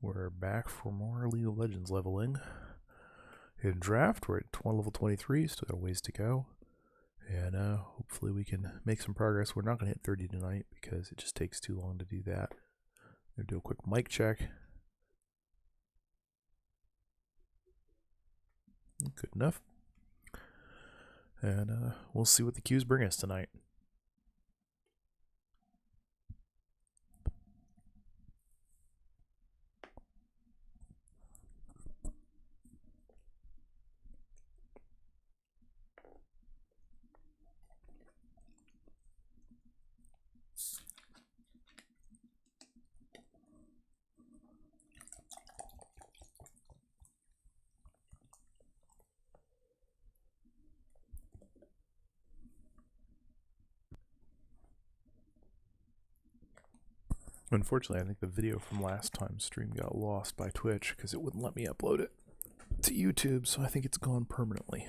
We're back for more League of Legends leveling. In draft, we're at level 23, still got a ways to go. And hopefully we can make some progress. We're not going to hit 30 tonight because it just takes too long to do that. I'm going to do a quick mic check. Good enough. And we'll see what the queues bring us tonight. Unfortunately, I think the video from last time's stream got lost by Twitch because it wouldn't let me upload it to YouTube, so I think it's gone permanently,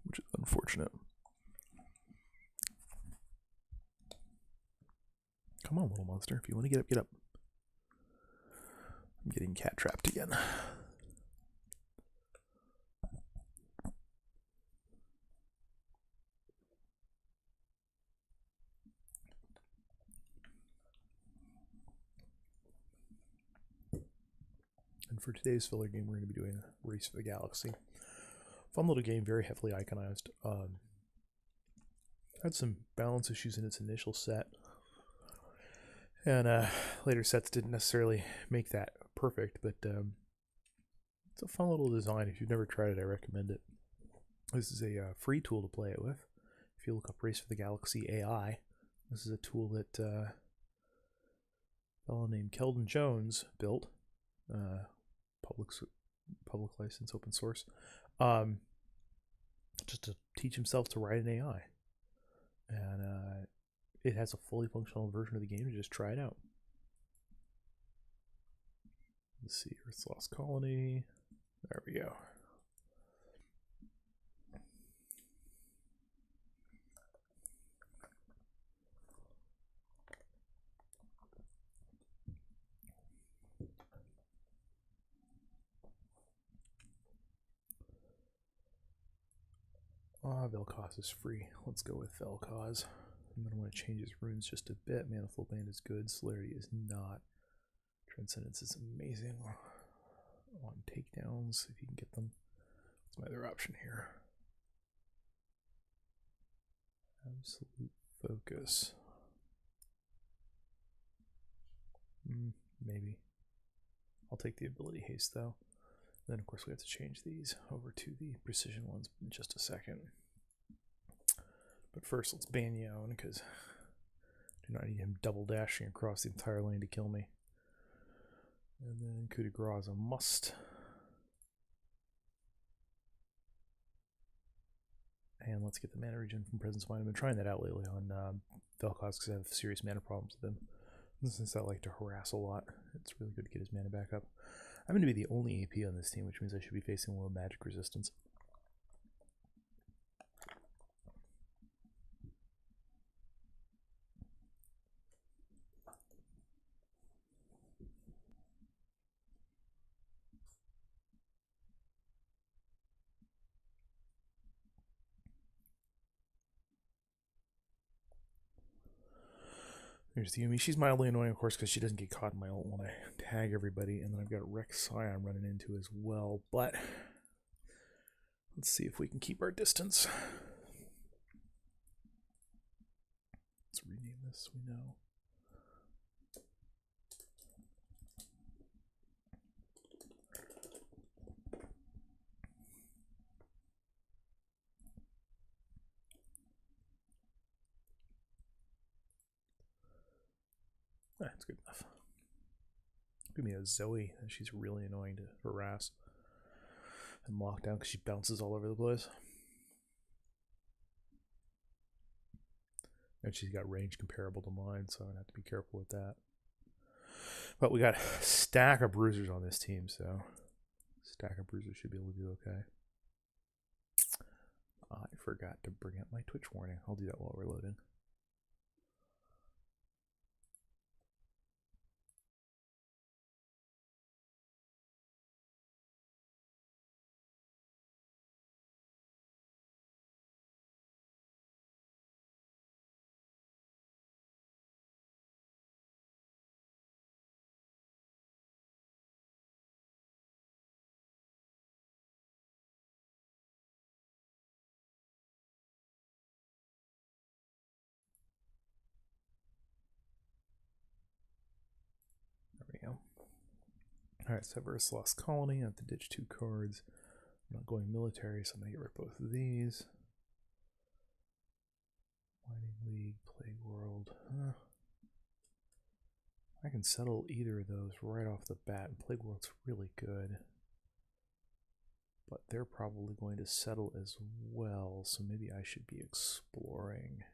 which is unfortunate. Come on, little monster. If you want to get up, get up. I'm getting cat trapped again. And for today's filler game, we're going to be doing Race for the Galaxy. Fun little game, very heavily iconized. Had some balance issues in its initial set. And later sets didn't necessarily make that perfect, but it's a fun little design. If you've never tried it, I recommend it. This is a free tool to play it with. If you look up Race for the Galaxy AI, this is a tool that a fellow named Keldon Jones built. Public license, open source, just to teach himself to write an AI. And it has a fully functional version of the game to just try it out. Let's see, Earth's Lost Colony. There we go. Vel'Koz is free. Let's go with Vel'Koz. I'm going to want to change his runes just a bit. Manifold Band is good. Celerity is not. Transcendence is amazing. On takedowns, if you can get them. What's my other option here? Absolute Focus. Maybe. I'll take the ability haste though. Then of course we have to change these over to the precision ones in just a second. But first let's ban Yone because I do not need him double dashing across the entire lane to kill me. And then coup de grace is a must. And let's get the mana regen from Presence of Mind. I've been trying that out lately on Vel'Koz because I have serious mana problems with him. And since I like to harass a lot, it's really good to get his mana back up. I'm going to be the only AP on this team, which means I should be facing low magic resistance. There's the Yuumi. She's mildly annoying, of course, because she doesn't get caught in my ult when I tag everybody. And then I've got Rek'Sai I'm running into as well. But let's see if we can keep our distance. Let's rename this, we know. That's good enough. Give me a Zoe. She's really annoying to harass and lock down because she bounces all over the place. And she's got range comparable to mine, so I have to be careful with that. But we got a stack of bruisers on this team, so stack of bruisers should be able to do okay. I forgot to bring up my Twitch warning. I'll do that while we're loading. Alright, Severus Lost Colony. I have to ditch 2 cards. I'm not going military, so I'm going to get rid of both of these. Mining League, Plague World. I can settle either of those right off the bat, and Plague World's really good. But they're probably going to settle as well, so maybe I should be exploring.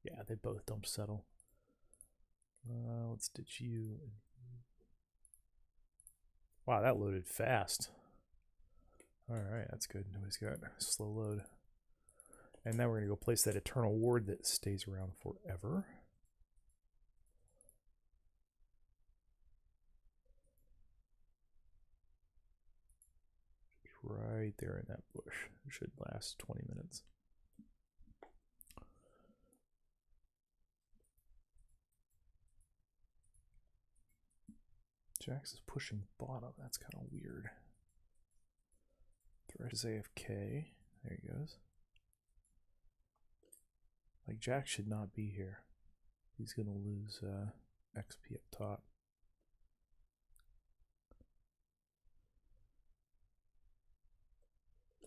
Yeah, they both don't settle. Let's ditch you. Wow, that loaded fast. Alright, that's good. Nobody's got slow load. And now we're going to go place that Eternal Ward that stays around forever. Right there in that bush. It should last 20 minutes. Jax is pushing bottom. That's kind of weird. Thresh is AFK. There he goes. Like, Jax should not be here. He's going to lose XP up top.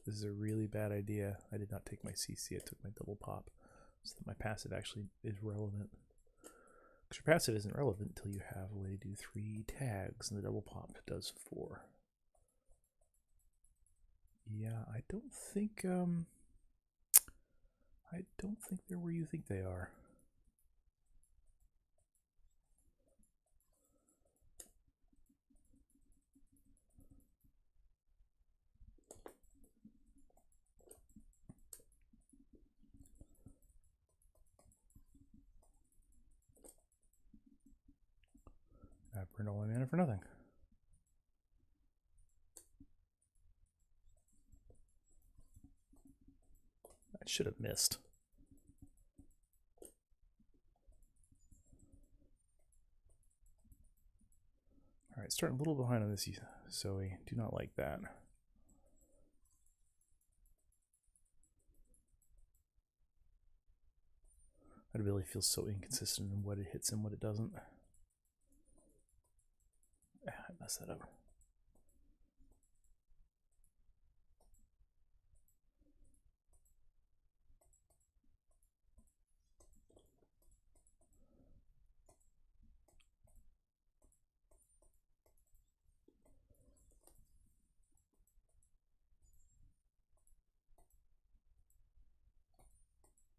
This is a really bad idea. I did not take my CC, I took my double pop. So that my passive actually is relevant. Because your passive isn't relevant until you have a way to do 3 tags, and the double pop does 4. Yeah, I don't think they're where you think they are. I burned all my mana for nothing. I should have missed. Alright, starting a little behind on this, Zoe. Do not like that. That ability feels so inconsistent in what it hits and what it doesn't. I messed that up.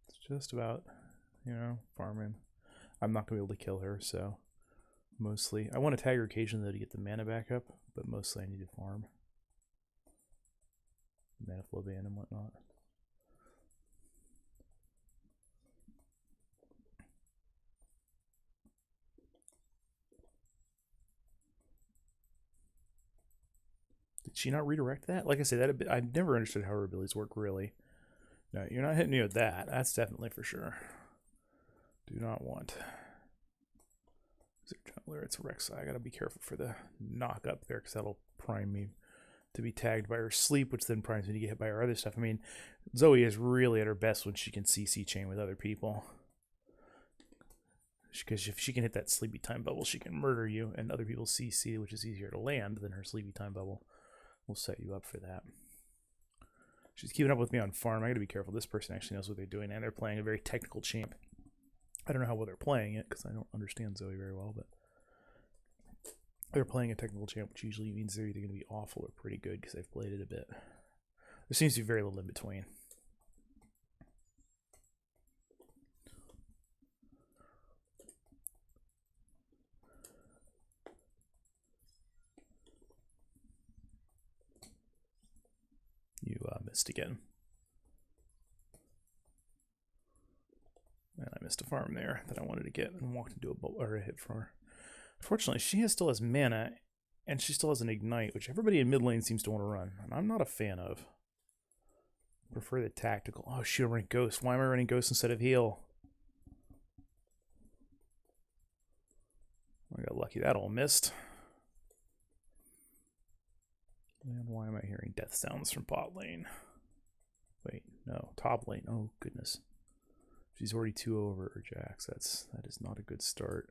It's just about, farming. I'm not going to be able to kill her, so mostly. I want to tag her occasionally, though, to get the mana back up, but mostly I need to farm. Mana flow ban and whatnot. Did she not redirect that? Like I said, that I've never understood how her abilities work, really. No, you're not hitting me with that. That's definitely for sure. Do not want. It's Rek'Sai. I gotta be careful for the knock up there, because that'll prime me to be tagged by her sleep, which then primes me to get hit by her other stuff. I mean, Zoe is really at her best when she can CC chain with other people. Because if she can hit that sleepy time bubble, she can murder you, and other people CC, which is easier to land than her sleepy time bubble, will set you up for that. She's keeping up with me on farm. I gotta be careful. This person actually knows what they're doing, and they're playing a very technical champ. I don't know how well they're playing it, because I don't understand Zoe very well, but they're playing a technical champ, which usually means they're either going to be awful or pretty good, because they've played it a bit. There seems to be very little in between. You missed again. And I missed a farm there that I wanted to get and walked into a hit from her. Unfortunately, she still has mana, and she still has an Ignite, which everybody in mid lane seems to want to run, and I'm not a fan of. I prefer the tactical. Oh shoot, I'm running Ghost. Why am I running Ghost instead of Heal? I got lucky that all missed. And why am I hearing death sounds from bot lane? Wait, no, top lane. Oh goodness. She's already 2 over her Jax. That is not a good start.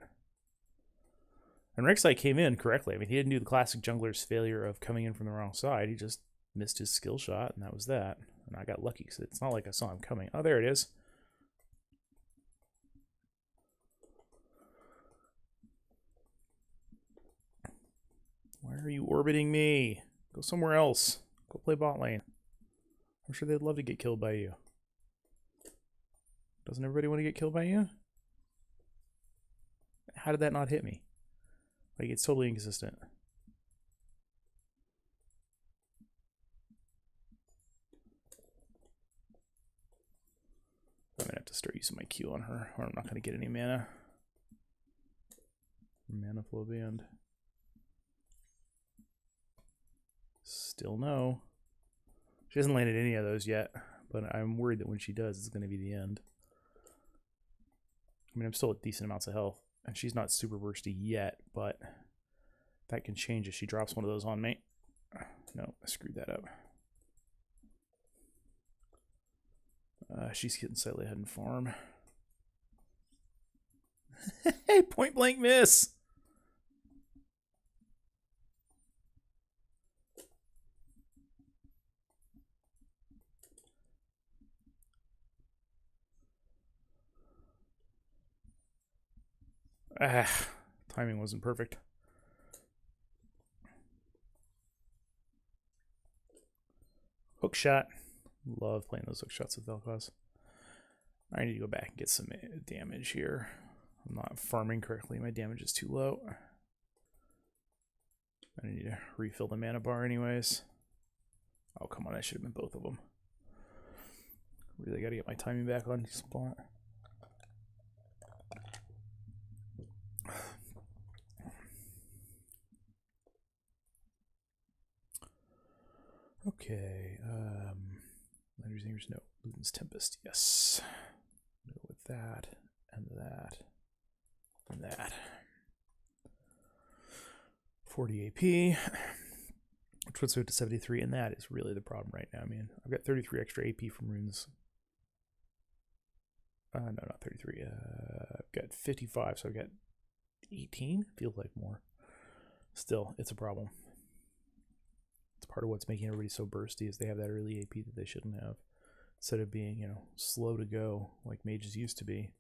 And Rek'Sai came in correctly. I mean, he didn't do the classic jungler's failure of coming in from the wrong side. He just missed his skill shot, and that was that. And I got lucky because it's not like I saw him coming. Oh, there it is. Why are you orbiting me? Go somewhere else. Go play bot lane. I'm sure they'd love to get killed by you. Doesn't everybody want to get killed by you? How did that not hit me? Like, it's totally inconsistent. I'm gonna have to start using my Q on her, or I'm not gonna get any mana. Mana flow band. Still no. She hasn't landed any of those yet, but I'm worried that when she does, it's gonna be the end. I mean, I'm still at decent amounts of health, and she's not super bursty yet, but that can change if she drops one of those on me. No, I screwed that up. She's getting slightly ahead in farm. Hey, point blank miss! Timing wasn't perfect. Hook shot. Love playing those hook shots with Vel'Koz. I need to go back and get some damage here. I'm not farming correctly. My damage is too low. I need to refill the mana bar anyways. Oh, come on. I should have been both of them. Really got to get my timing back on spot. Okay, Lender's no. Luden's Tempest, yes. Go with that, and that, and that. 40 AP, which puts it to 73, and that is really the problem right now. I mean, I've got 33 extra AP from runes. No, not 33. I've got 55, so I've got 18. Feels like more. Still, it's a problem. It's part of what's making everybody so bursty is they have that early AP that they shouldn't have. Instead of being, you know, slow to go like mages used to be.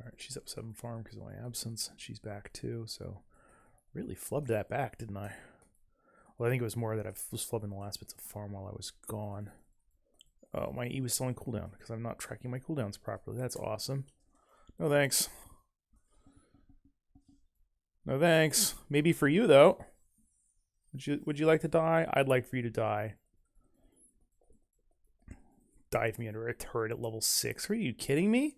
Alright, she's up 7 farm because of my absence. She's back too, so really flubbed that back, didn't I? Well, I think it was more that I was flubbing the last bits of farm while I was gone. Oh, my E was still on cooldown because I'm not tracking my cooldowns properly. That's awesome. No thanks. No thanks. Maybe for you though. Would you like to die? I'd like for you to die. Dive me under a turret at level 6. Are you kidding me?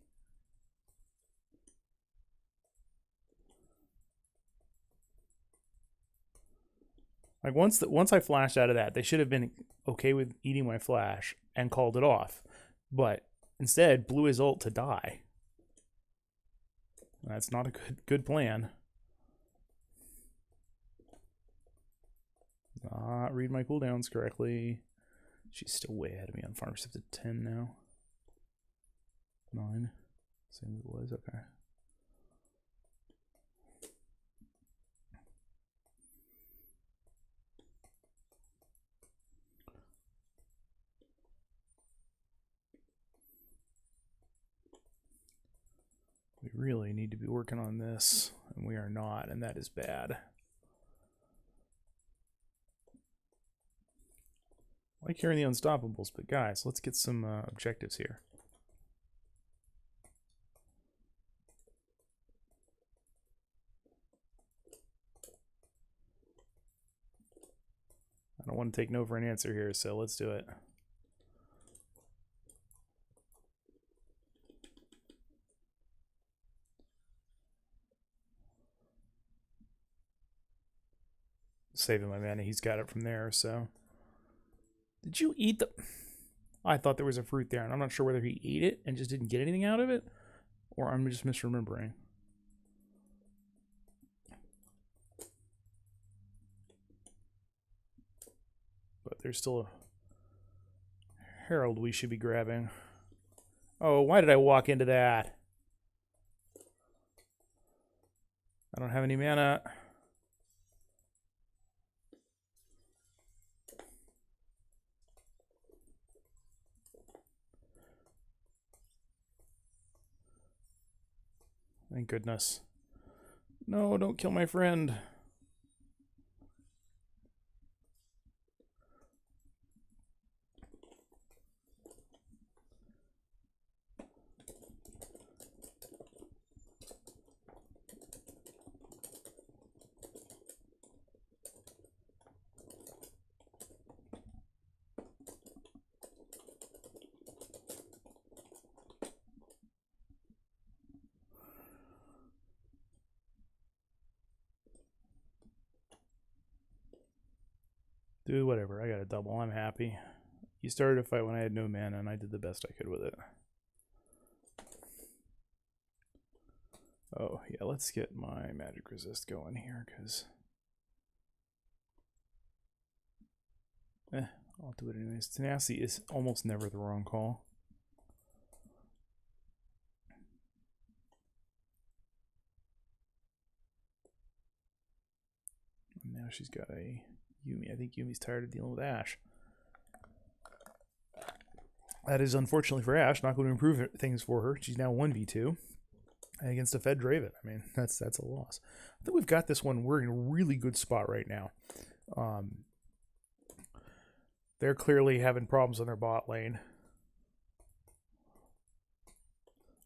Like once I flashed out of that, they should have been okay with eating my flash and called it off. But instead blew his ult to die. That's not a good plan. Not read my cooldowns correctly. She's still way ahead of me on farm. She's up to 10 now. 9. Same as it was, okay. We really need to be working on this, and we are not, and that is bad. I like hearing the Unstoppables, but guys, let's get some objectives here. I don't want to take no for an answer here, so let's do it. Saving my mana, he's got it from there, so. Did you eat the... I thought there was a fruit there, and I'm not sure whether he ate it and just didn't get anything out of it, or I'm just misremembering. there's still a Herald we should be grabbing. Oh, why did I walk into that? I don't have any mana. Thank goodness. No, don't kill my friend. Dude, whatever. I got a double. I'm happy. You started a fight when I had no mana, and I did the best I could with it. Oh, yeah, let's get my magic resist going here, because... I'll do it anyways. Tenacity is almost never the wrong call. And now she's got a Yuumi. I think Yuumi's tired of dealing with Ash. That is unfortunately for Ash, not going to improve things for her. She's now 1v2 against a Fed Draven. I mean, that's a loss. I think we've got this one. We're in a really good spot right now. They're clearly having problems on their bot lane.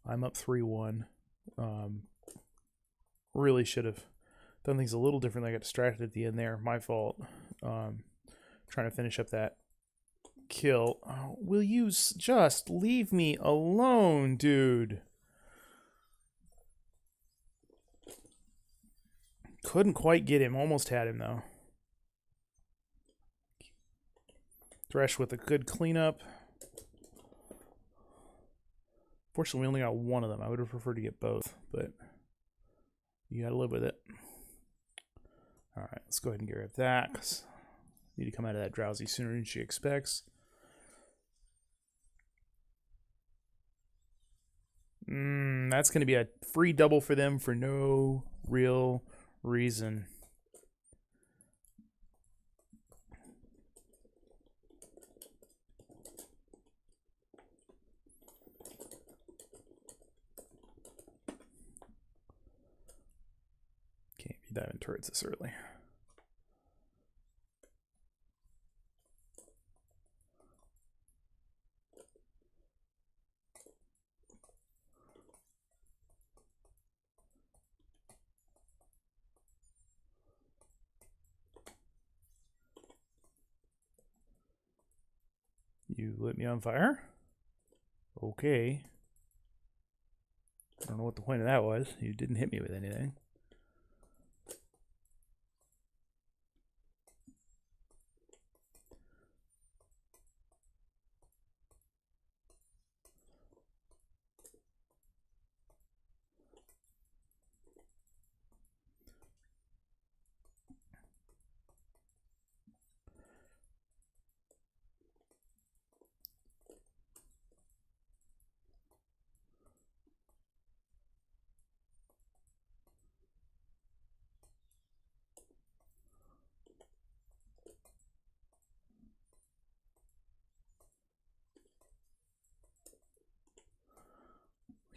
I'm up 3-1. Really should have done things a little different. I got distracted at the end there. My fault. Trying to finish up that kill. Oh, will you just leave me alone, dude? Couldn't quite get him. Almost had him, though. Thresh with a good cleanup. Fortunately, we only got one of them. I would have preferred to get both, but you gotta live with it. Alright, let's go ahead and get rid of that, because I need to come out of that drowsy sooner than she expects. That's going to be a free double for them for no real reason. Can't be diving turrets this early. You lit me on fire? Okay. I don't know what the point of that was. You didn't hit me with anything.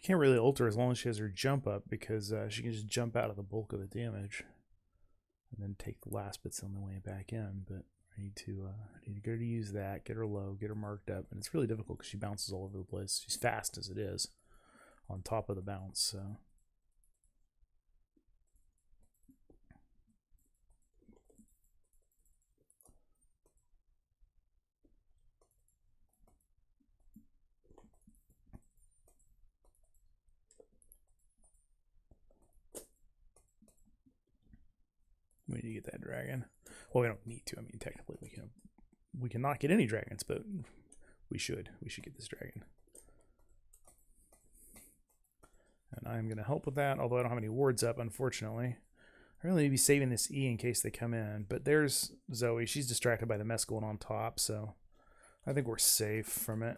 Can't really ult her as long as she has her jump up, because she can just jump out of the bulk of the damage and then take the last bits on the way back in. But I need to get her to use that, get her low, get her marked up, and it's really difficult because she bounces all over the place. She's fast as it is on top of the bounce, so. We need to get that dragon. Well, we don't need to. I mean, technically, we can not get any dragons, but we should. We should get this dragon. And I'm going to help with that, although I don't have any wards up, unfortunately. I really need to be saving this E in case they come in. But there's Zoe. She's distracted by the mess going on top, so I think we're safe from it.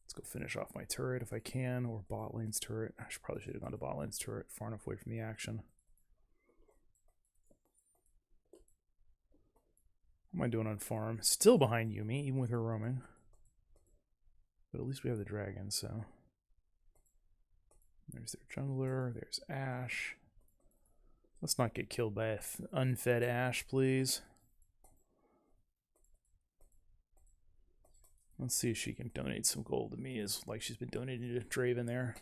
Let's go finish off my turret if I can, or bot lane's turret. I probably should have gone to bot lane's turret, far enough away from the action. What am I doing on farm? Still behind Yuumi, even with her roaming. But at least we have the dragon, so. There's their jungler, there's Ashe. Let's not get killed by an unfed Ashe, please. Let's see if she can donate some gold to me, as like she's been donating to Draven there.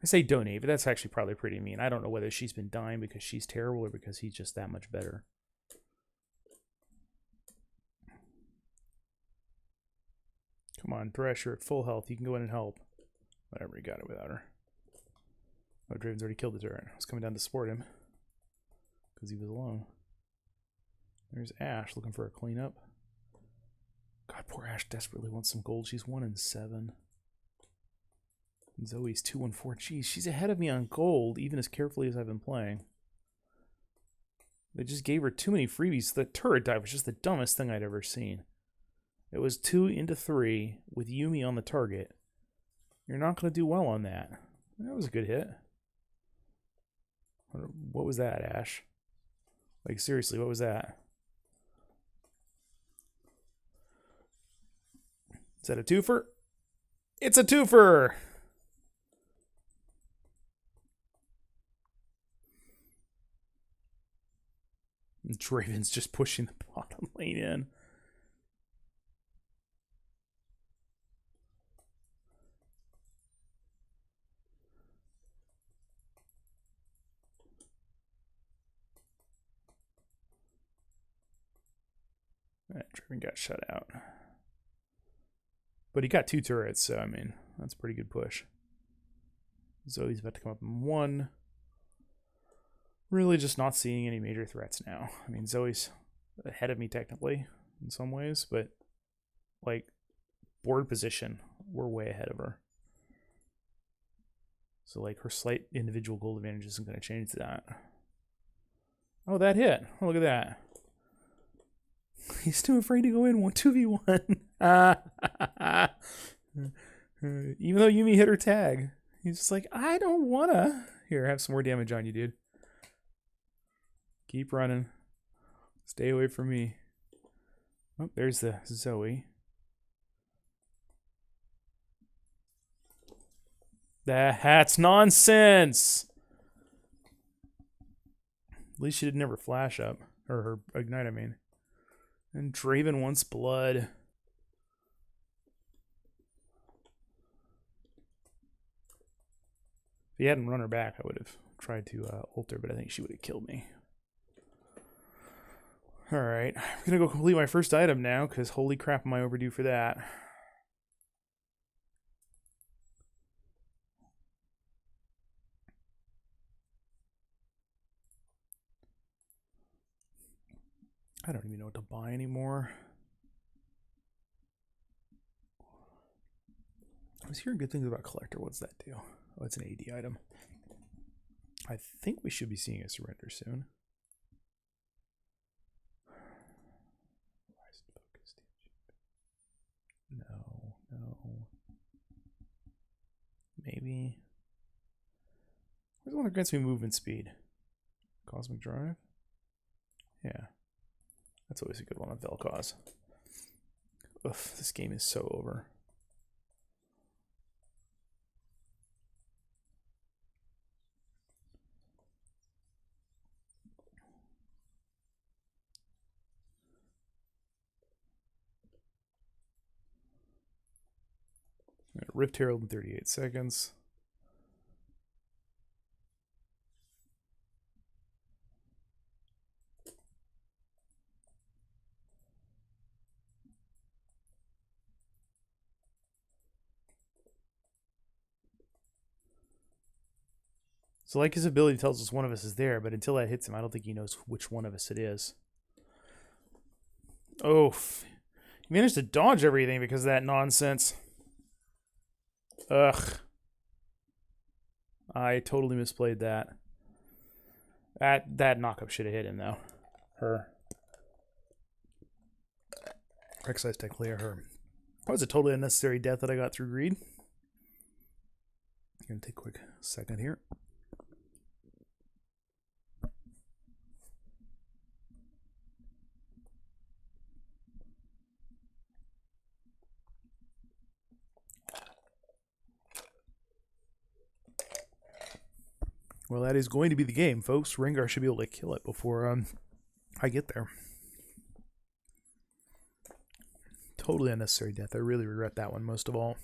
I say donate, but that's actually probably pretty mean. I don't know whether she's been dying because she's terrible or because he's just that much better. Come on, Thresh, you're at full health. You can go in and help. Whatever, he got it without her. Oh, Draven's already killed the turret. I was coming down to support him because he was alone. There's Ashe looking for a cleanup. God, poor Ashe desperately wants some gold. She's 1 in 7. And Zoe's 2 in 4. Jeez, she's ahead of me on gold, even as carefully as I've been playing. They just gave her too many freebies. The turret dive was just the dumbest thing I'd ever seen. It was 2 into 3 with Yuumi on the target. You're not going to do well on that. That was a good hit. What was that, Ashe? Like, seriously, what was that? Is that a twofer? It's a twofer! And Draven's just pushing the bottom lane in. Draven got shut out. But he got 2 turrets, so I mean, that's a pretty good push. Zoe's about to come up in 1. Really just not seeing any major threats now. I mean, Zoe's ahead of me technically in some ways, but like board position, we're way ahead of her. So like her slight individual gold advantage isn't going to change that. Oh, that hit. Oh, look at that. He's too afraid to go in 2v1. Even though Yuumi hit her tag. He's just like, I don't wanna. Here, have some more damage on you, dude. Keep running. Stay away from me. Oh, there's the Zoe. That's nonsense! At least she didn't ever flash up. Or her ignite, I mean. And Draven wants blood. If he hadn't run her back, I would have tried to ult her, but I think she would have killed me. Alright, I'm going to go complete my first item now, because holy crap am I overdue for that. I don't even know what to buy anymore. I was hearing good things about Collector. What's that do? Oh, it's an AD item. I think we should be seeing a surrender soon. No. Maybe. Where's the one that grants me movement speed? Cosmic Drive? Yeah. That's always a good one on Vel'Koz. Ugh, this game is so over. Rift Herald in 38 seconds. So like his ability tells us one of us is there, but until that hits him, I don't think he knows which one of us it is. Oh, he managed to dodge everything because of that nonsense. Ugh. I totally misplayed that. That knockup should have hit him though. Her. Exercise technically her. That was a totally unnecessary death that I got through greed. Gonna take a quick second here. Well, that is going to be the game, folks. Rengar should be able to kill it before I get there. Totally unnecessary death. I really regret that one most of all.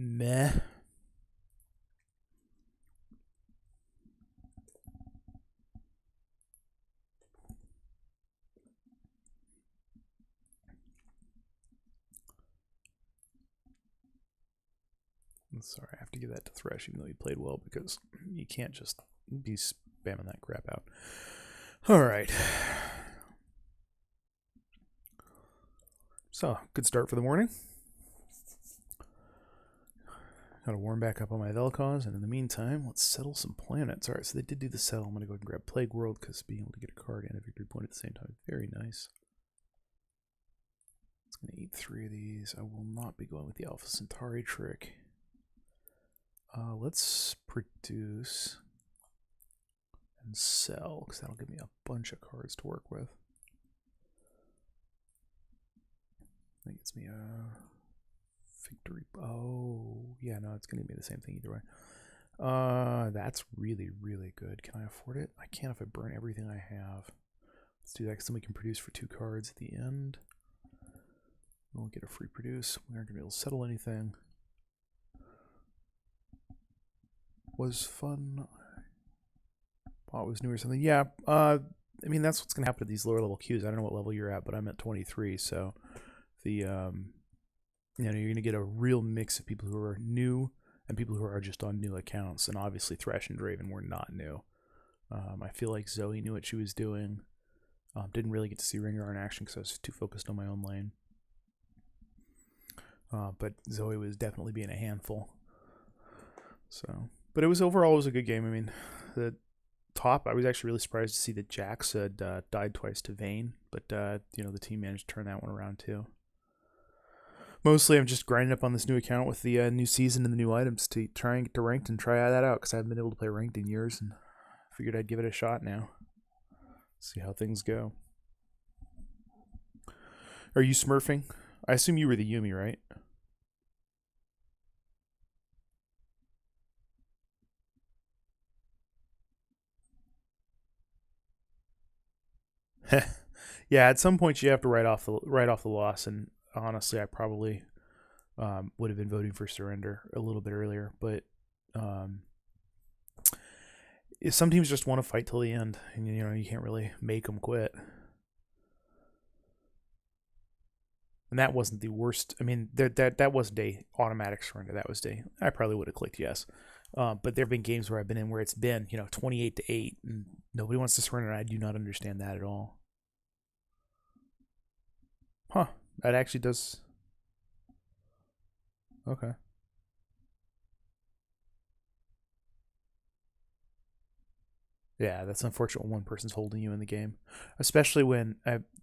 Meh. Sorry, I have to give that to Thresh, even though he played well, because you can't just be spamming that crap out. All right. So, good start for the morning. Got to warm back up on my Vel'Koz, and in the meantime, let's settle some planets. All right, so they did do the settle. I'm going to go ahead and grab Plague World, because being able to get a card and a victory point at the same time is very nice. It's going to eat 3 of these. I will not be going with the Alpha Centauri trick. Let's produce and sell, because that'll give me a bunch of cards to work with. That gets me a victory. Oh, yeah, no, it's going to give me the same thing either way. That's really, really good. Can I afford it? I can't if I burn everything I have. Let's do that, because then we can produce for 2 cards at the end. We'll get a free produce. We aren't going to be able to settle anything. Was fun. Thought it was new or something. Yeah, I mean, that's what's going to happen to these lower level queues. I don't know what level you're at, but I'm at 23, so the you know, you're going to get a real mix of people who are new and people who are just on new accounts. And obviously Thresh and Draven were not new. I feel like Zoe knew what she was doing. Didn't really get to see Rengar in action because I was too focused on my own lane. But Zoe was definitely being a handful. So, but it was overall, it was a good game. I mean, the top, I was actually really surprised to see that Jax had died twice to Vayne, but you know, the team managed to turn that one around too. Mostly, I'm just grinding up on this new account with the new season and the new items to try and get to ranked and try that out, because I haven't been able to play ranked in years, and figured I'd give it a shot now. See how things go. Are you smurfing? I assume you were the Yuumi, right? Yeah, at some point you have to write off the loss, and honestly, I probably would have been voting for surrender a little bit earlier, but some teams just want to fight till the end, and you know, you can't really make them quit. And that wasn't the worst. I mean, that wasn't a automatic surrender. That was I probably would have clicked yes. But there have been games where I've been in where it's been, you know, 28-8, and nobody wants to surrender. I do not understand that at all. Huh. That actually does. Okay. Yeah, that's unfortunate when one person's holding you in the game. Especially when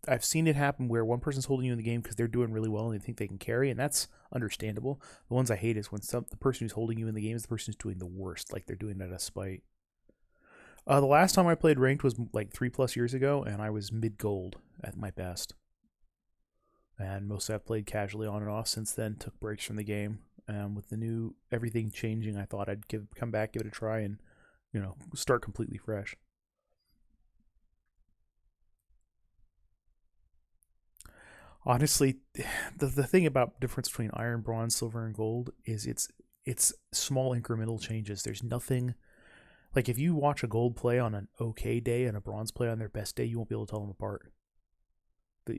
I've seen it happen where one person's holding you in the game because they're doing really well and they think they can carry, and that's understandable. The ones I hate is when the person who's holding you in the game is the person who's doing the worst, like they're doing it out of spite. The last time I played ranked was like 3+ years ago, and I was mid-gold at my best. And mostly I've played casually on and off since then, took breaks from the game. With the new everything changing, I thought I'd come back, give it a try, and you know, start completely fresh. Honestly, the thing about difference between iron, bronze, silver, and gold is it's small incremental changes. There's nothing like if you watch a gold play on an okay day and a bronze play on their best day, you won't be able to tell them apart.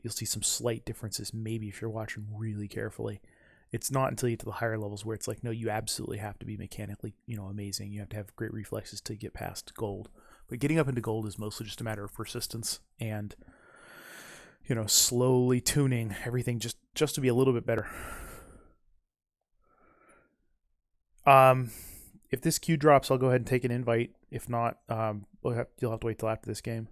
You'll see some slight differences, maybe if you're watching really carefully. It's not until you get to the higher levels where it's like, no, you absolutely have to be mechanically, amazing. You have to have great reflexes to get past gold. But getting up into gold is mostly just a matter of persistence and, slowly tuning everything just to be a little bit better. If this queue drops, I'll go ahead and take an invite. If not, you'll have to wait till after this game.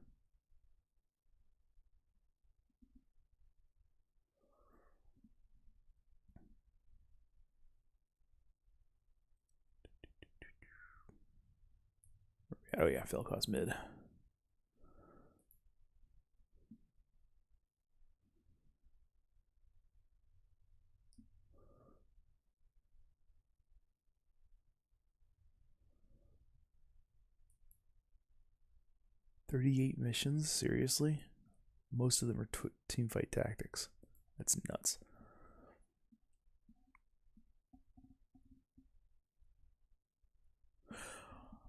Oh yeah, Vel'Koz mid. "38 missions? Seriously? Most of them are team fight tactics. That's nuts."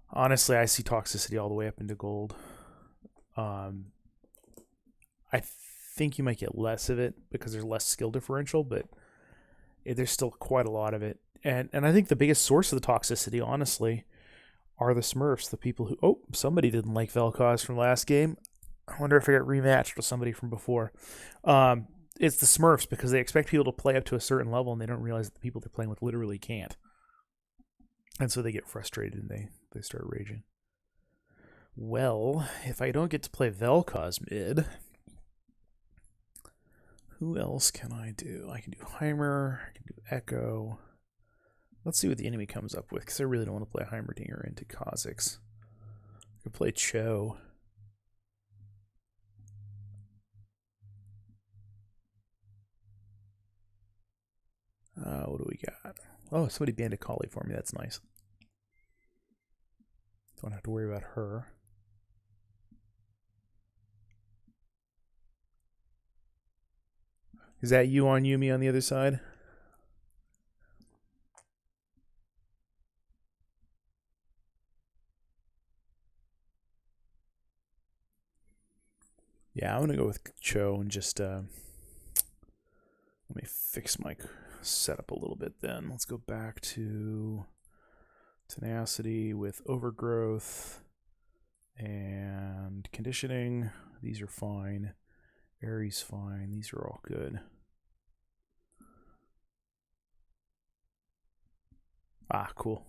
Honestly, I see toxicity all the way up into gold. I think you might get less of it because there's less skill differential, but there's still quite a lot of it. And I think the biggest source of the toxicity, honestly, are the Smurfs, the people who... Oh, somebody didn't like Vel'Koz from last game. I wonder if I got rematched with somebody from before. It's the Smurfs because they expect people to play up to a certain level and they don't realize that the people they're playing with literally can't. And so they get frustrated and they start raging. Well, if I don't get to play Vel'Koz mid, who else can I do? I can do Heimer, I can do Echo. Let's see what the enemy comes up with, because I really don't want to play Heimerdinger into Kha'Zix. I could play Cho. What do we got? Oh, somebody banned a Kali for me. That's nice. Don't have to worry about her. Is that you on Yuumi on the other side? Yeah, I'm going to go with Cho and just... let me fix my setup a little bit then. Let's go back to Tenacity with Overgrowth and Conditioning. These are fine. Aries fine. These are all good. Ah, cool.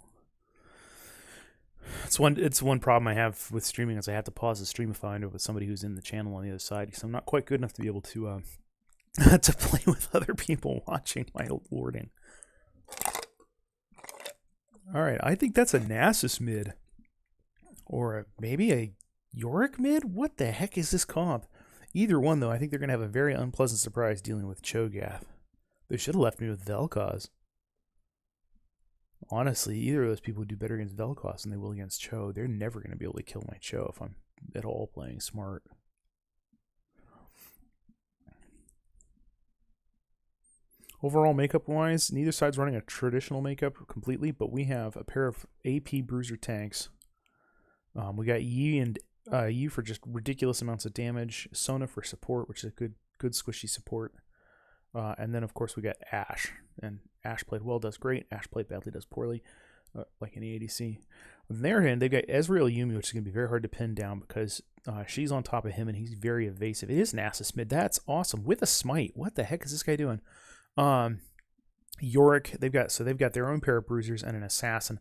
It's one problem I have with streaming is I have to pause the stream if I end up with somebody who's in the channel on the other side because I'm not quite good enough to be able to to play with other people watching my lording. All right, I think that's a Nasus mid, or maybe a Yorick mid. What the heck is this comp? Either one, though, I think they're going to have a very unpleasant surprise dealing with Cho'Gath. They should have left me with Vel'Koz. Honestly, either of those people would do better against Vel'Koz than they will against Cho. They're never going to be able to kill my Cho if I'm at all playing smart. Overall makeup-wise, neither side's running a traditional makeup completely, but we have a pair of AP Bruiser tanks. We got Yi and Yi for just ridiculous amounts of damage. Sona for support, which is a good squishy support. And then, of course, we got Ashe. And Ashe played well, does great. Ashe played badly, does poorly, like any ADC. On their hand, they've got Ezreal Yuumi, which is going to be very hard to pin down because she's on top of him and he's very evasive. It is Nasus mid. That's awesome. With a smite. What the heck is this guy doing? Yorick, they've got their own pair of bruisers and an assassin.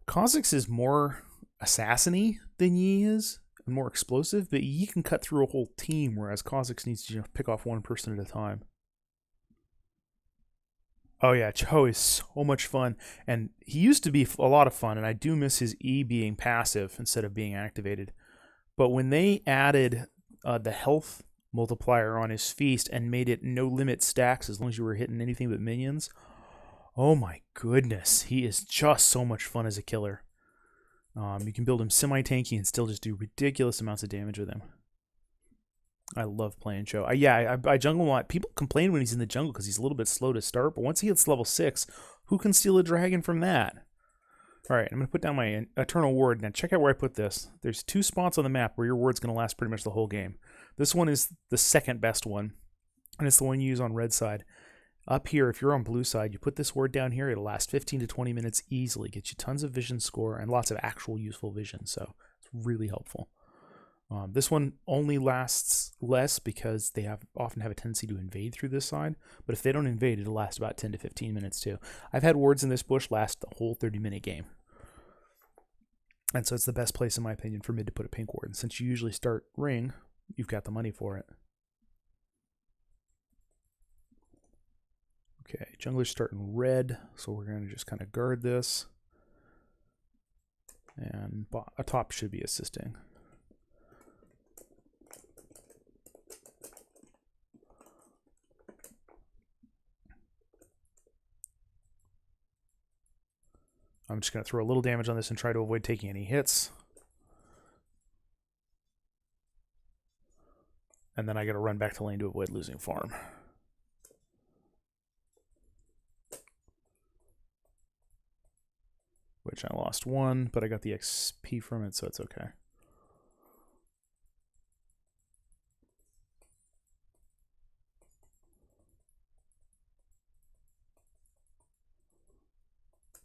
Kha'Zix is more assassin-y than Yi is, and more explosive, but Yi can cut through a whole team, whereas Kha'Zix needs to pick off one person at a time. Oh yeah, Cho is so much fun, and he used to be a lot of fun, and I do miss his E being passive instead of being activated. But when they added the health multiplier on his feast and made it no limit stacks as long as you were hitting anything but minions, oh my goodness, he is just so much fun as a killer. You can build him semi-tanky and still just do ridiculous amounts of damage with him. I love playing Cho. I jungle a lot. People complain when he's in the jungle because he's a little bit slow to start, but once he hits level 6, who can steal a dragon from that? All right, I'm going to put down my Eternal Ward. Now check out where I put this. There's 2 spots on the map where your ward's going to last pretty much the whole game. This one is the second best one, and it's the one you use on red side. Up here, if you're on blue side, you put this ward down here, it'll last 15 to 20 minutes easily, get you tons of vision score and lots of actual useful vision, so it's really helpful. This one only lasts less because they often have a tendency to invade through this side, but if they don't invade, it'll last about 10 to 15 minutes too. I've had wards in this bush last the whole 30-minute game. And so it's the best place, in my opinion, for mid to put a pink ward. And since you usually start ring, you've got the money for it. Okay, jungler's starting red, so we're going to just kind of guard this. And a top should be assisting. I'm just going to throw a little damage on this and try to avoid taking any hits. And then I got to run back to lane to avoid losing farm. Which I lost 1, but I got the XP from it, so it's okay.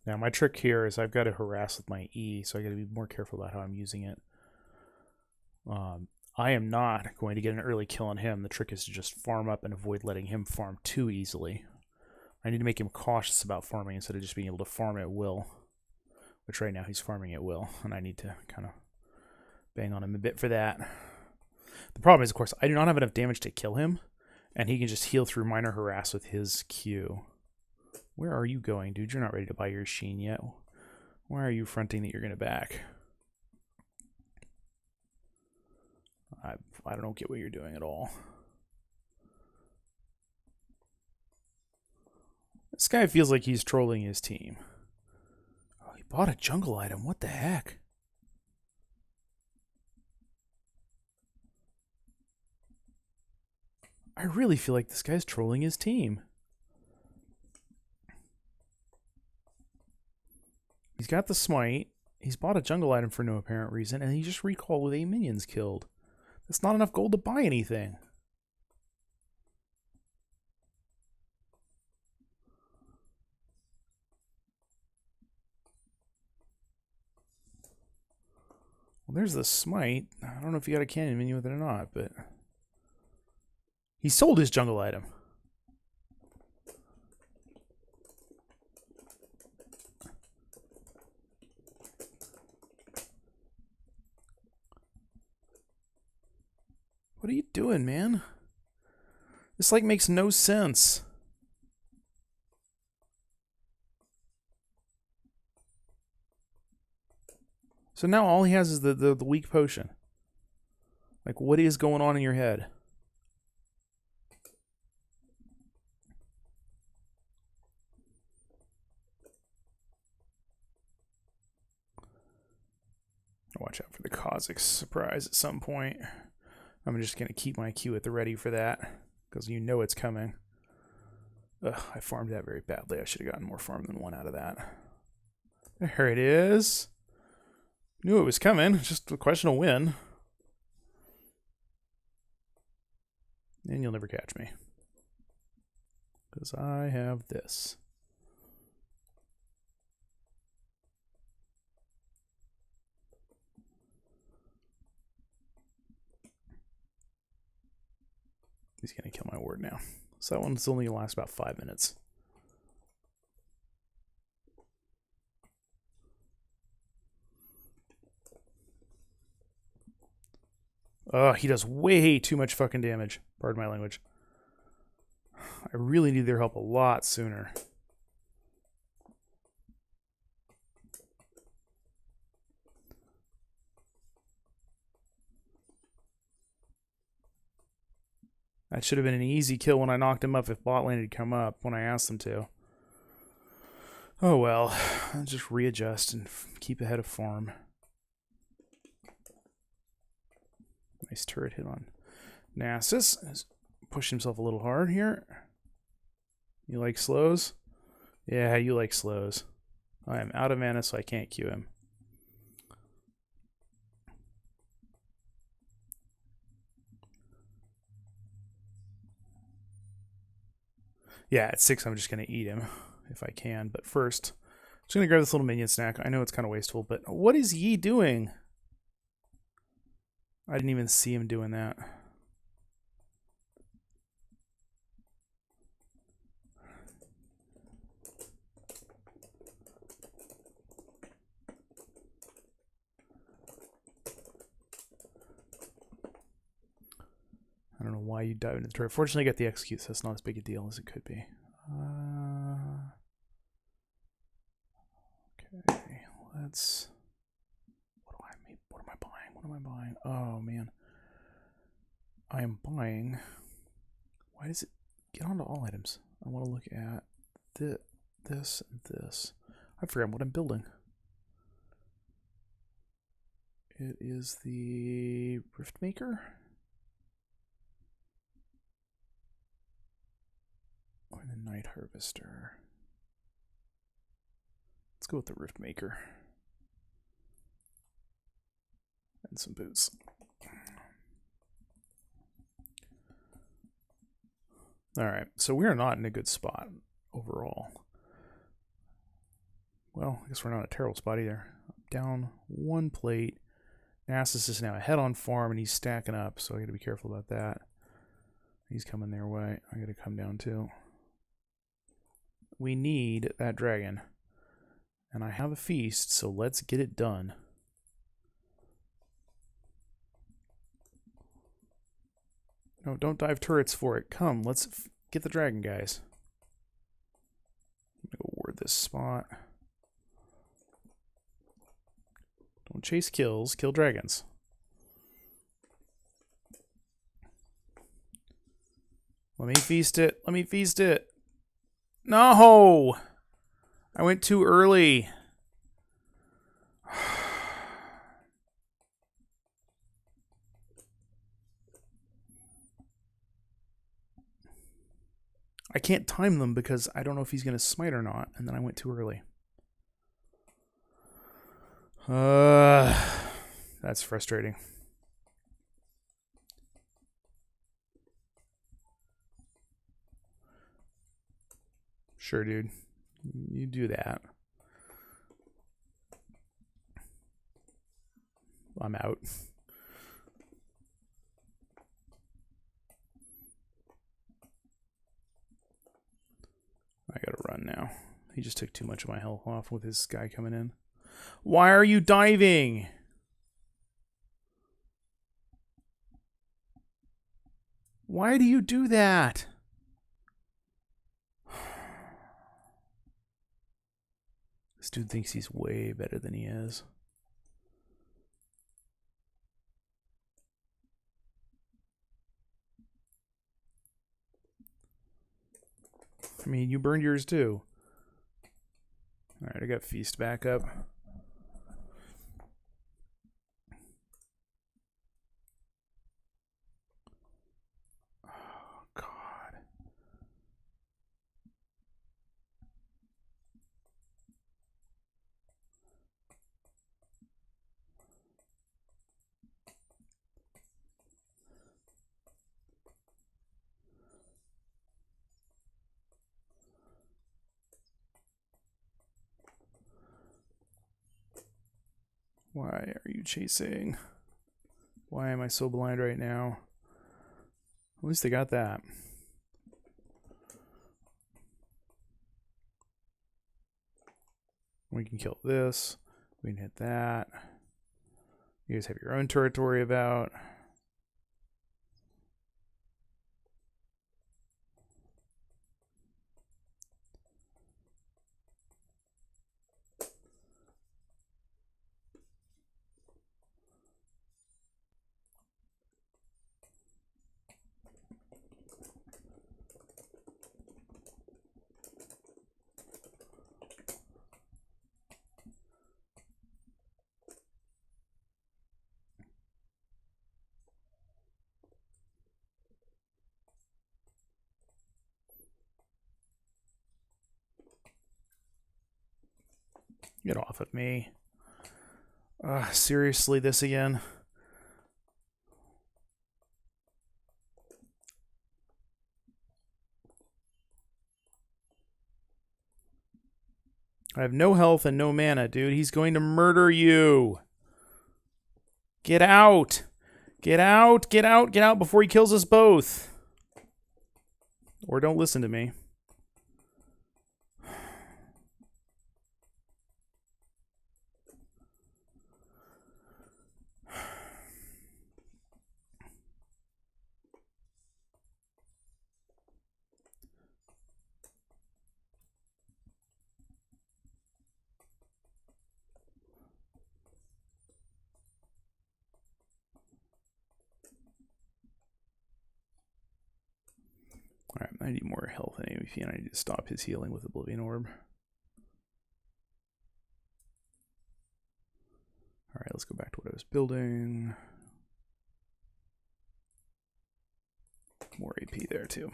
Now my trick here is I've got to harass with my E, so I got to be more careful about how I'm using it. I am not going to get an early kill on him. The trick is to just farm up and avoid letting him farm too easily. I need to make him cautious about farming instead of just being able to farm at will. Which right now he's farming at will, and I need to kind of bang on him a bit for that. The problem is, of course, I do not have enough damage to kill him, and he can just heal through minor harass with his Q. Where are you going, dude? You're not ready to buy your Sheen yet. Why are you fronting that you're going to back? I don't get what you're doing at all. This guy feels like he's trolling his team. Oh, he bought a jungle item. What the heck? I really feel like this guy's trolling his team. He's got the smite. He's bought a jungle item for no apparent reason, and he just recalled with 8 minions killed. That's not enough gold to buy anything. Well, there's the smite. I don't know if you got a cannon minion with it or not, but he sold his jungle item. What are you doing, man? This like makes no sense. So now all he has is the weak potion. Like, what is going on in your head? Watch out for the Kha'Zix surprise at some point. I'm just going to keep my Q at the ready for that, because you know it's coming. Ugh, I farmed that very badly. I should have gotten more farm than 1 out of that. There it is. Knew it was coming. Just a question of when. And you'll never catch me. Because I have this. He's going to kill my ward now. So that one's only going to last about 5 minutes. He does way too much fucking damage. Pardon my language. I really need their help a lot sooner. That should have been an easy kill when I knocked him up if bot lane had come up when I asked them to. Oh well, I'll just readjust and keep ahead of farm. Nice turret hit on Nasus. Has pushed himself a little hard here. You like slows? Yeah, you like slows. I am out of mana, so I can't Q him. Yeah, at 6 I'm just going to eat him if I can. But first, I'm just going to grab this little minion snack. I know it's kind of wasteful, but what is Yi doing? I didn't even see him doing that. I don't know why you dive into the turret. Fortunately, I got the execute, so that's not as big a deal as it could be. Okay, let's... What am I buying? What am I buying? Oh, man. I am buying... Why does it get onto all items? I want to look at this and this. I forgot what I'm building. It is the Riftmaker? Or the Night Harvester? Let's go with the Riftmaker. And some boots. Alright, so we're not in a good spot overall. Well, I guess we're not in a terrible spot either. Down 1 plate. Nasus is now ahead on farm and he's stacking up, so I gotta be careful about that. He's coming their way. I gotta come down too. We need that dragon. And I have a feast, so let's get it done. No, don't dive turrets for it. Come, let's get the dragon, guys. I'm gonna go ward this spot. Don't chase kills, kill dragons. Let me feast it. Let me feast it. No! I went too early. I can't time them because I don't know if he's going to smite or not, and then I went too early. That's frustrating. Sure, dude. You do that. I'm out. I gotta run now. He just took too much of my health off with his guy coming in. Why are you diving? Why do you do that? This dude thinks he's way better than he is. I mean, you burned yours too. Alright, I got feast back up. Oh, God. Why are you chasing? Why am I so blind right now? At least they got that. We can kill this. We can hit that. You guys have your own turret to worry about. Get off of me. Seriously, this again? I have no health and no mana, dude. He's going to murder you. Get out. Get out. Get out. Get out before he kills us both. Or don't listen to me. Alright, I need more health and AVP, and I need to stop his healing with Oblivion Orb. Alright, let's go back to what I was building. More AP there, too.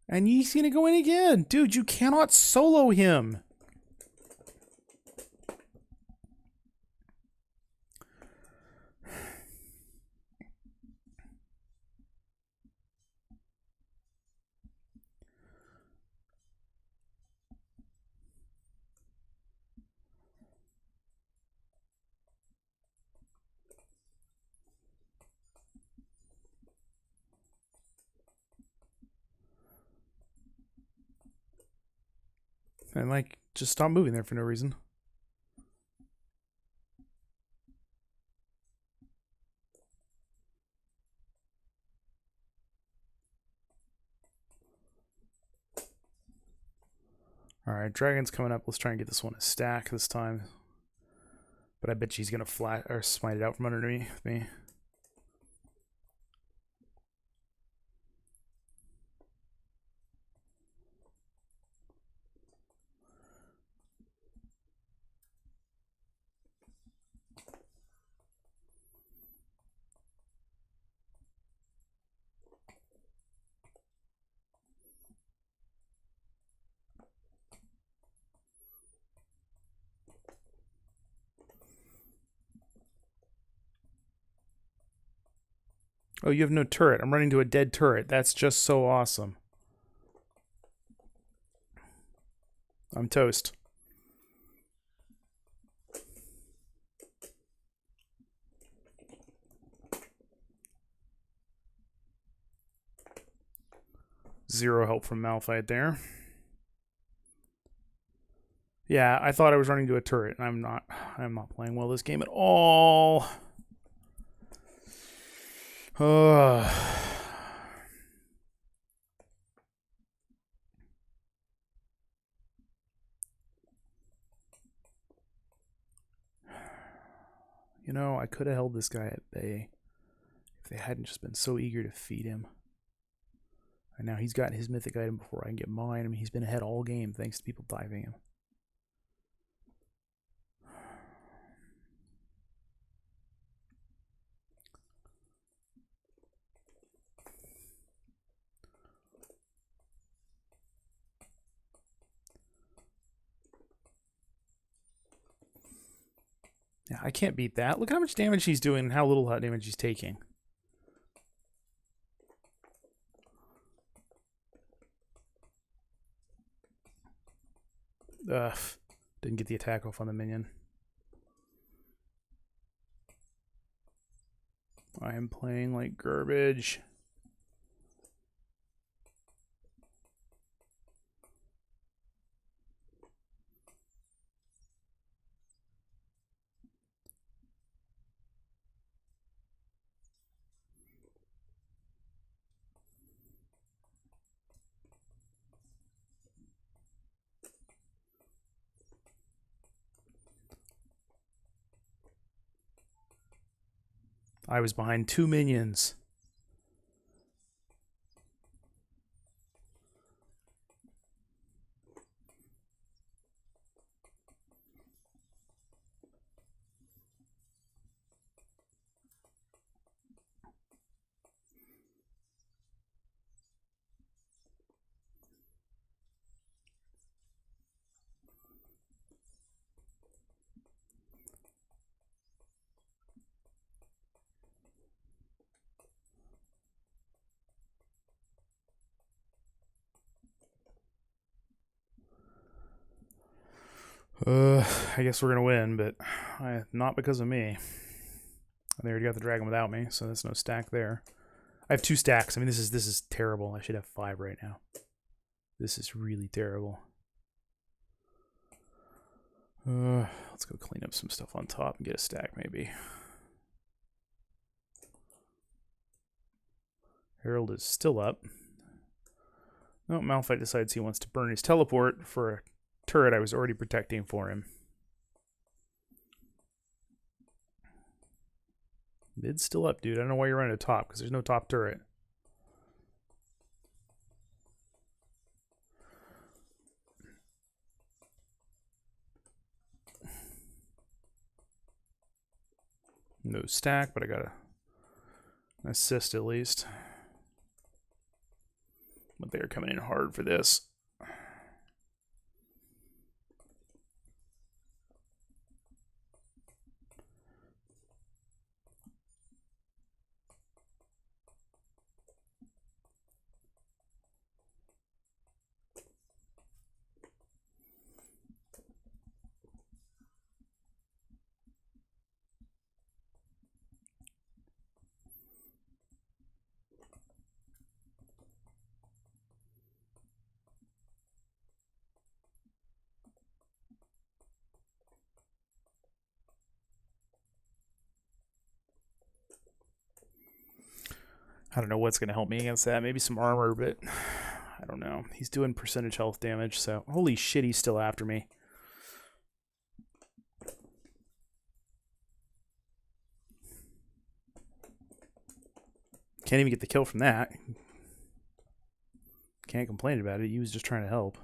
And he's gonna go in again! Dude, you cannot solo him! And, like, just stop moving there for no reason. Alright, dragon's coming up. Let's try and get this one a stack this time. But I bet she's gonna flat or smite it out from underneath me. Oh, you have no turret. I'm running to a dead turret. That's just so awesome. I'm toast. Zero help from Malphite there. Yeah, I thought I was running to a turret, and I'm not playing well this game at all. You know, I could have held this guy at bay if they hadn't just been so eager to feed him. And now he's got his mythic item before I can get mine. I mean, he's been ahead all game thanks to people diving him. Yeah, I can't beat that. Look how much damage he's doing and how little damage he's taking. Ugh. Didn't get the attack off on the minion. I am playing like garbage. I was behind 2 minions. I guess we're gonna win, but not because of me. They already got the dragon without me, so there's no stack there. I have 2 stacks. I mean, this is terrible. I should have 5 right now. This is really terrible. Let's go clean up some stuff on top and get a stack, maybe. Herald is still up. Oh, Malphite decides he wants to burn his teleport for a turret I was already protecting for him. Mid's still up, dude. I don't know why you're running a top, because there's no top turret. No stack, but I got an assist at least. But they're coming in hard for this. I don't know what's going to help me against that. Maybe some armor, but I don't know. He's doing percentage health damage, so holy shit, he's still after me. Can't even get the kill from that. Can't complain about it. He was just trying to help.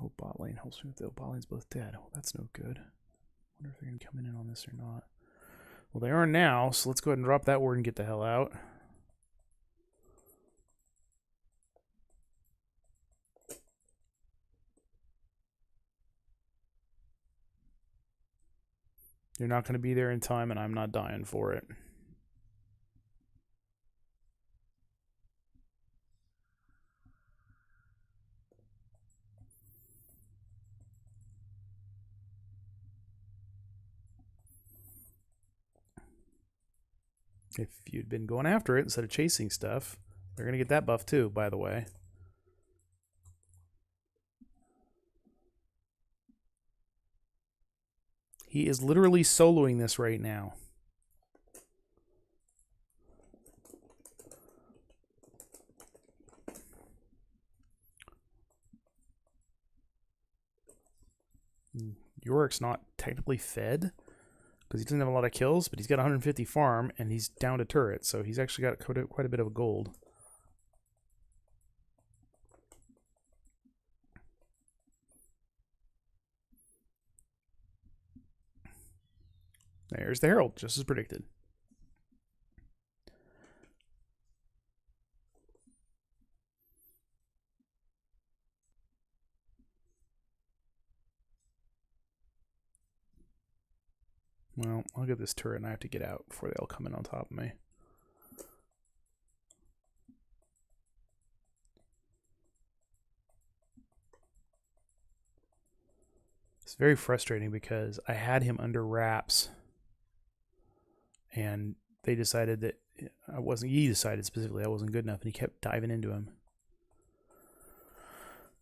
Oh, bot lane helps me with the bot lane's both dead. Oh, that's no good. Wonder if they're gonna come in on this or not. Well, they are now, so let's go ahead and drop that word and get the hell out. You're not going to be there in time, and I'm not dying for it. If you'd been going after it instead of chasing stuff, they're going to get that buff too, by the way. He is literally soloing this right now. Yorick's not technically fed because he doesn't have a lot of kills, but he's got 150 farm and he's down to turret, so he's actually got quite a bit of gold. There's the Herald, just as predicted. Well, I'll get this turret and I have to get out before they all come in on top of me. It's very frustrating because I had him under wraps and they decided that he decided specifically I wasn't good enough and he kept diving into him.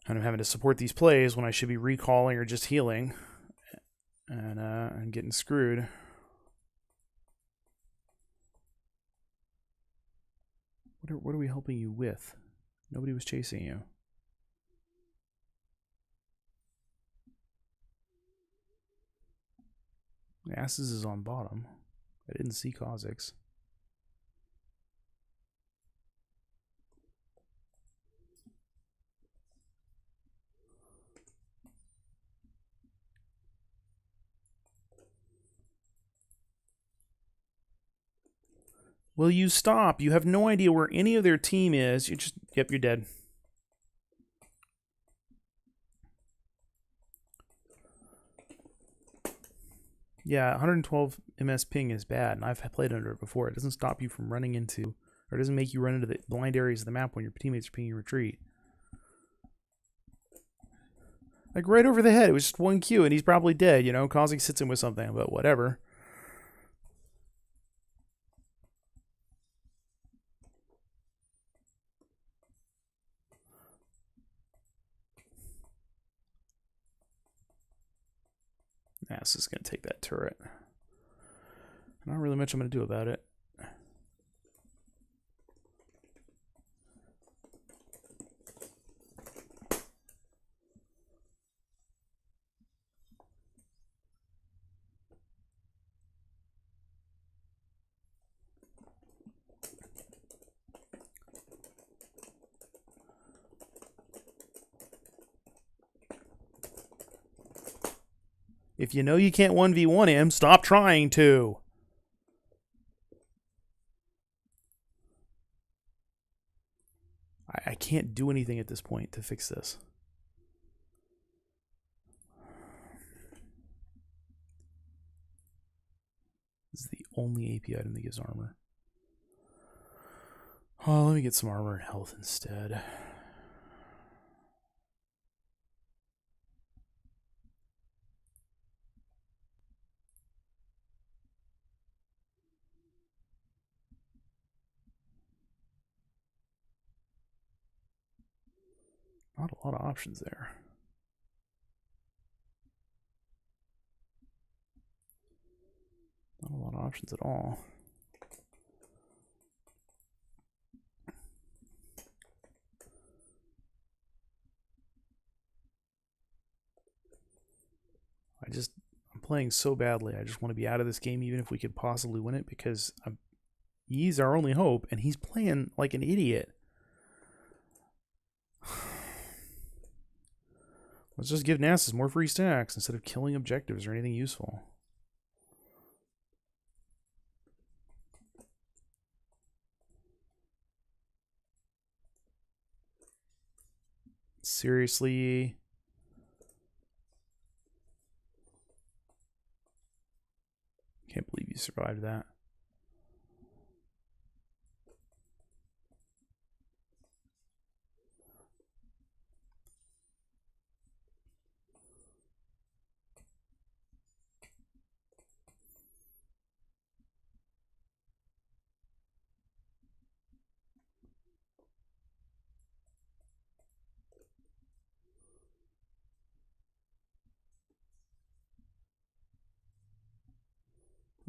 And I'm having to support these plays when I should be recalling or just healing. And I'm getting screwed. What are we helping you with? Nobody was chasing you. Asses is on bottom. I didn't see Kha'Zix. Will you stop? You have no idea where any of their team is. You're just... Yep, you're dead. Yeah, 112 MS ping is bad, and I've played under it before. It doesn't stop you from running into... Or it doesn't make you run into the blind areas of the map when your teammates are pinging retreat. Like, right over the head. It was just 1Q, and he's probably dead, you know? Kha'Zix sits him with something, but whatever. Nass is going to take that turret. Not really much I'm going to do about it. If you know you can't 1v1 him, stop trying to. I can't do anything at this point to fix this. This is the only AP item that gives armor. Oh, let me get some armor and health instead. Not a lot of options there. Not a lot of options at all. I'm playing so badly. I just want to be out of this game even if we could possibly win it because he's our only hope and he's playing like an idiot. Let's just give Nasus more free stacks instead of killing objectives or anything useful. Seriously? Can't believe you survived that.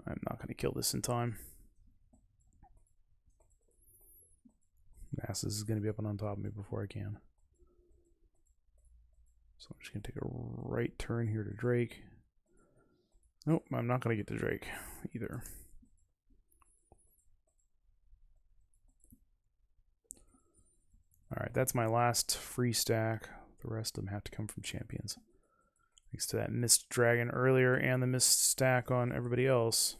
I'm not going to kill this in time. Nasus is going to be up and on top of me before I can. So I'm just going to take a right turn here to Drake. Nope, I'm not going to get to Drake either. Alright, that's my last free stack. The rest of them have to come from champions. Thanks to that missed dragon earlier and the missed stack on everybody else.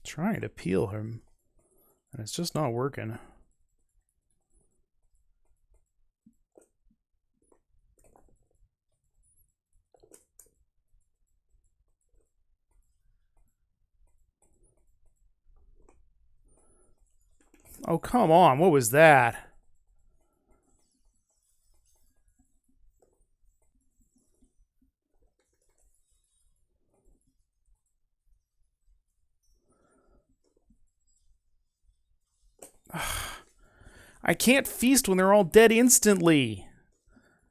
Trying to peel him, and it's just not working. Oh, come on. What was that? I can't feast when they're all dead instantly.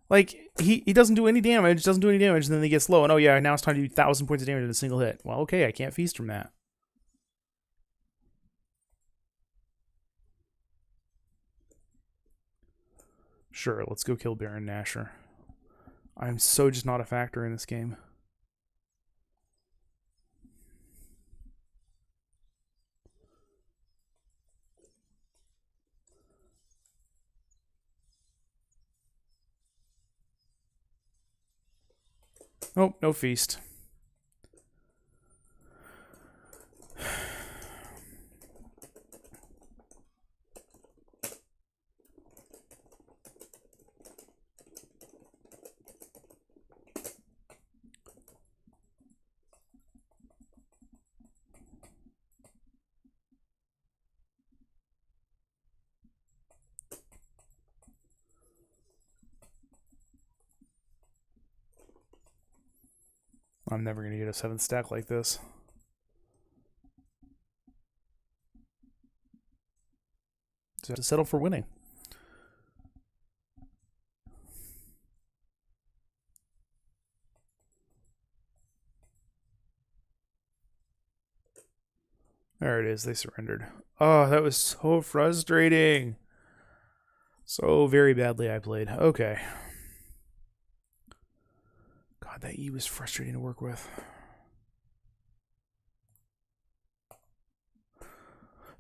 Like, he doesn't do any damage, and then they get slow, and oh yeah, now it's time to do 1,000 points of damage in a single hit. Well, okay, I can't feast from that. Sure, let's go kill Baron Nashor. I'm so just not a factor in this game. Oh, no feast. I'm never going to get a 7th stack like this. So I have to settle for winning. There it is, they surrendered. Oh, that was so frustrating. So very badly I played. Okay. God, that E was frustrating to work with.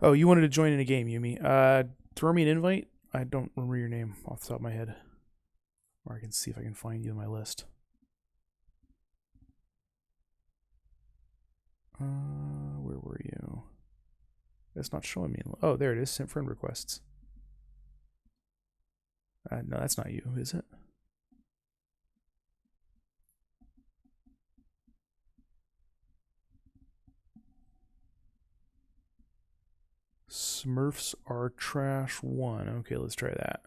Oh, you wanted to join in a game, Yumi. Throw me an invite. I don't remember your name off the top of my head. Or I can see if I can find you in my list. Where were you? It's not showing me. Oh, there it is. Sent friend requests. No, that's not you, is it? Smurfs are trash 1. Okay, let's try that.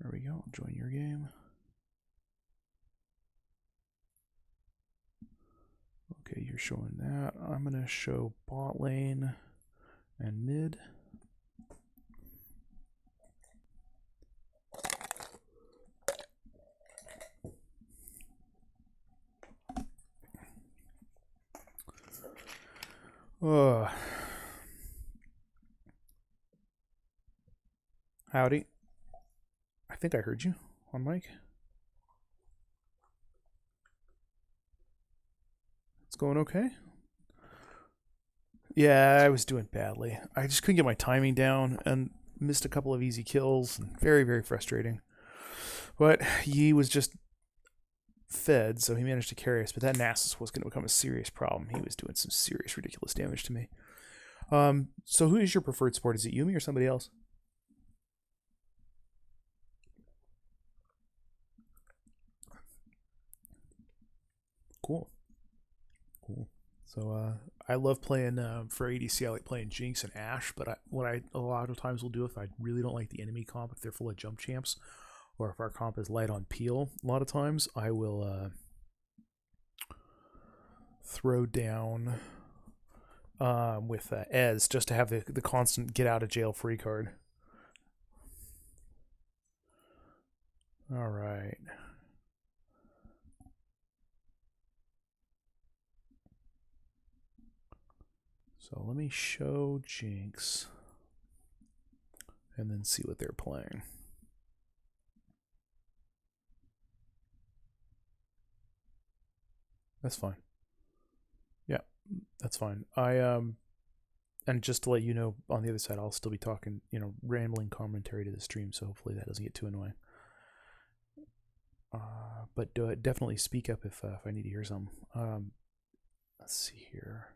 There we go. I'll join your game. Okay, you're showing that. I'm going to show bot lane and mid. Howdy. I think I heard you on mic. It's going okay? Yeah, I was doing badly. I just couldn't get my timing down and missed a couple of easy kills. Very, very frustrating. But Yi was just fed, so he managed to carry us. But that Nasus was going to become a serious problem. He was doing some serious, ridiculous damage to me. So who is your preferred support? Is it Yumi or somebody else? Cool. So I love playing for ADC. I like playing Jinx and Ashe, but what I a lot of times will do if I really don't like the enemy comp, if they're full of jump champs, or if our comp is light on peel, a lot of times I will throw down with Ez just to have the constant get out of jail free card. All right. So let me show Jinx and then see what they're playing. That's fine. Yeah, that's fine. And just to let you know, on the other side, I'll still be talking, rambling commentary to the stream, so hopefully that doesn't get too annoying. But definitely speak up if I need to hear something. Let's see here.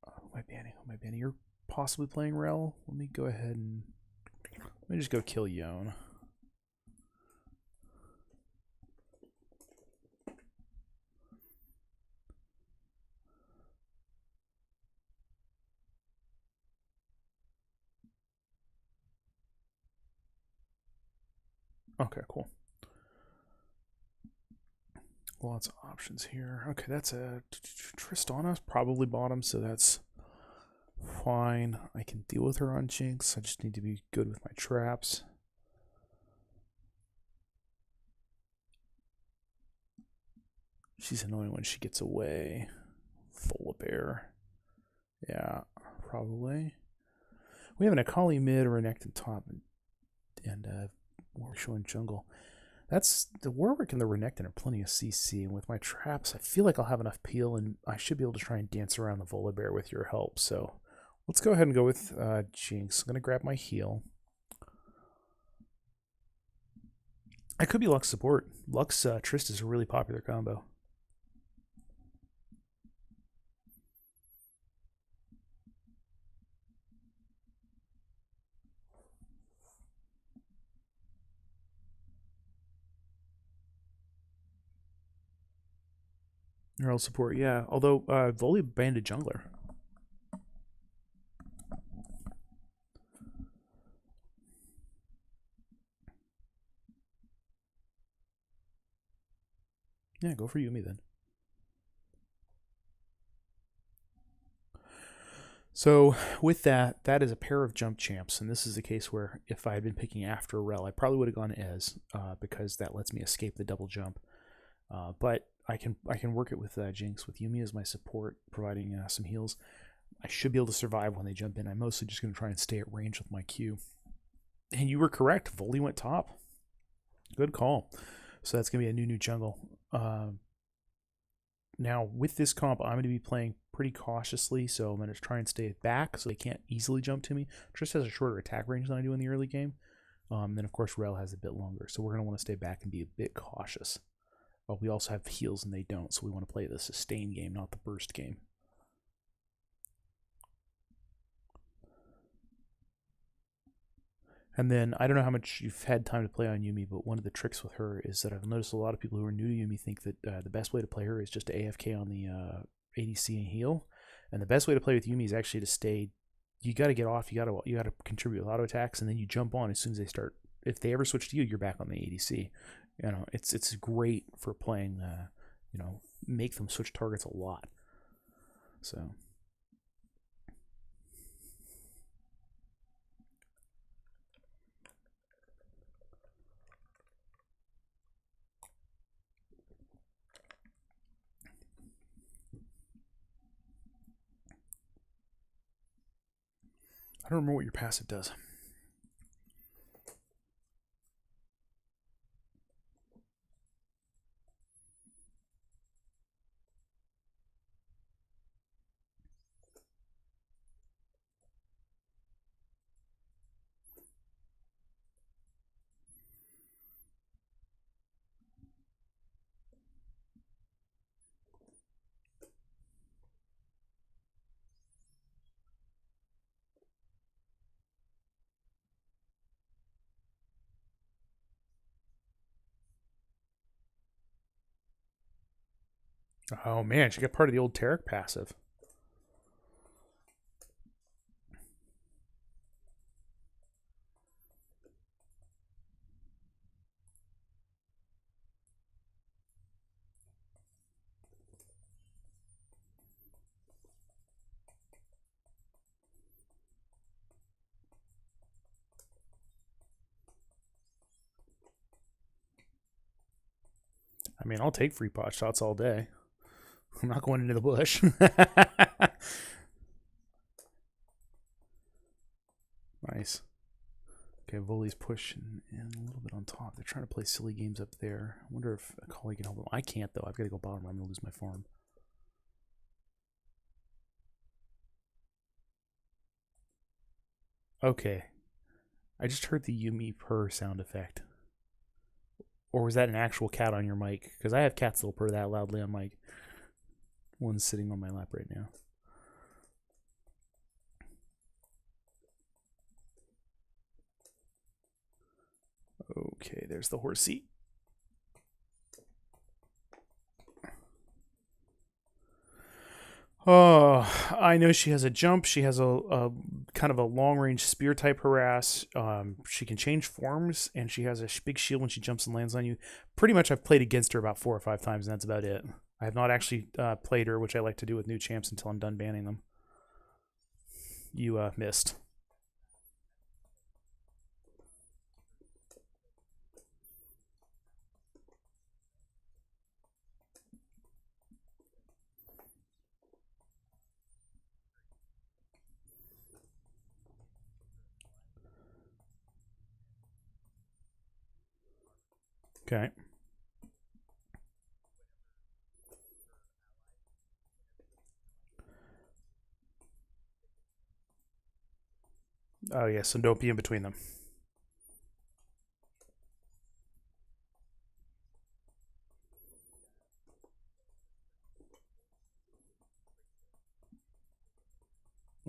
Who am I banning? You're possibly playing Rel. Let me go ahead and let me just go kill Yone. Okay, cool. Lots of options here. Okay, that's a Tristana, probably bottom, so that's fine. I can deal with her on Jinx. I just need to be good with my traps. She's annoying when she gets away. Volibear. Yeah, probably. We have an Akali mid, a Renekton top, and Warwick in jungle. That's the Warwick and the Renekton are plenty of CC, and with my traps, I feel like I'll have enough peel, and I should be able to try and dance around the Volibear with your help. So let's go ahead and go with Jinx. I'm gonna grab my heal. I could be Lux support. Lux Trist is a really popular combo. Neural support, yeah. Although Voli banned a jungler. Yeah, go for Yuumi then. So with that, that is a pair of jump champs, and this is a case where if I had been picking after Rel, I probably would have gone Ez because that lets me escape the double jump. But I can work it with Jinx, with Yuumi as my support, providing some heals. I should be able to survive when they jump in. I'm mostly just going to try and stay at range with my Q. And you were correct. Voli went top. Good call. So that's going to be a new jungle. Now, with this comp, I'm going to be playing pretty cautiously, so I'm going to try and stay back so they can't easily jump to me. Trist has a shorter attack range than I do in the early game. Then, of course, Rel has a bit longer, so we're going to want to stay back and be a bit cautious. But we also have heals and they don't, so we want to play the sustain game, not the burst game. And then, I don't know how much you've had time to play on Yuumi, but one of the tricks with her is that I've noticed a lot of people who are new to Yuumi think that the best way to play her is just to AFK on the ADC and heal. And the best way to play with Yuumi is actually to stay. You got to get off. You got to contribute with auto attacks, and then you jump on as soon as they start. If they ever switch to you, you're back on the ADC. You know, it's great for playing. Make them switch targets a lot. So. I don't remember what your passive does. Oh man, she got part of the old Taric passive. I mean, I'll take free pot shots all day. I'm not going into the bush. Nice. Okay, Voli's pushing in a little bit on top. They're trying to play silly games up there. I wonder if a colleague can help them. I can't, though. I've got to go bottom. I'm going to lose my farm. Okay. I just heard the Yuumi purr sound effect. Or was that an actual cat on your mic? Because I have cats that'll purr that loudly on mic. One's sitting on my lap right now. Okay, there's the horsey. Oh, I know she has a jump. She has a kind of a long range spear type harass. She can change forms, and she has a big shield when she jumps and lands on you. Pretty much, I've played against her about 4 or 5 times, and that's about it. I have not actually played her, which I like to do with new champs until I'm done banning them. You missed. Okay. Oh, yeah, so don't be in between them.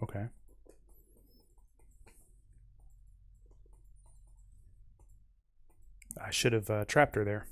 Okay. I should have trapped her there.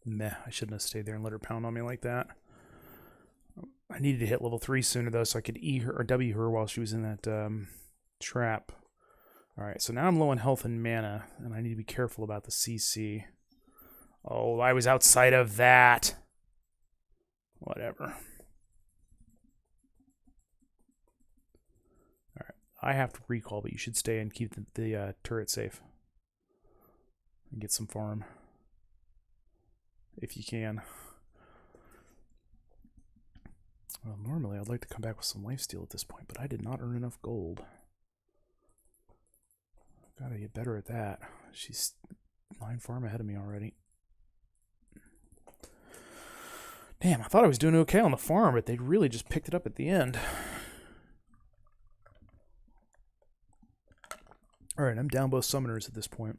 Meh, I shouldn't have stayed there and let her pound on me like that. I needed to hit level 3 sooner, though, so I could E her or W her while she was in that trap. Alright, so now I'm low on health and mana, and I need to be careful about the CC. Oh, I was outside of that. Whatever. Alright, I have to recall, but you should stay and keep the turret safe. And get some farm. If you can. Well, normally I'd like to come back with some lifesteal at this point, but I did not earn enough gold. Gotta get better at that. She's 9 farm ahead of me already. Damn, I thought I was doing okay on the farm, but they really just picked it up at the end. Alright, I'm down both summoners at this point.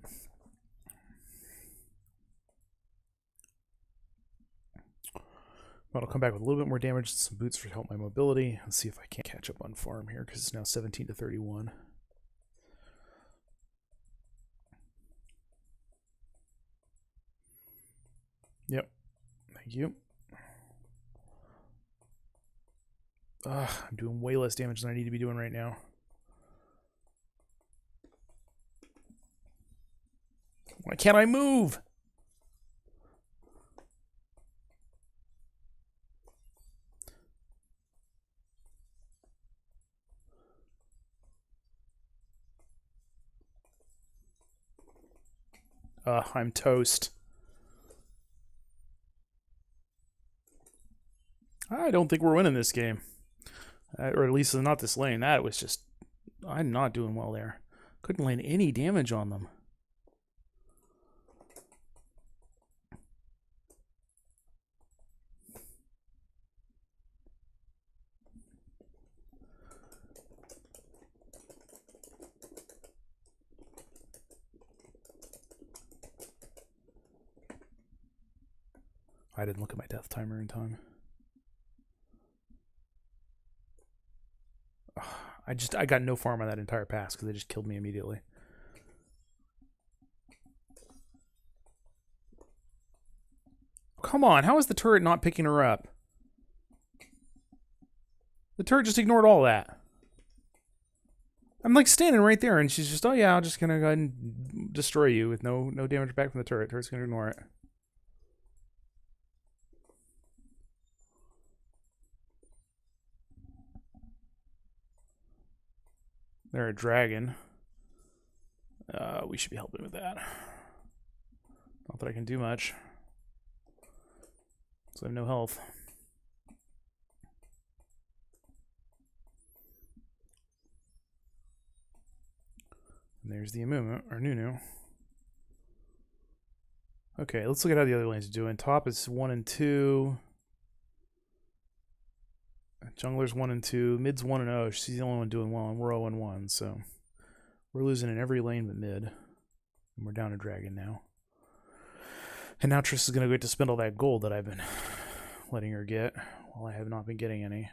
But I'll come back with a little bit more damage and some boots to help my mobility. Let's see if I can't catch up on farm here, because it's now 17 to 31. Yep. Thank you. Ugh, I'm doing way less damage than I need to be doing right now. Why can't I move? I'm toast. I don't think we're winning this game. Or at least not this lane. That was just... I'm not doing well there. Couldn't land any damage on them. I didn't look at my death timer in time. I got no farm on that entire pass because they just killed me immediately. Come on, how is the turret not picking her up? The turret just ignored all that. I'm like standing right there and she's just, oh yeah, I'm just gonna go ahead and destroy you with no damage back from the turret. Turret's gonna ignore it. They're a dragon. We should be helping with that. Not that I can do much. So I have no health. And there's the Amumu, or Nunu. Okay, let's look at how the other lanes are doing. Top is 1 and 2. Jungler's 1 and 2. Mid's 1 and 0. She's the only one doing well, and we're 0 and 1, so We're losing in every lane but mid. And we're down a dragon now. And now Triss is going to get to spend all that gold that I've been letting her get while I have not been getting any.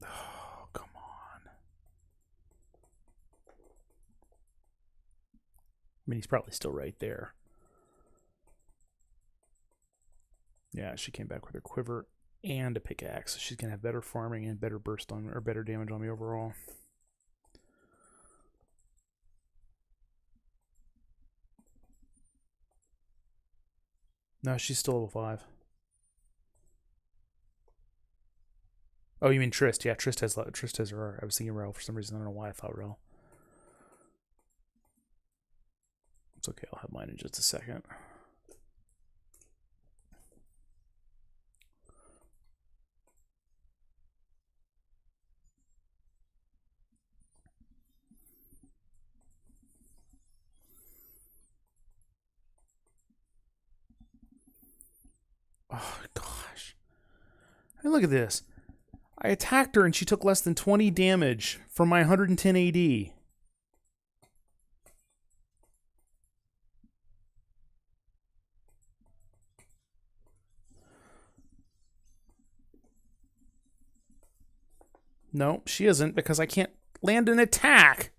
Oh, come on. I mean, he's probably still right there. Yeah, she came back with her quiver and a pickaxe. She's going to have better farming and better burst on, or better damage on me overall. No, she's still level 5. Oh, you mean Trist? Yeah, Trist has her. I was thinking Rel for some reason. I don't know why I thought Rel. It's okay. I'll have mine in just a second. Oh, gosh. Hey, look at this. I attacked her and she took less than 20 damage from my 110 AD. No, she isn't, because I can't land an attack.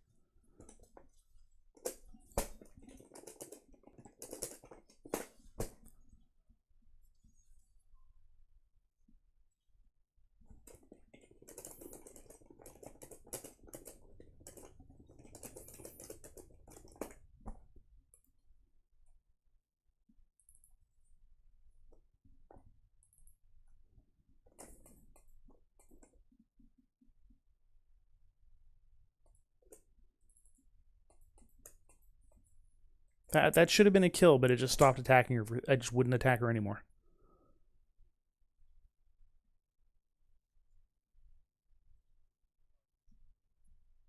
That should have been a kill, but it just stopped attacking her. I just wouldn't attack her anymore.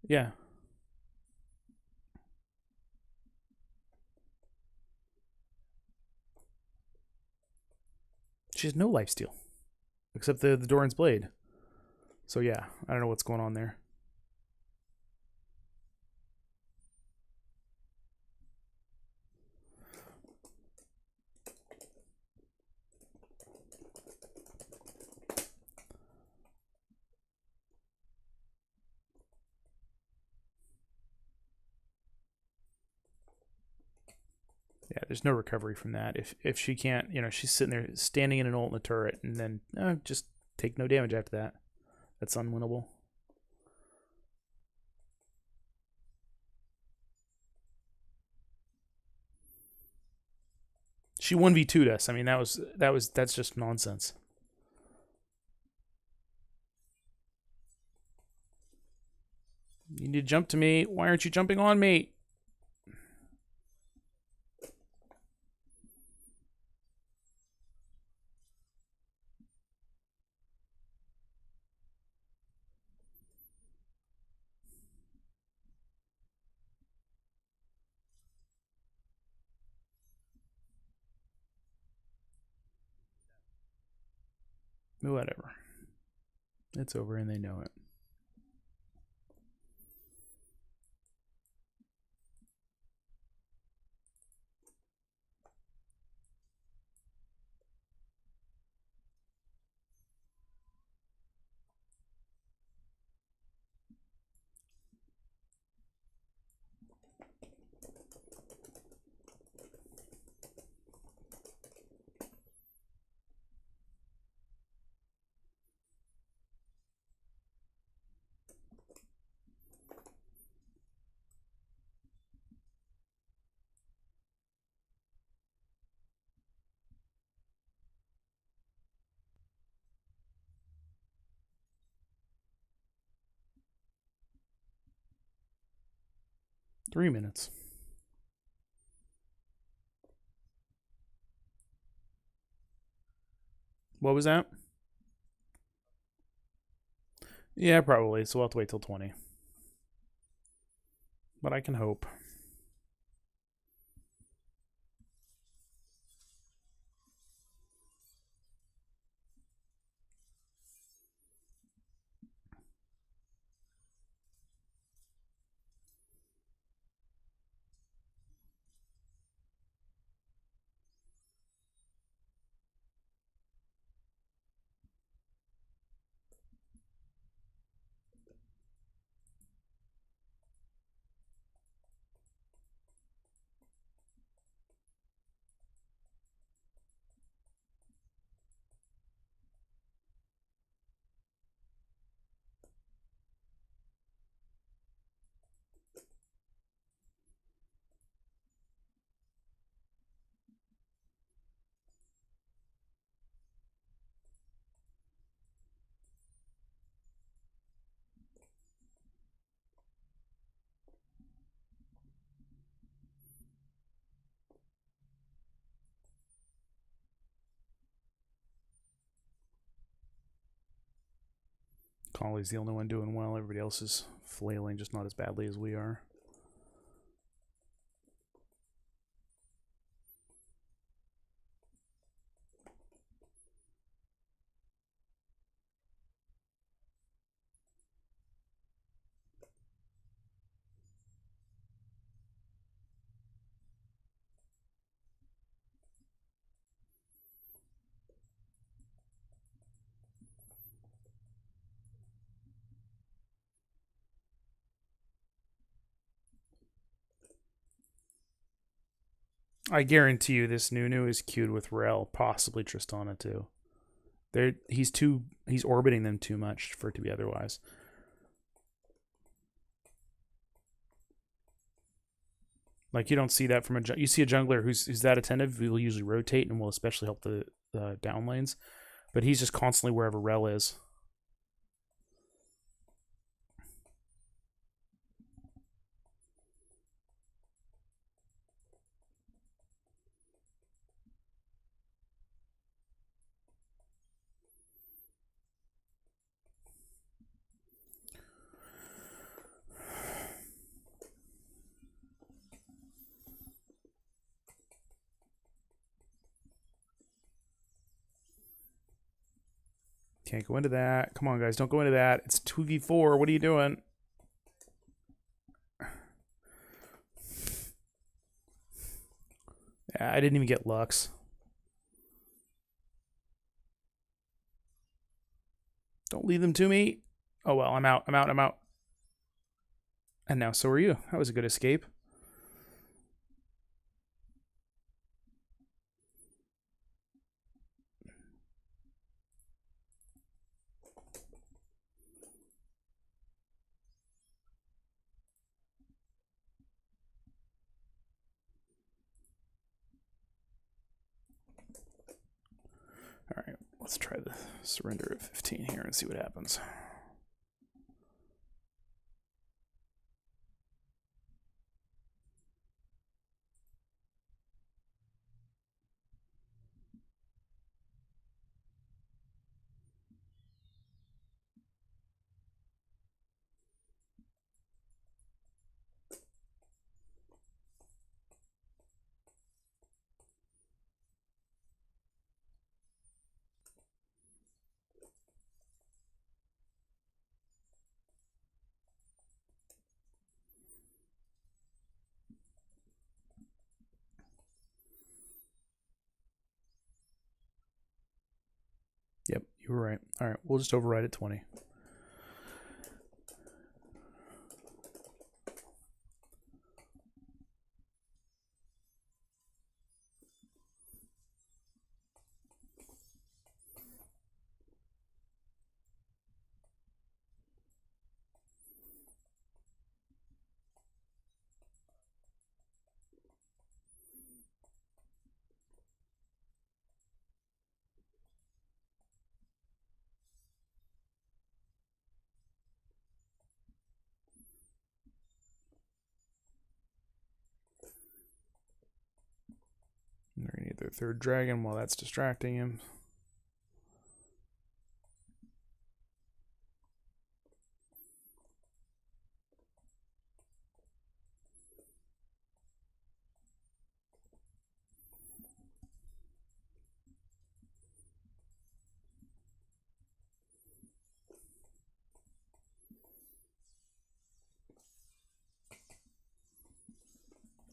Yeah. She has no lifesteal. Except the Doran's Blade. So yeah, I don't know what's going on there. Yeah, there's no recovery from that. If she can't, you know, she's sitting there standing in an ult in the turret and then just take no damage after that. That's unwinnable. She 1v2'd us. I mean, that's just nonsense. You need to jump to me. Why aren't you jumping on me? Whatever. It's over and they know it. Three minutes. What was that? Yeah, probably. So we'll have to wait till 20. But I can hope. Colley's the only one doing well. Everybody else is flailing, just not as badly as we are. I guarantee you this Nunu is queued with Rel, possibly Tristana too. He's orbiting them too much for it to be otherwise. Like you don't see that from you see a jungler who's that attentive who will usually rotate and will especially help the down lanes, but he's just constantly wherever Rel is. Can't go into that. Come on, guys. Don't go into that. It's 2v4. What are you doing? Yeah, I didn't even get Lux. Don't leave them to me. Oh, well. I'm out. I'm out. I'm out. And now so are you. That was a good escape. All right, let's try the surrender of 15 here and see what happens. Yep, you were right. All right, we'll just override at 20. They're going to need their third dragon while that's distracting him.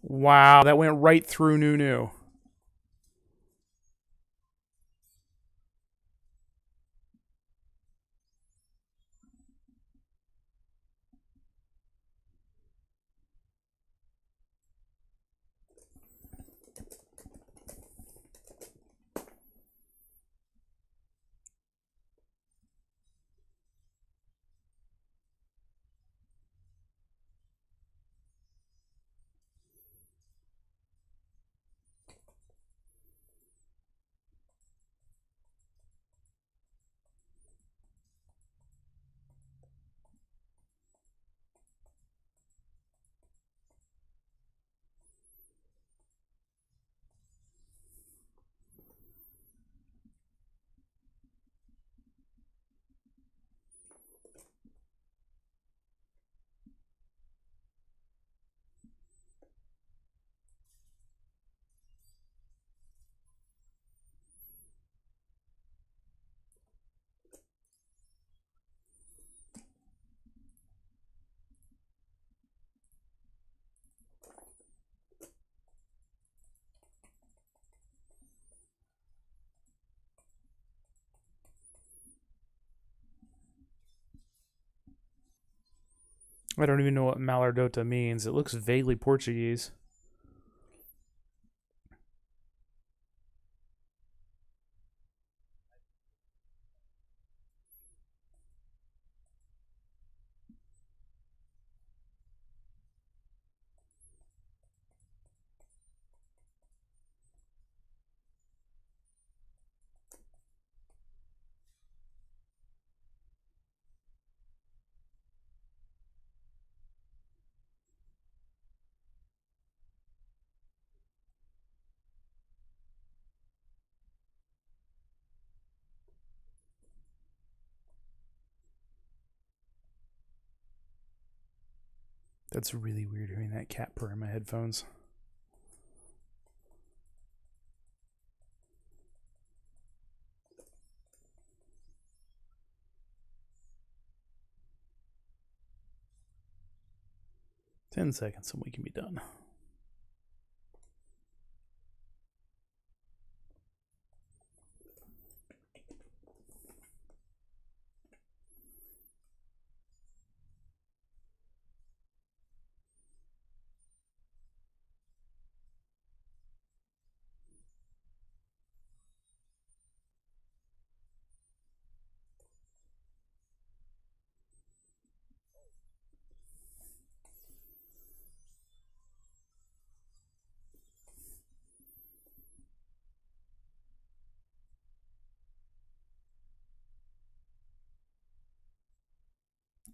Wow, that went right through Nunu. I don't even know what Malardota means. It looks vaguely Portuguese. That's really weird hearing that cat purr in my headphones. "10 seconds and we can be done."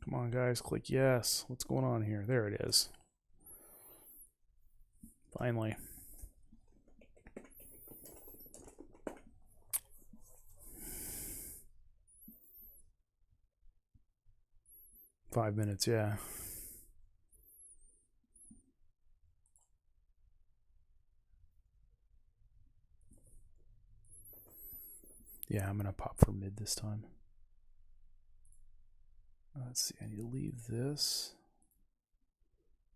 Come on, guys, click yes. What's going on here? There it is. Finally. "5 minutes, yeah." Yeah, I'm gonna pop for mid this time. Let's see, I need to leave this.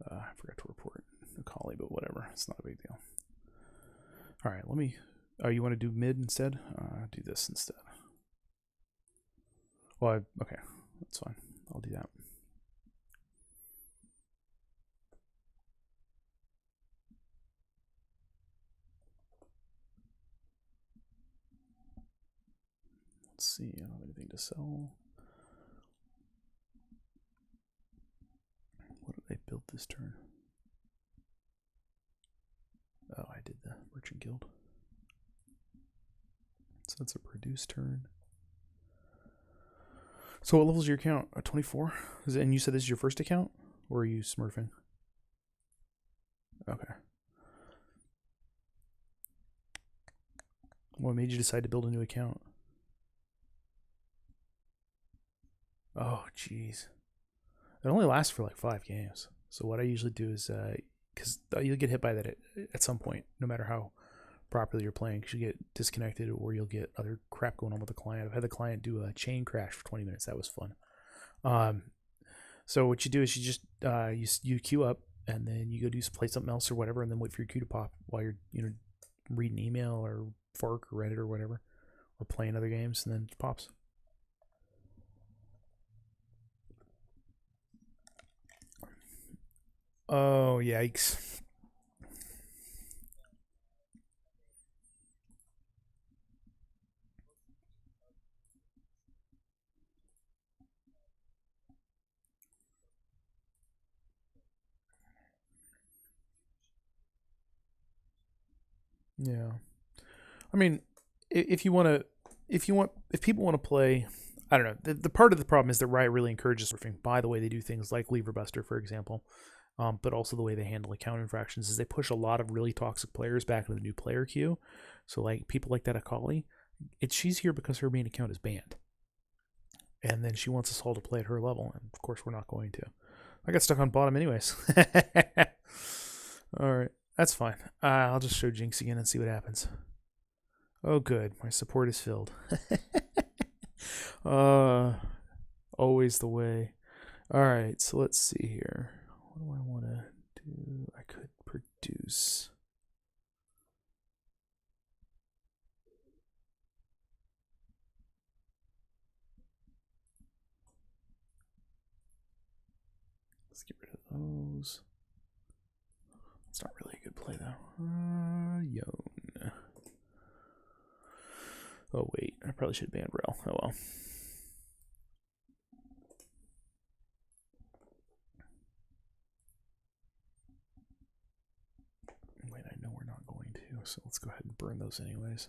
I forgot to report Akali, but whatever. It's not a big deal. All right, let me... Oh, you want to do mid instead? Do this instead. Well, okay, that's fine. I'll do that. Let's see, I don't have anything to sell. What did I build this turn? Oh, I did the Merchant Guild. So that's a produce turn. So what level is your account? 24? And you said this is your first account? Or are you smurfing? Okay. What made you decide to build a new account? Oh, jeez. It only lasts for like 5 games. So what I usually do is, because you'll get hit by that at some point, no matter how properly you're playing, because you get disconnected or you'll get other crap going on with the client. I've had the client do a chain crash for 20 minutes. That was fun. So what you do is you just you queue up and then you go play something else or whatever, and then wait for your queue to pop while you're reading email or Fork or Reddit or whatever, or playing other games, and then it pops. Oh, yikes. Yeah. I mean, if people want to play, I don't know. The part of the problem is that Riot really encourages surfing by the way they do things like Lever Buster, for example, but also the way they handle account infractions is they push a lot of really toxic players back into the new player queue. So like people like that Akali, she's here because her main account is banned, and then she wants us all to play at her level, and of course we're not going to. I got stuck on bottom anyways. All right, that's fine. I'll just show Jinx again and see what happens. Oh, good. My support is filled. Always the way. All right, so let's see here. What do I want to do? I could produce. Let's get rid of those. It's not really a good play, though. Yone. Oh, wait. I probably should ban Rel. Oh, well. Wait, I know we're not going to, so let's go ahead and burn those anyways.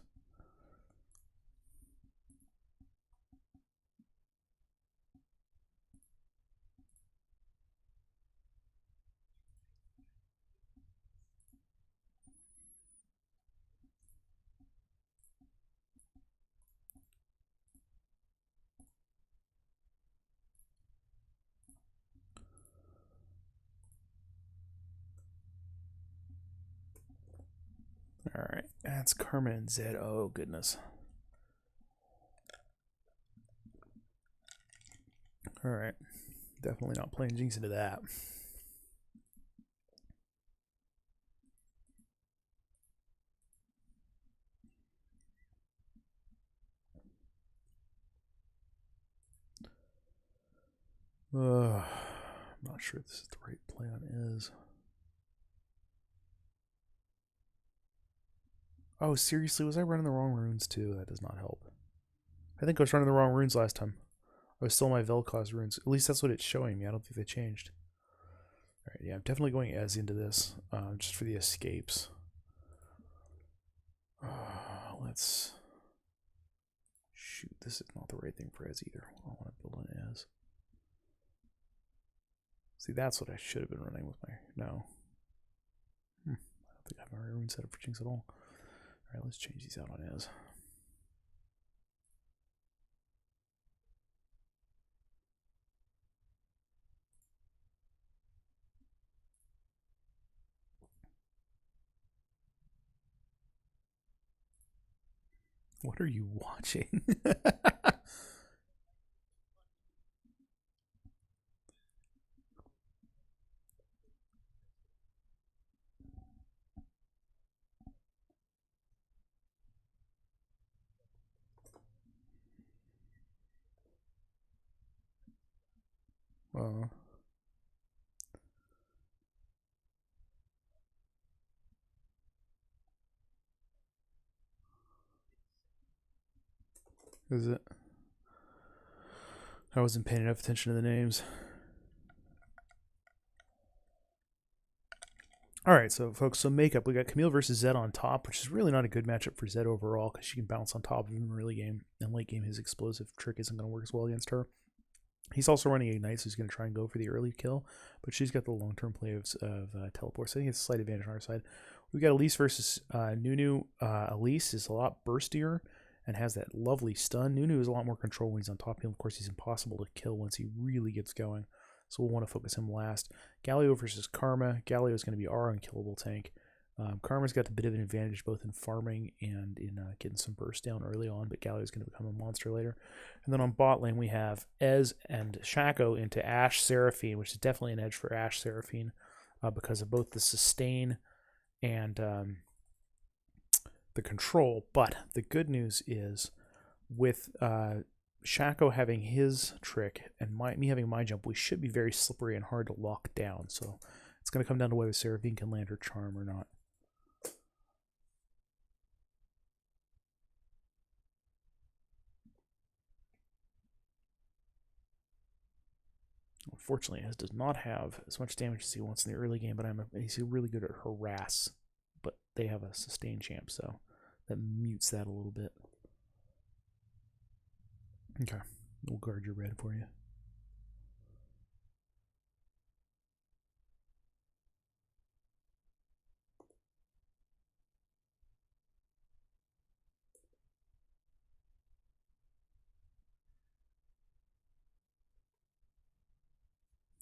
Alright, that's Karma and Zed. Oh, goodness. Alright. Definitely not playing Jinx into that. I'm not sure if this is the right play on Is. Oh, seriously? Was I running the wrong runes too? That does not help. I think I was running the wrong runes last time. I was still my Vel'Koz runes. At least that's what it's showing me. I don't think they changed. Alright, yeah, I'm definitely going Ez into this, just for the escapes. Let's... Shoot, this is not the right thing for Ez either. I don't want to build an Ez. See, that's what I should have been running with my... No. I don't think I have my rune set up for Jinx at all. Alright, let's change these out on Ez. What are you watching? Is it? I wasn't paying enough attention to the names. Alright, so folks, so makeup. We got Camille versus Zed on top, which is really not a good matchup for Zed overall, because she can bounce on top of him in early game. And late game, his explosive trick isn't going to work as well against her. He's also running Ignite, so he's going to try and go for the early kill, but she's got the long-term play of teleport, so I think it's a slight advantage on our side. We've got Elise versus Nunu. Elise is a lot burstier and has that lovely stun. Nunu is a lot more control when he's on top of him. Of course, he's impossible to kill once he really gets going, so we'll want to focus him last. Galio versus Karma. Galio is going to be our unkillable tank. Karma's got a bit of an advantage both in farming and in getting some burst down early on, but Galio is going to become a monster later. And then on bot lane, we have Ez and Shaco into Ashe Seraphine, which is definitely an edge for Ashe Seraphine. because of both the sustain and the control. But the good news is with Shaco having his trick and me having my jump, we should be very slippery and hard to lock down. So it's going to come down to whether Seraphine can land her charm or not. Unfortunately, it does not have as much damage as he wants in the early game, but he's really good at harass. But they have a sustain champ, so that mutes that a little bit. Okay, we'll guard your red for you.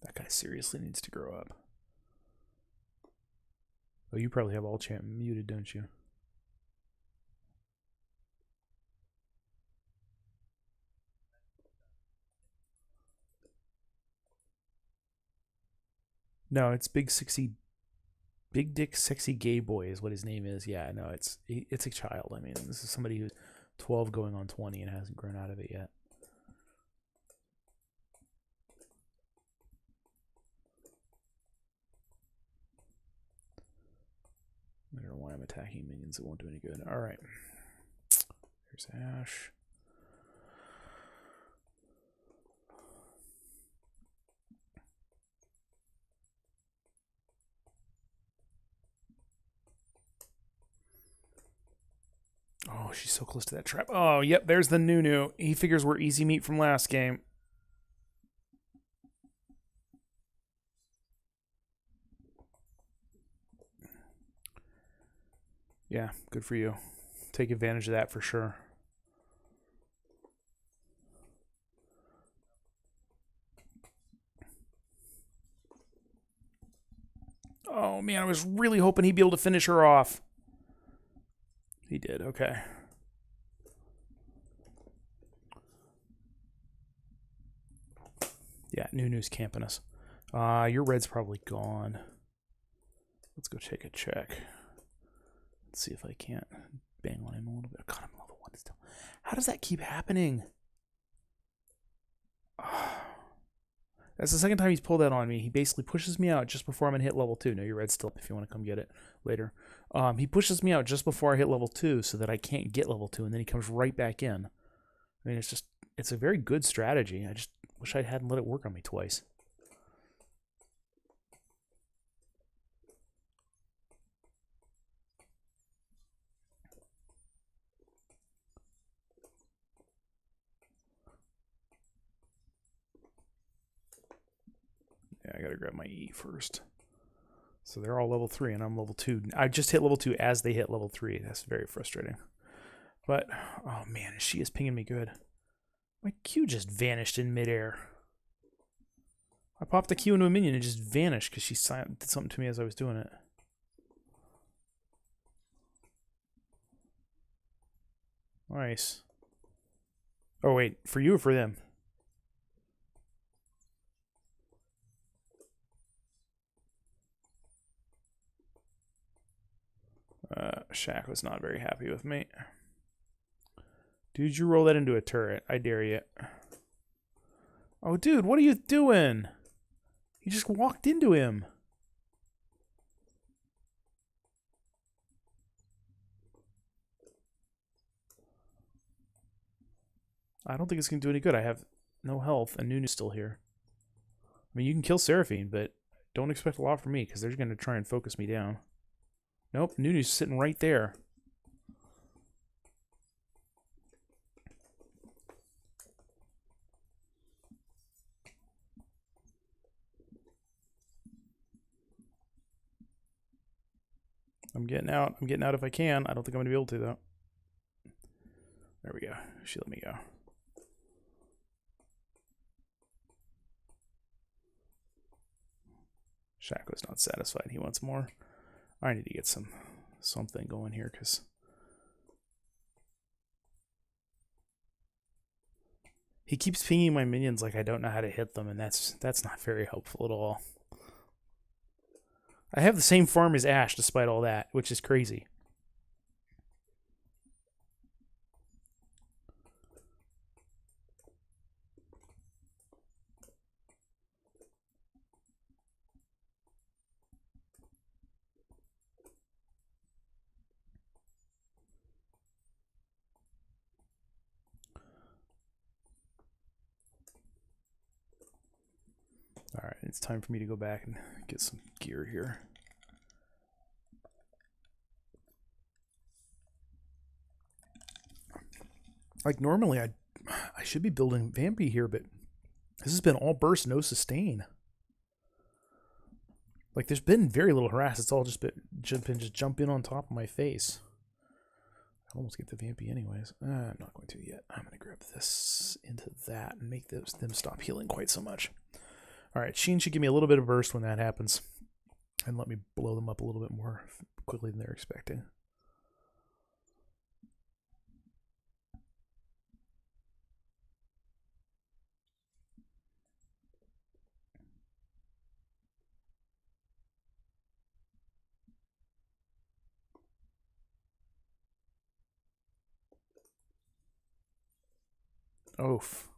That guy seriously needs to grow up. Oh, you probably have all champ muted, don't you? No, it's Big Dick Sexy Gay Boy is what his name is. Yeah, no, it's a child. I mean, this is somebody who's 12 going on 20 and hasn't grown out of it yet. I don't know why I'm attacking minions. It won't do any good. All right. Here's Ash. Oh, she's so close to that trap. Oh, yep, there's the Nunu. He figures we're easy meat from last game. Yeah, good for you. Take advantage of that for sure. Oh, man, I was really hoping he'd be able to finish her off. He did, okay. Yeah, Nunu's camping us. Your red's probably gone. Let's go take a check. Let's see if I can't bang on him a little bit. God, I'm level 1 still. How does that keep happening? That's the second time he's pulled that on me. He basically pushes me out just before I'm going to hit level 2. No, your red's still up if you want to come get it later. He pushes me out just before I hit level 2 so that I can't get level 2, and then he comes right back in. I mean, it's a very good strategy. I just wish I hadn't let it work on me twice. Yeah, I gotta grab my E first. So they're all level 3 and I'm level 2. I just hit level 2 as they hit level 3. That's very frustrating. But, oh man, she is pinging me good. My Q just vanished in midair. I popped the Q into a minion and just vanished because she did something to me as I was doing it. Nice. Oh wait, for you or for them? Shaq was not very happy with me. Dude, you roll that into a turret. I dare you. Oh, dude, what are you doing? You just walked into him. I don't think it's going to do any good. I have no health, and Nunu's still here. I mean, you can kill Seraphine, but don't expect a lot from me, because they're going to try and focus me down. Nope, Nunu's sitting right there. I'm getting out. I'm getting out if I can. I don't think I'm going to be able to, though. There we go. She let me go. Shaco's not satisfied. He wants more. I need to get something going here, because he keeps pinging my minions like I don't know how to hit them, and that's not very helpful at all. I have the same farm as Ash despite all that, which is crazy. Alright, it's time for me to go back and get some gear here. Like, normally I should be building Vampy here, but this has been all burst, no sustain. Like, there's been very little harass. It's all just been just jump in on top of my face. I almost get the Vampy anyways. I'm not going to yet. I'm going to grab this into that and make them stop healing quite so much. Alright, Sheen should give me a little bit of burst when that happens. And let me blow them up a little bit more quickly than they're expecting. Oof.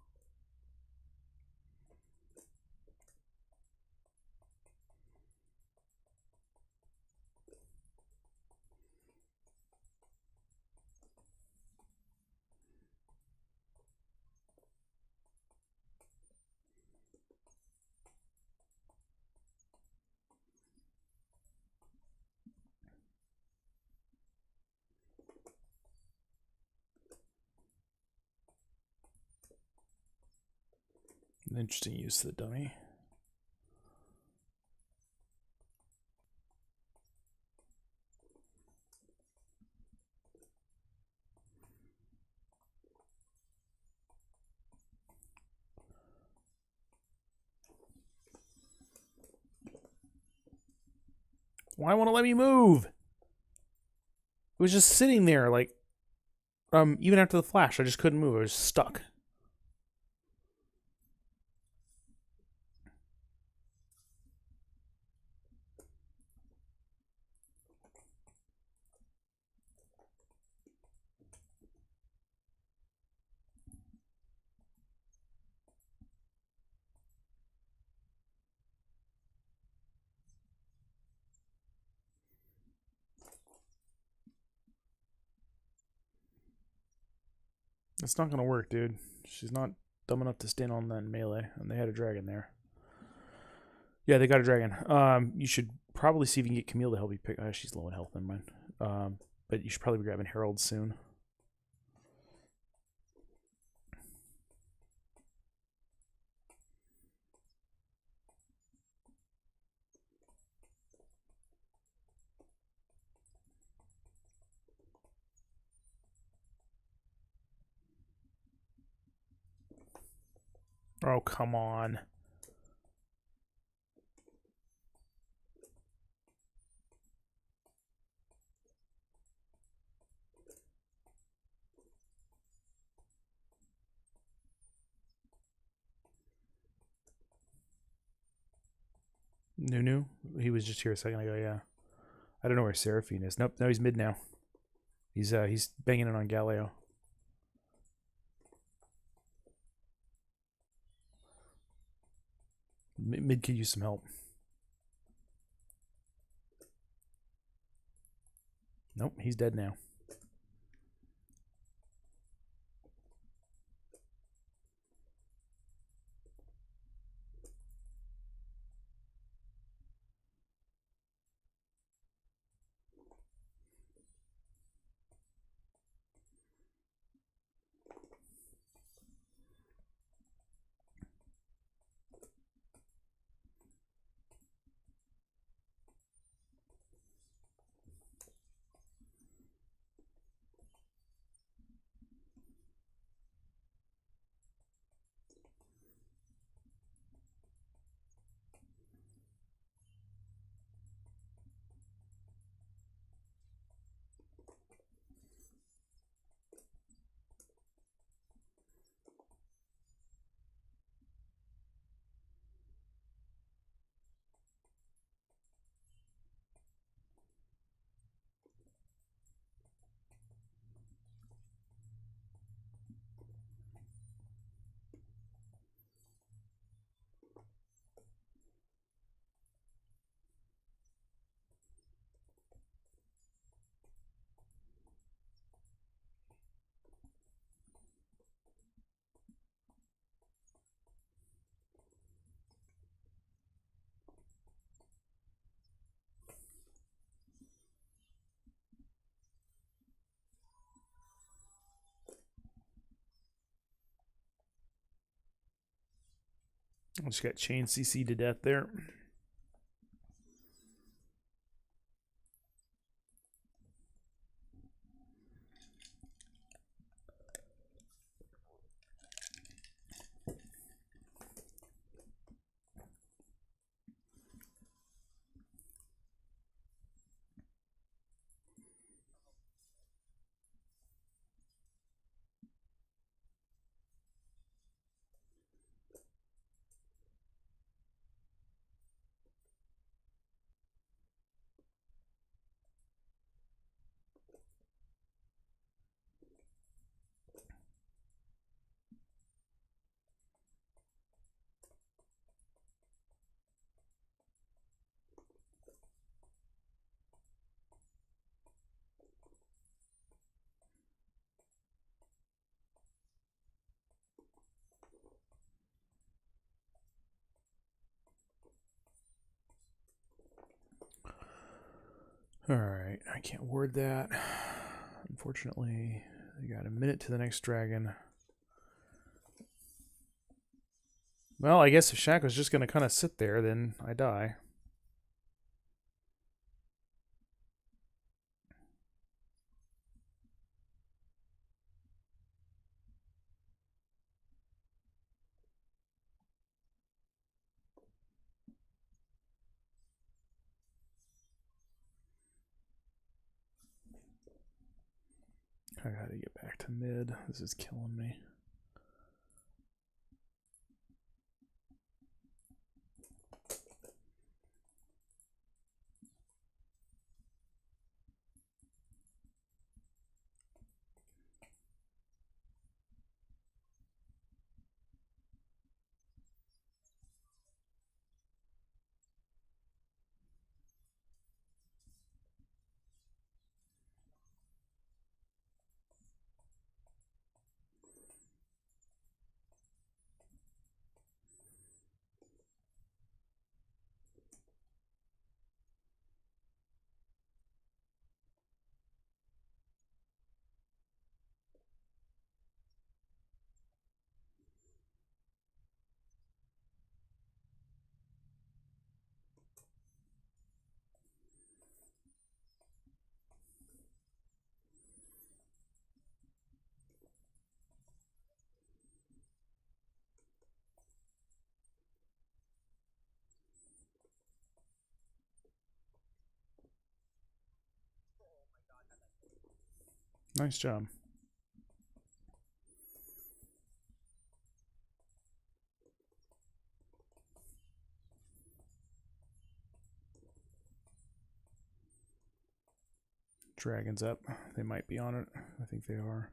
An interesting use of the dummy. Why won't it let me move? It was just sitting there, like, even after the flash, I just couldn't move. I was stuck. It's not gonna work, dude. She's not dumb enough to stand on that melee, and they had a dragon there. Yeah, they got a dragon. You should probably see if you can get Camille to help you pick. She's low in health, never mind. But you should probably be grabbing Harold soon. Oh, come on. Nunu? He was just here a second ago, yeah. I don't know where Seraphine is. Nope, no, he's mid now. He's banging it on Galio. Mid could use some help. Nope, he's dead now. I just got chain CC to death there. Alright, I can't ward that. Unfortunately, I got a minute to the next dragon. Well, I guess if Shaco's just going to kind of sit there, then I die. I gotta get back to mid. This is killing me. Nice job. Dragons up. They might be on it. I think they are.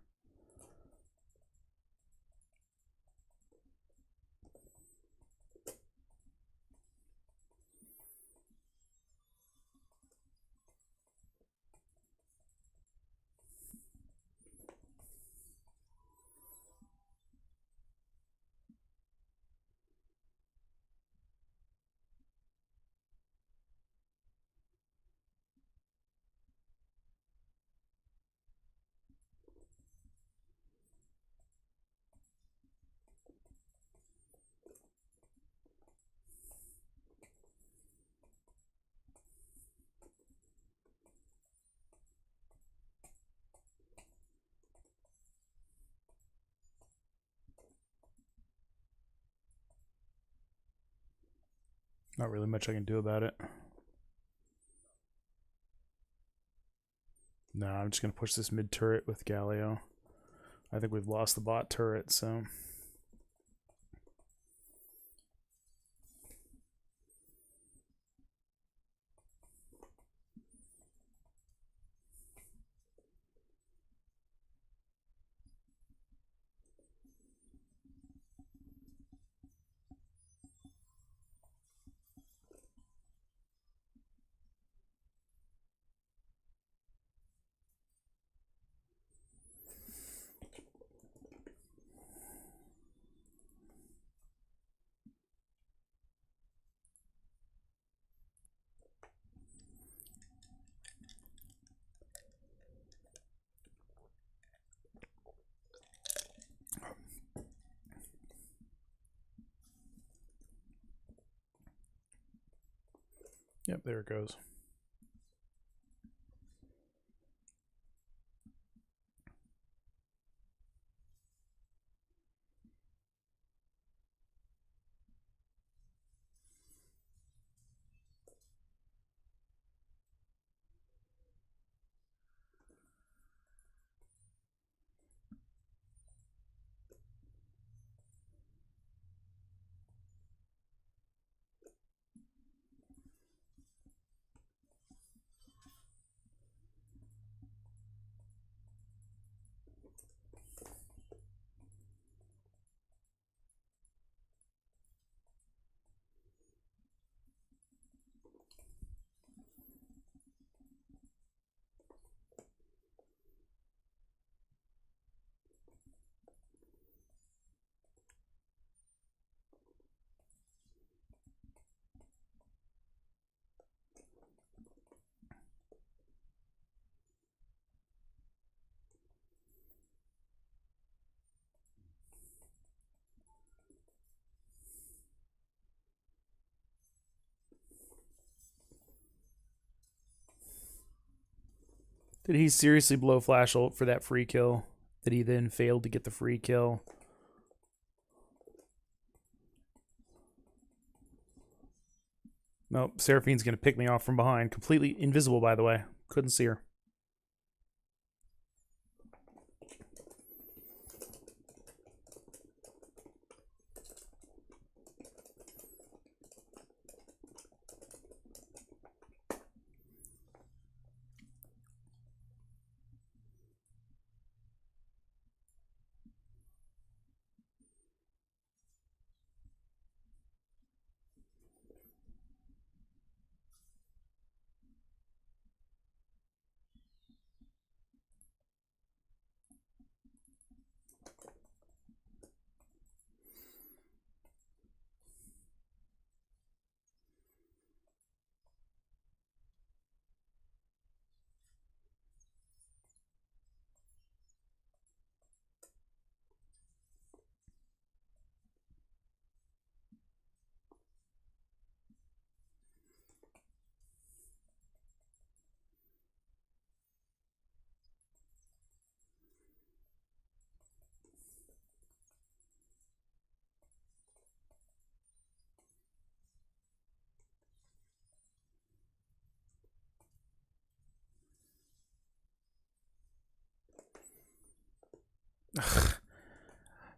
Not really much I can do about it. No, I'm just going to push this mid turret with Galio. I think we've lost the bot turret, so... Yep, there it goes. Did he seriously blow Flash ult for that free kill? That he then failed to get the free kill? Nope, Seraphine's going to pick me off from behind. Completely invisible, by the way. Couldn't see her.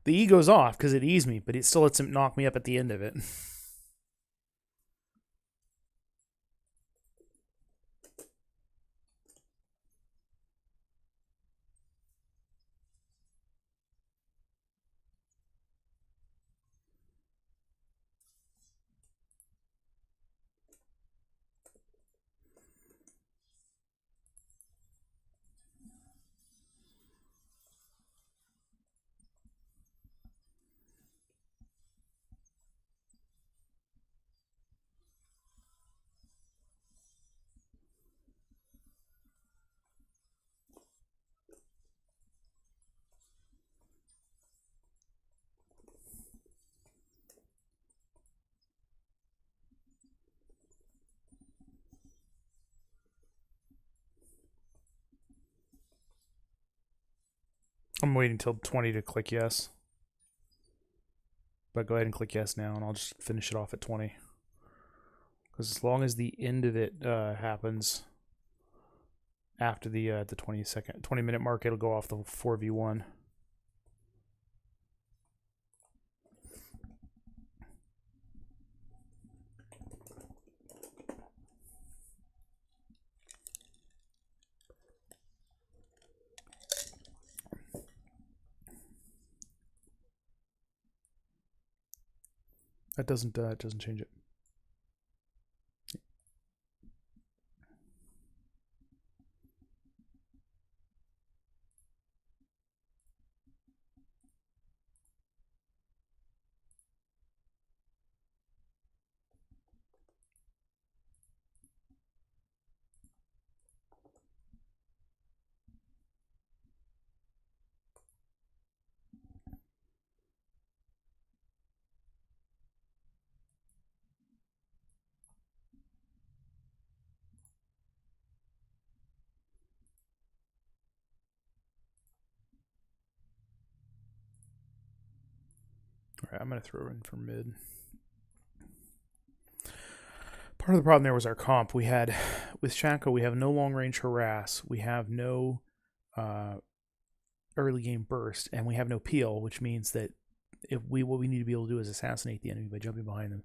The E goes off because it eased me, but it still lets him knock me up at the end of it. I'm waiting until 20 to click yes. But go ahead and click yes now, and I'll just finish it off at 20. Because as long as the end of it happens after the 20-minute mark, it'll go off the 4v1. That doesn't change it. All right, I'm going to throw in for mid. Part of the problem there was our comp. We had, with Shaco, we have no long range harass. We have no early game burst, and we have no peel, which means that what we need to be able to do is assassinate the enemy by jumping behind them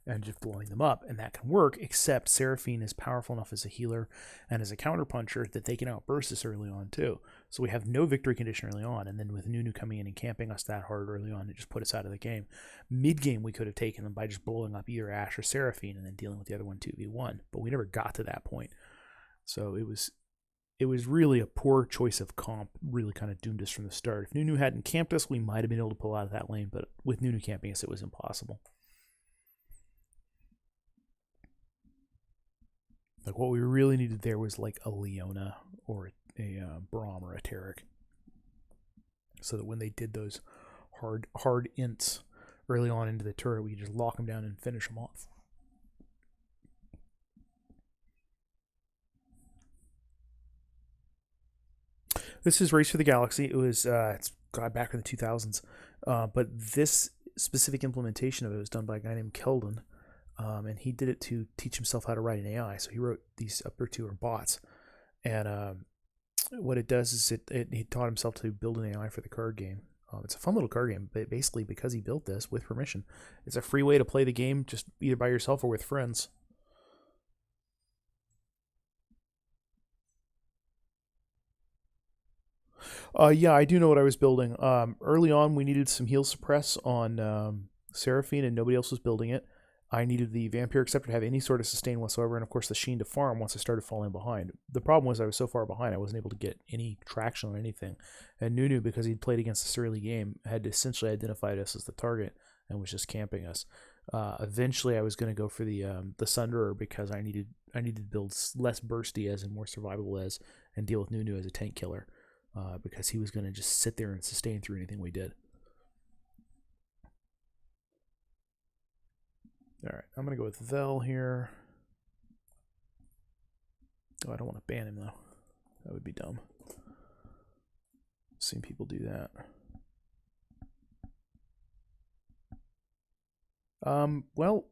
and just blowing them up, and that can work, except Seraphine is powerful enough as a healer and as a counterpuncher that they can outburst us early on too. So we have no victory condition early on, and then with Nunu coming in and camping us that hard early on, it just put us out of the game. Mid-game, we could have taken them by just blowing up either Ashe or Seraphine and then dealing with the other one 2v1, but we never got to that point. So it was really a poor choice of comp, really kind of doomed us from the start. If Nunu hadn't camped us, we might have been able to pull out of that lane, but with Nunu camping us, it was impossible. Like, what we really needed there was like a Leona or a Braum or a Taric, so that when they did those hard ints early on into the turret, we could just lock them down and finish them off. This is Race for the Galaxy. It was it's back in the 2000s, but this specific implementation of it was done by a guy named Keldon. And he did it to teach himself how to write an AI. So he wrote these upper tier bots, and what it does is he taught himself to build an AI for the card game. It's a fun little card game, but basically because he built this with permission, it's a free way to play the game just either by yourself or with friends. Yeah, I do know what I was building. Early on, we needed some heal suppress on Seraphine, and nobody else was building it. I needed the Vampiric Scepter to have any sort of sustain whatsoever, and of course the Sheen to farm once I started falling behind. The problem was I was so far behind I wasn't able to get any traction on anything. And Nunu, because he'd played against us early game, had essentially identified us as the target and was just camping us. Eventually I was going to go for the Sunderer because I needed to build less bursty as and more survivable as, and deal with Nunu as a tank killer, because he was going to just sit there and sustain through anything we did. All right, I'm going to go with Vel here. Oh, I don't want to ban him, though. That would be dumb. I've seen people do that. Well,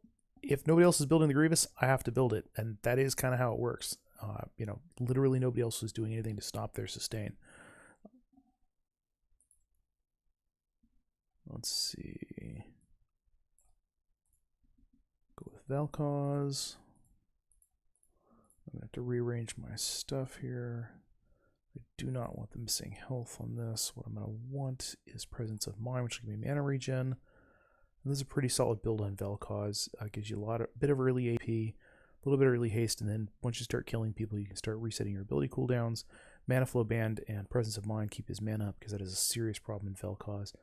if nobody else is building the Grievous, I have to build it, and that is kind of how it works. Literally nobody else was doing anything to stop their sustain. Let's see. Go with Vel'Koz. I'm going to have to rearrange my stuff here. I do not want the missing health on this. What I'm going to want is Presence of Mind, which will give me mana regen. And this is a pretty solid build on Vel'Koz. Gives you a bit of early AP, a little bit of early haste, and then once you start killing people, you can start resetting your ability cooldowns. Mana Flow Band and Presence of Mind keep his mana up, because that is a serious problem in Vel'Koz.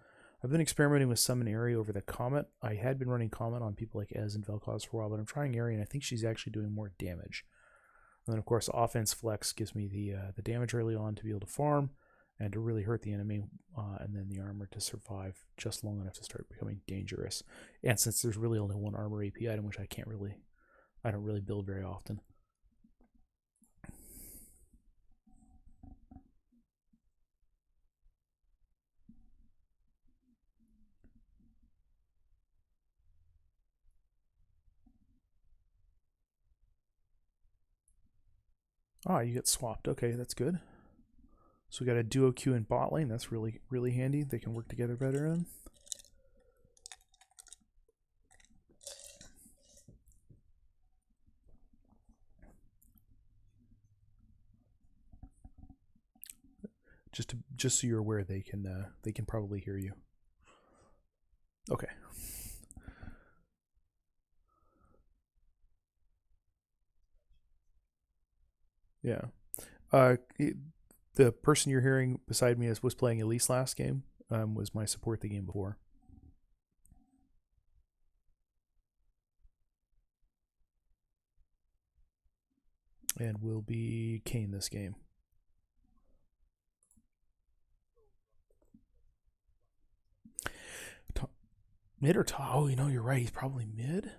I've been experimenting with Summon Aerie over the Comet. I had been running Comet on people like Ez and Vel'Koz for a while, but I'm trying Aerie, and I think she's actually doing more damage. And then, of course, Offense Flex gives me the damage early on to be able to farm and to really hurt the enemy, and then the armor to survive just long enough to start becoming dangerous. And since there's really only one armor AP item, which I don't really build very often. Ah, you get swapped. Okay, that's good. So we got a duo queue in bot lane. That's really, really handy. They can work together better then. Just so you're aware, they can probably hear you. Okay. Yeah. The person you're hearing beside me was playing Elise last game. Was my support the game before. And will be Kayn this game. Mid or top? Oh, you're right. He's probably mid.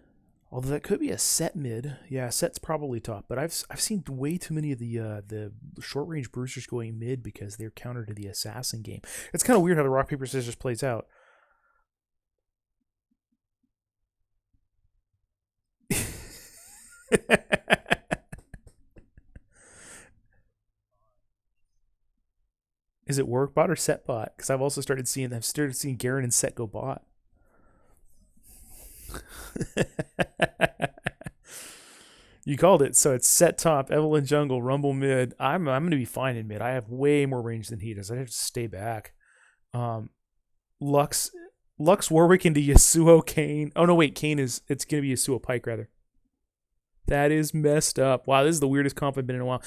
Although that could be a set mid. Yeah, set's probably top. But I've seen way too many of the short range bruisers going mid because they're counter to the assassin game. It's kind of weird how the rock paper scissors plays out. Is it work bot or set bot? Because I've also started seeing Garen and Set go bot. You called it. So it's Set top, Evelynn jungle, Rumble mid. I'm going to be fine in mid. I have way more range than he does. I have to stay back. Lux Warwick into Yasuo Kayn. Oh no, wait, Kayn is, it's going to be Yasuo Pyke rather. That is messed up. Wow, this is the weirdest comp I've been in a while.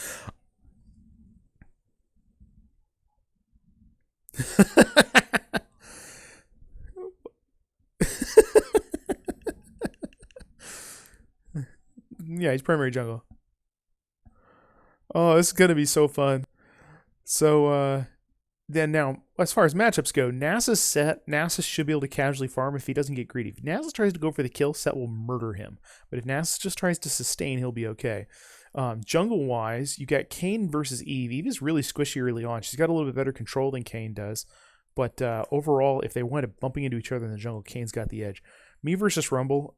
Yeah, he's primary jungle. Oh, this is gonna be so fun. So then now, as far as matchups go, Nasus set. Nasus should be able to casually farm if he doesn't get greedy. If Nasus tries to go for the kill, Set will murder him. But if Nasus just tries to sustain, he'll be okay. Jungle-wise, you got Kayn versus Eve. Eve is really squishy early on. She's got a little bit better control than Kayn does. But overall, if they wind up bumping into each other in the jungle, Kane's got the edge. Me versus Rumble,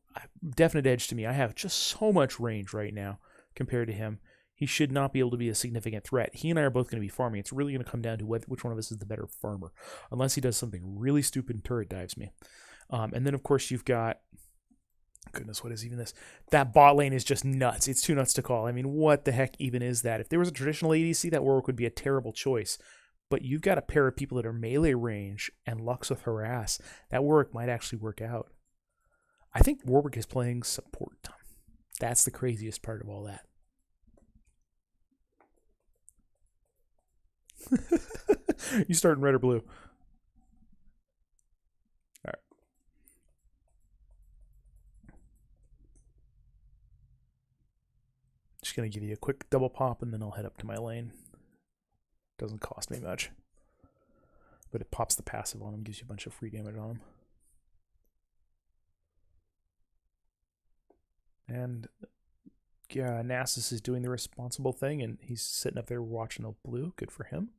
definite edge to me. I have just so much range right now compared to him. He should not be able to be a significant threat. He and I are both going to be farming. It's really going to come down to which one of us is the better farmer, unless he does something really stupid and turret dives me. And then, of course, you've got, goodness, what is even this? That bot lane is just nuts. It's too nuts to call. I mean, what the heck even is that? If there was a traditional ADC, that Warwick would be a terrible choice. But you've got a pair of people that are melee range and Lux with harass. That Warwick might actually work out. I think Warwick is playing support. That's the craziest part of all that. You start in red or blue? All right. Just going to give you a quick double pop and then I'll head up to my lane. Doesn't cost me much. But it pops the passive on him, gives you a bunch of free damage on him. And yeah, Nasus is doing the responsible thing, and he's sitting up there watching the blue. Good for him.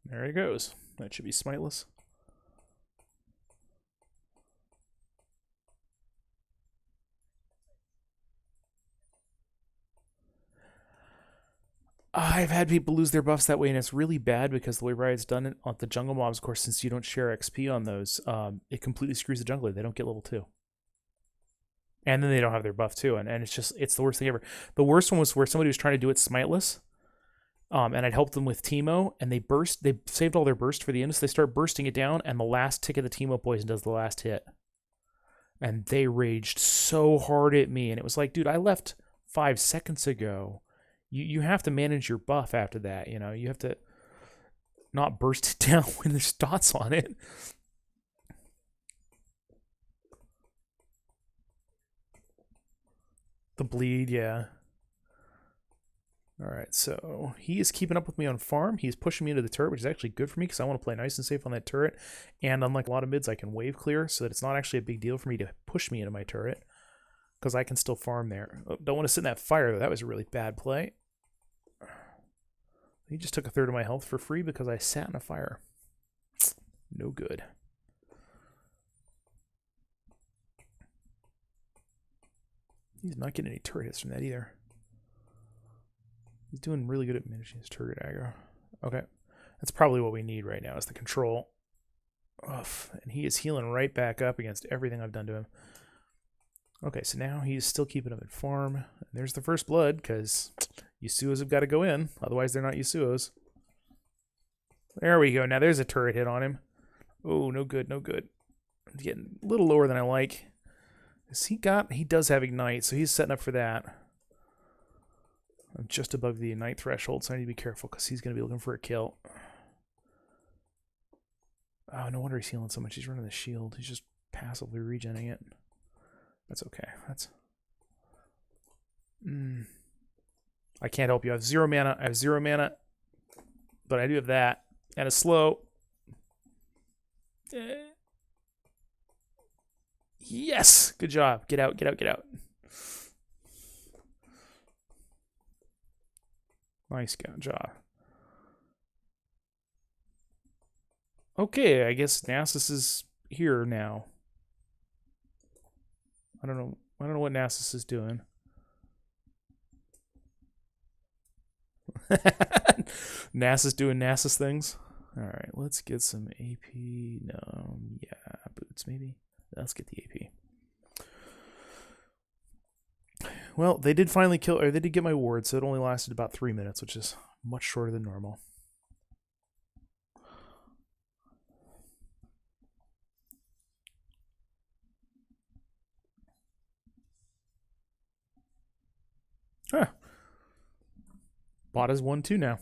There he goes. That should be smiteless. I've had people lose their buffs that way, and it's really bad because the way Riot's done it on the jungle mobs, of course, since you don't share XP on those, it completely screws the jungler. They don't get level 2. And then they don't have their buff too, and it's the worst thing ever. The worst one was where somebody was trying to do it smiteless, and I'd helped them with Teemo, and they saved all their burst for the end, so they start bursting it down, and the last tick of the Teemo poison does the last hit. And they raged so hard at me, and it was like, dude, I left 5 seconds ago. You have to manage your buff after that, you know. You have to not burst it down when there's dots on it. The bleed, yeah. Alright, so he is keeping up with me on farm. He's pushing me into the turret, which is actually good for me because I want to play nice and safe on that turret. And unlike a lot of mids, I can wave clear so that it's not actually a big deal for me to push me into my turret because I can still farm there. Oh, don't want to sit in that fire, though. That was a really bad play. He just took a third of my health for free because I sat in a fire. No good. He's not getting any turret hits from that either. He's doing really good at managing his turret aggro. Okay. That's probably what we need right now is the control. Oof. And he is healing right back up against everything I've done to him. Okay, so now he's still keeping him at farm. And there's the first blood, because Yasuo's have got to go in. Otherwise, they're not Yasuo's. There we go. Now there's a turret hit on him. Oh, no good, no good. He's getting a little lower than I like. He does have Ignite, so he's setting up for that. I'm just above the Ignite threshold, so I need to be careful, because he's going to be looking for a kill. Oh, no wonder he's healing so much. He's running the shield. He's just passively regenerating it. That's okay. That's... I can't help you. I have 0 mana. I have 0 mana. But I do have that. And a slow. Yes! Good job. Get out, get out, get out. Nice job. Okay, I guess Nasus is here now. I don't know what Nasus is doing. Nasus doing Nasus things. All right, let's get some AP. No, yeah, boots maybe. Let's get the AP. Well, they did finally kill, or they did get my ward, so it only lasted about 3 minutes, which is much shorter than normal. Huh. Bot is 1-2 now.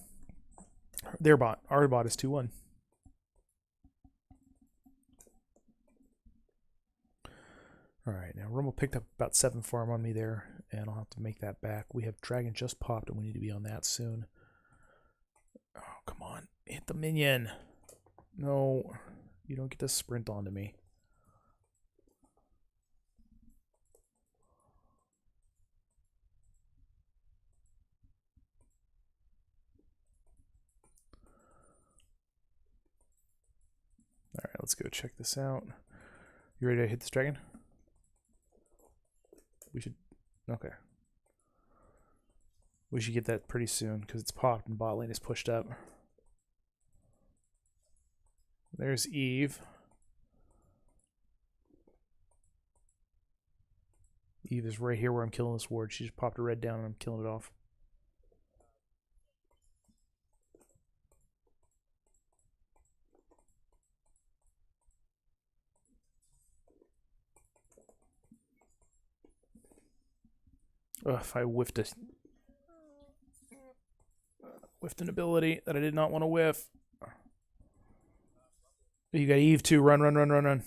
Their bot. Our bot is 2-1. Alright, now Rumble picked up about 7 farm on me there, and I'll have to make that back. We have Dragon just popped, and we need to be on that soon. Oh, come on. Hit the minion. No, you don't get to sprint onto me. Alright, let's go check this out. You ready to hit this dragon? We should... Okay. We should get that pretty soon, because it's popped and bot lane is pushed up. There's Eve. Eve is right here where I'm killing this ward. She just popped a red down and I'm killing it off. Ugh, if I whiffed an ability that I did not want to whiff. You got Eve too. Run, run, run, run, run.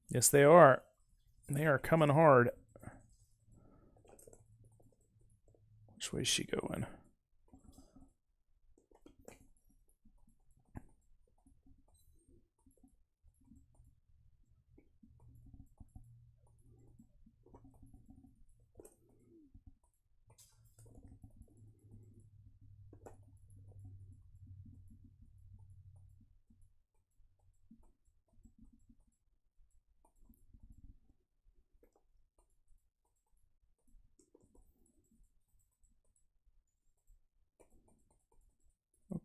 Yes, they are. They are coming hard. Which way is she going?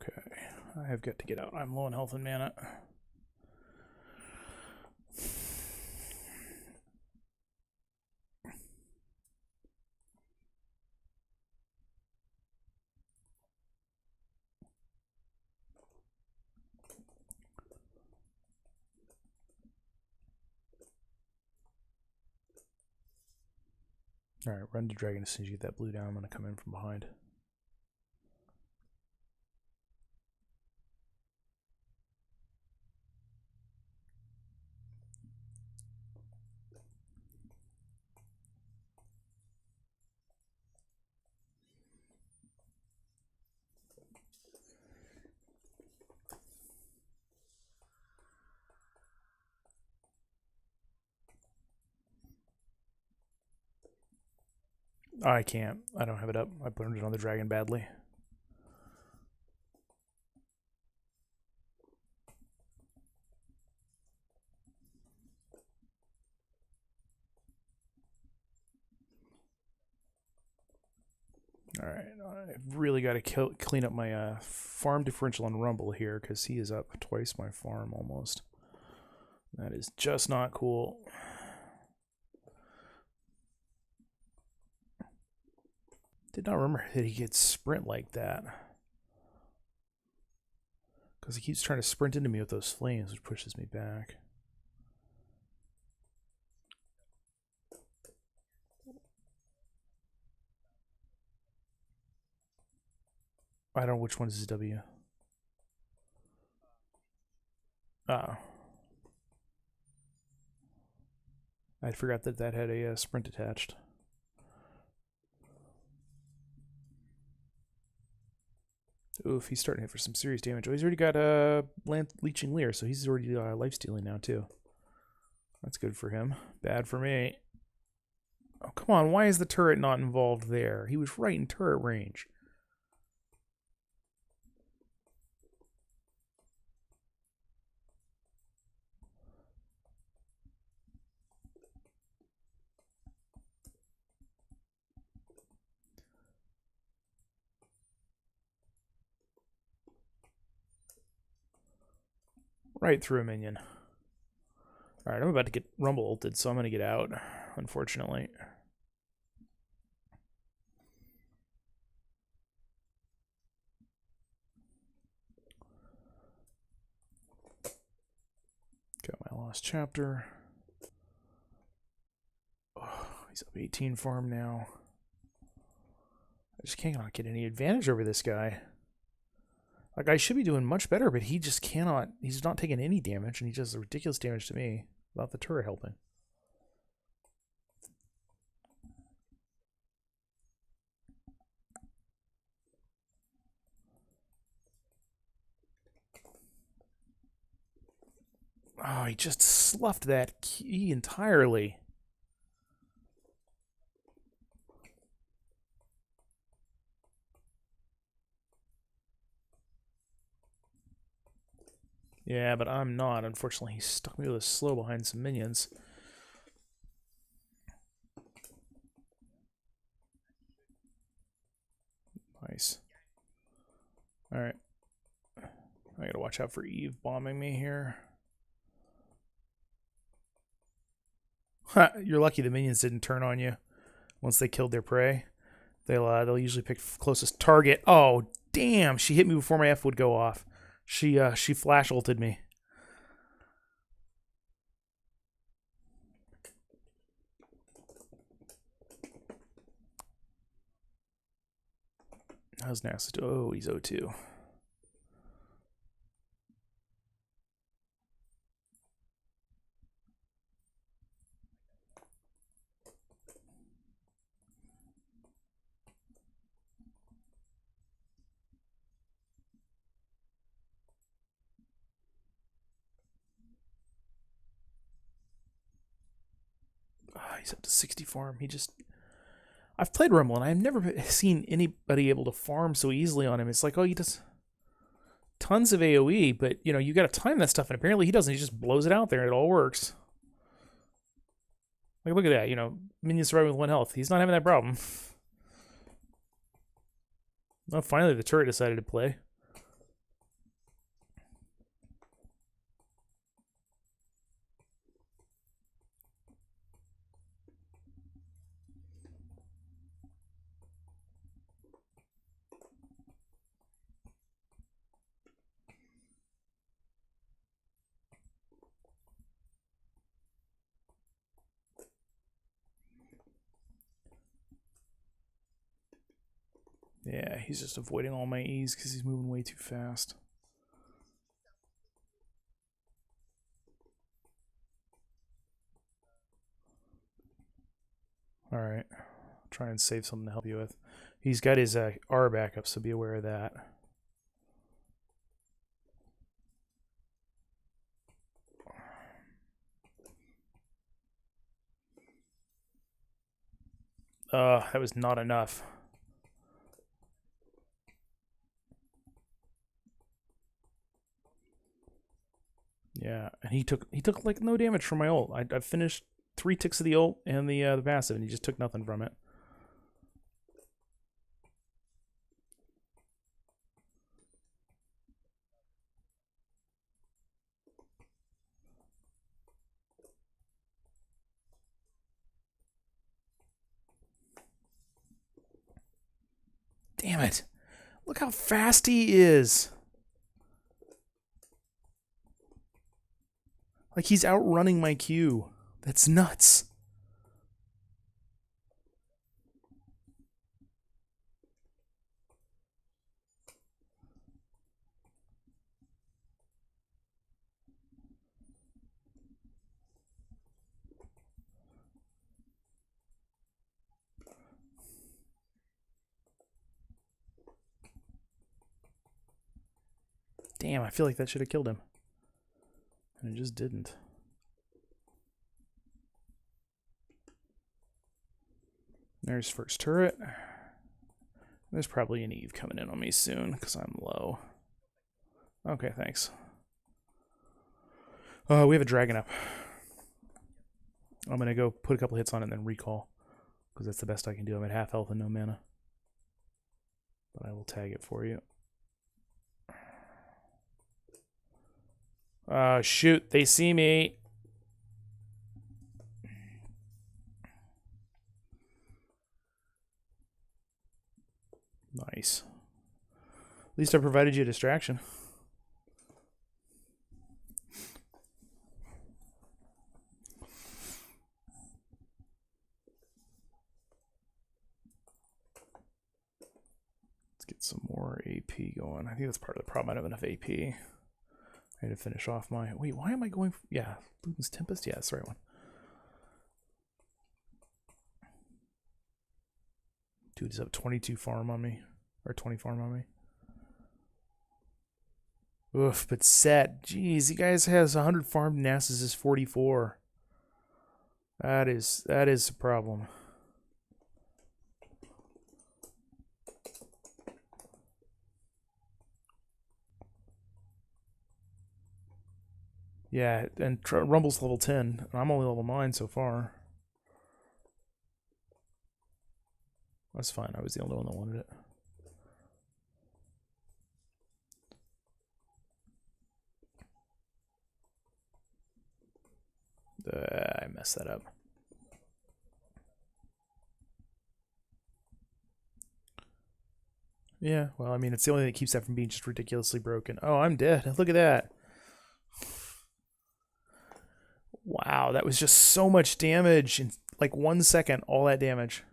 Okay, I have got to get out. I'm low on health and mana. Alright, run to dragon as soon as you get that blue down. I'm going to come in from behind. I can't. I don't have it up. I burned it on the dragon badly. Alright, I've really got to clean up my farm differential on Rumble here, because he is up twice my farm almost. That is just not cool. Did not remember that he gets sprint like that. Because he keeps trying to sprint into me with those flames, which pushes me back. I don't know which one is his W. Oh. I forgot that that had a sprint attached. Oof, he's starting to hit for some serious damage. Oh, he's already got Leeching Leer, so he's already life-stealing now, too. That's good for him. Bad for me. Oh, come on. Why is the turret not involved there? He was right in turret range. Right through a minion. Alright, I'm about to get Rumble ulted, so I'm going to get out, unfortunately. Got my last chapter. Oh, he's up 18 farm now. I just cannot get any advantage over this guy. Like, I should be doing much better, but he just cannot. He's not taking any damage, and he does ridiculous damage to me without the turret helping. Oh, he just sloughed that key entirely. Yeah, but I'm not. Unfortunately, he stuck me with a slow behind some minions. Nice. Alright. I gotta watch out for Eve bombing me here. You're lucky the minions didn't turn on you once they killed their prey. They'll usually pick closest target. Oh, damn! She hit me before my F would go off. She flash ulted me. How's nasty? Oh, he's O2. He's up to 60 farm. I've played Rumble, and I've never seen anybody able to farm so easily on him. It's like, oh, he does tons of AoE, but, you know, you got to time that stuff, and apparently he doesn't. He just blows it out there, and it all works. Like, look at that, you know, minion surviving with 1 health. He's not having that problem. Oh, finally the turret decided to play. Yeah, he's just avoiding all my E's because he's moving way too fast. Alright. Try and save something to help you with. He's got his R backup, so be aware of that. That was not enough. Yeah, and he took like no damage from my ult. I finished 3 ticks of the ult and the passive, and he just took nothing from it. Damn it! Look how fast he is. Like, he's outrunning my Q. That's nuts. Damn, I feel like that should have killed him. And it just didn't. There's first turret. There's probably an Eve coming in on me soon because I'm low. Okay, thanks. We have a dragon up. I'm going to go put a couple hits on it and then recall because that's the best I can do. I'm at half health and no mana. But I will tag it for you. Shoot, they see me. Nice. At least I provided you a distraction. Let's get some more AP going. I think that's part of the problem. I don't have enough AP. I need to finish off my... Wait, why am I going... Yeah, Luden's Tempest? Yeah, that's the right one. Dude, he's up 22 farm on me. Or 20 farm on me. Oof, but Set. Jeez, you guys has 100 farmed Nasus is 44. That is a problem. Yeah, and Rumble's level 10. And I'm only level 9 so far. That's fine. I was the only one that wanted it. I messed that up. Yeah, well, I mean, it's the only thing that keeps that from being just ridiculously broken. Oh, I'm dead. Look at that. Wow, that was just so much damage in like 1 second. All that damage.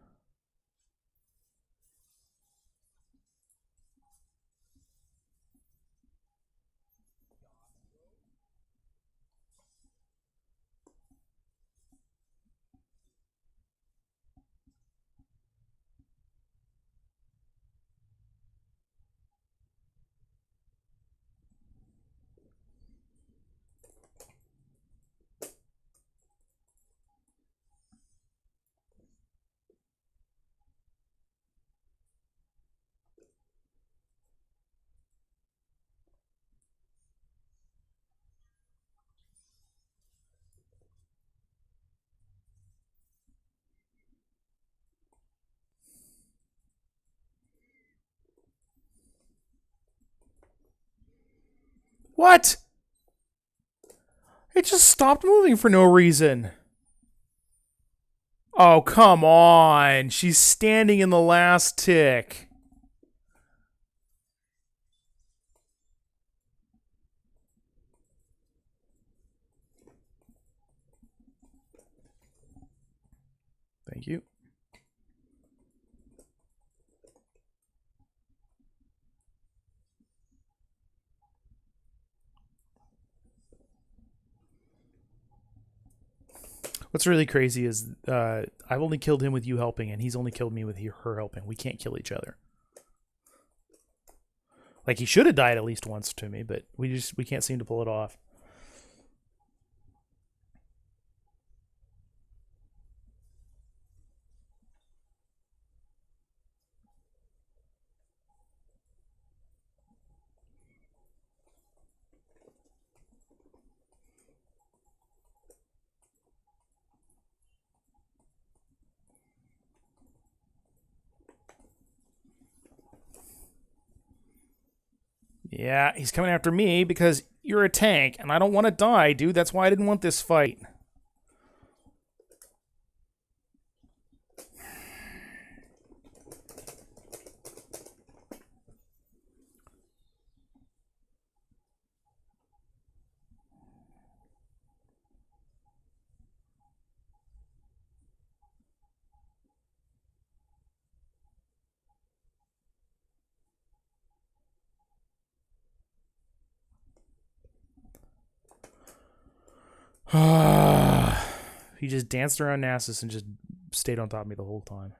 What? It just stopped moving for no reason. Oh, come on. She's standing in the last tick. Thank you. What's really crazy is I've only killed him with you helping, and he's only killed me with her helping. We can't kill each other. Like, he should have died at least once to me, but we can't seem to pull it off. Yeah, he's coming after me because you're a tank, and I don't want to die, dude. That's why I didn't want this fight. He just danced around Nasus and just stayed on top of me the whole time.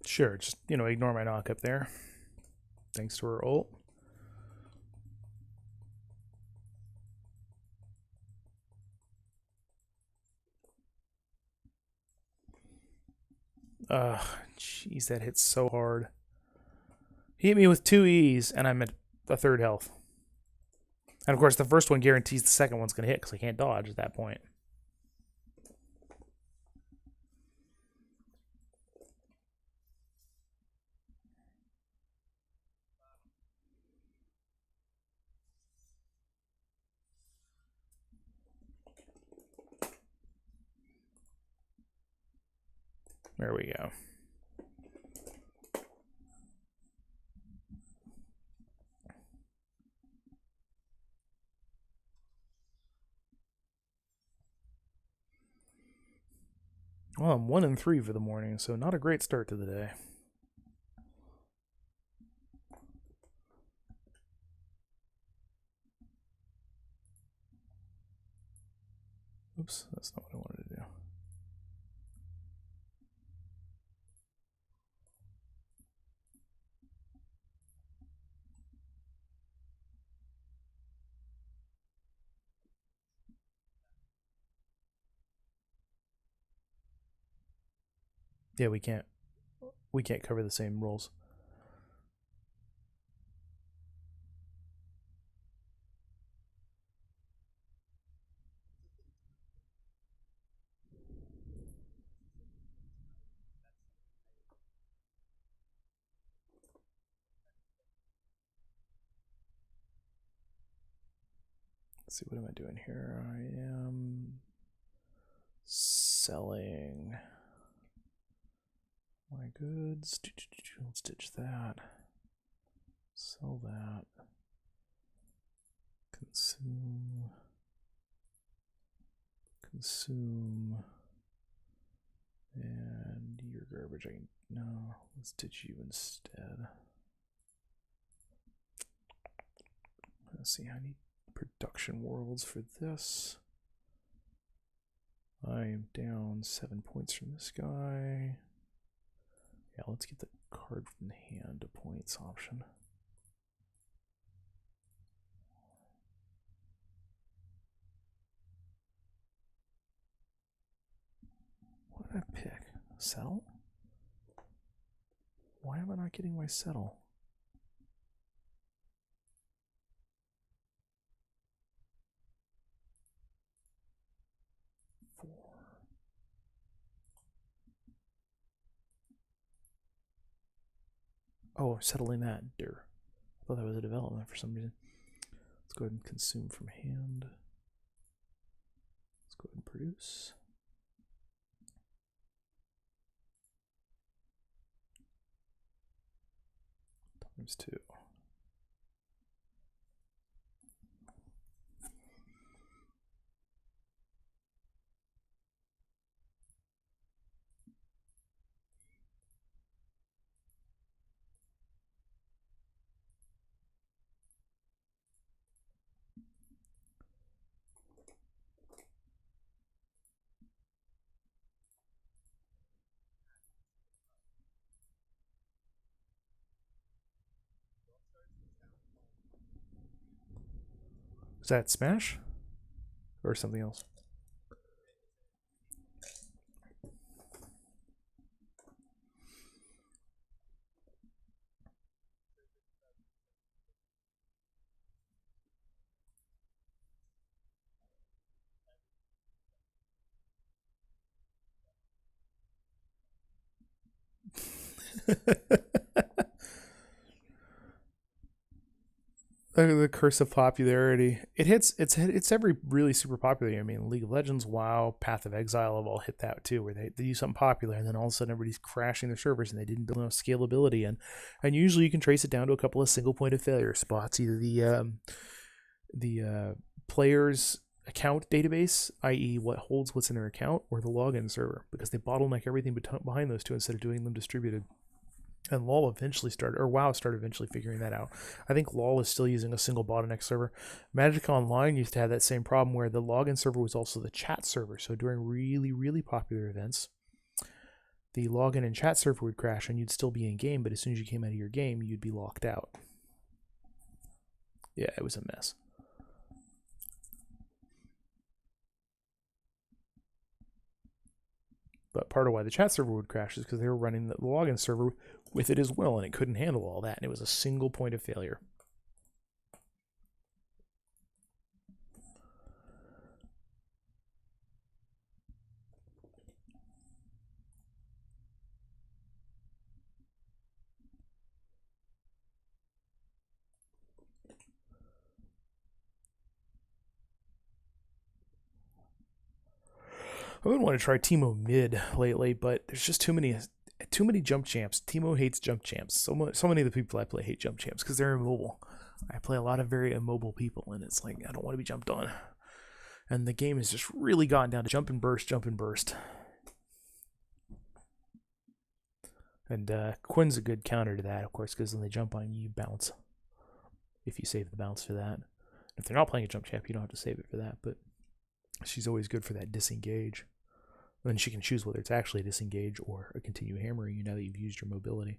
Sure, just, ignore my knock up there. Thanks to her ult. Jeez, that hits so hard. He hit me with 2 E's, and I'm at a third health. And of course, the first one guarantees the second one's going to hit because I can't dodge at that point. There we go. Well, I'm 1-3 for the morning, so not a great start to the day. Oops, that's not what I wanted to do. Yeah, we can't cover the same roles. Let's see, what am I doing here? I am selling my goods. Let's ditch that. Sell that. Consume. And your garbage. No, let's ditch you instead. Let's see, I need production worlds for this. I am down 7 points from this guy. Yeah, let's get the card from the hand to points option. What did I pick? Settle? Why am I not getting my settle? Oh, settling that. I thought that was a development for some reason. Let's go ahead and consume from hand. Let's go ahead and produce. Times 2. Is that Smash? Or something else? The curse of popularity. It's every really super popular game. I mean, League of Legends, WoW, Path of Exile have all hit that too, where they do something popular and then all of a sudden everybody's crashing their servers and they didn't build enough scalability in. And usually you can trace it down to a couple of single point of failure spots, either the player's account database, i.e., what holds what's in their account, or the login server, because they bottleneck everything behind those two instead of doing them distributed. And LoL eventually started, or WoW started eventually figuring that out. I think LoL is still using a single bottleneck server. Magic Online used to have that same problem where the login server was also the chat server. So during really, really popular events, the login and chat server would crash and you'd still be in game, but as soon as you came out of your game, you'd be locked out. Yeah, it was a mess. But part of why the chat server would crash is because they were running the login server with it as well, and it couldn't handle all that, and it was a single point of failure. I've been wanting to try Teemo mid lately, but there's just too many jump champs. Teemo hates jump champs. So many of the people I play hate jump champs because they're immobile. I play a lot of very immobile people, and it's like I don't want to be jumped on. And the game has just really gotten down to jump and burst, jump and burst. And Quinn's a good counter to that, of course, because when they jump on you, you bounce. If you save the bounce for that. If they're not playing a jump champ, you don't have to save it for that, but she's always good for that disengage. Then she can choose whether it's actually a disengage or a continue hammering you now that you've used your mobility.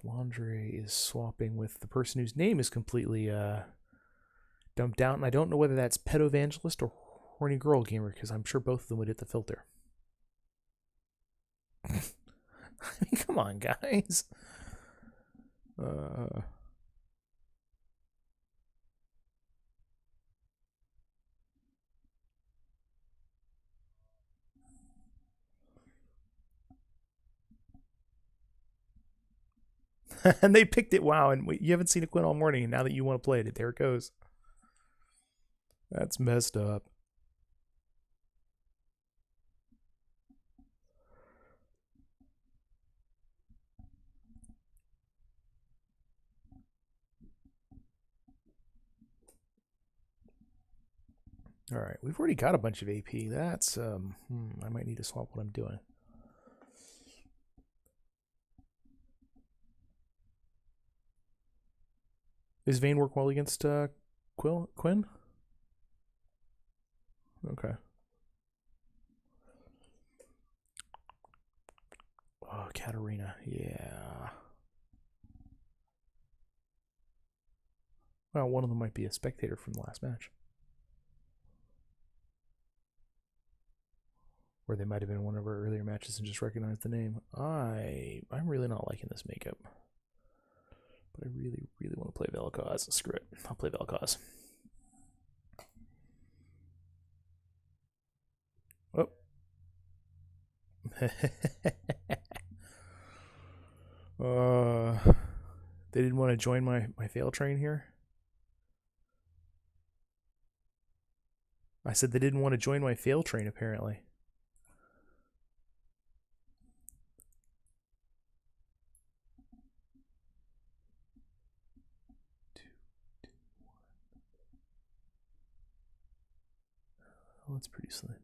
Flandre is swapping with the person whose name is completely dumped out, and I don't know whether that's Pedo Evangelist or Horny Girl Gamer, because I'm sure both of them would hit the filter. I mean, come on, guys. And they picked it. Wow, and you haven't seen it Quinn all morning, and now that you want to play it, there it goes. That's messed up. All right, we've already got a bunch of AP. That's I might need to swap what I'm doing. Does Vayne work well against Quinn? Okay. Oh, Katarina. Yeah. Well, one of them might be a spectator from the last match. Or they might have been one of our earlier matches and just recognized the name. I'm really not liking this makeup. But I really, really want to play Vel'Koz. Screw it. I'll play Vel'Koz. Oh. They didn't want to join my fail train here. I said they didn't want to join my fail train, apparently. Oh, that's pretty slim.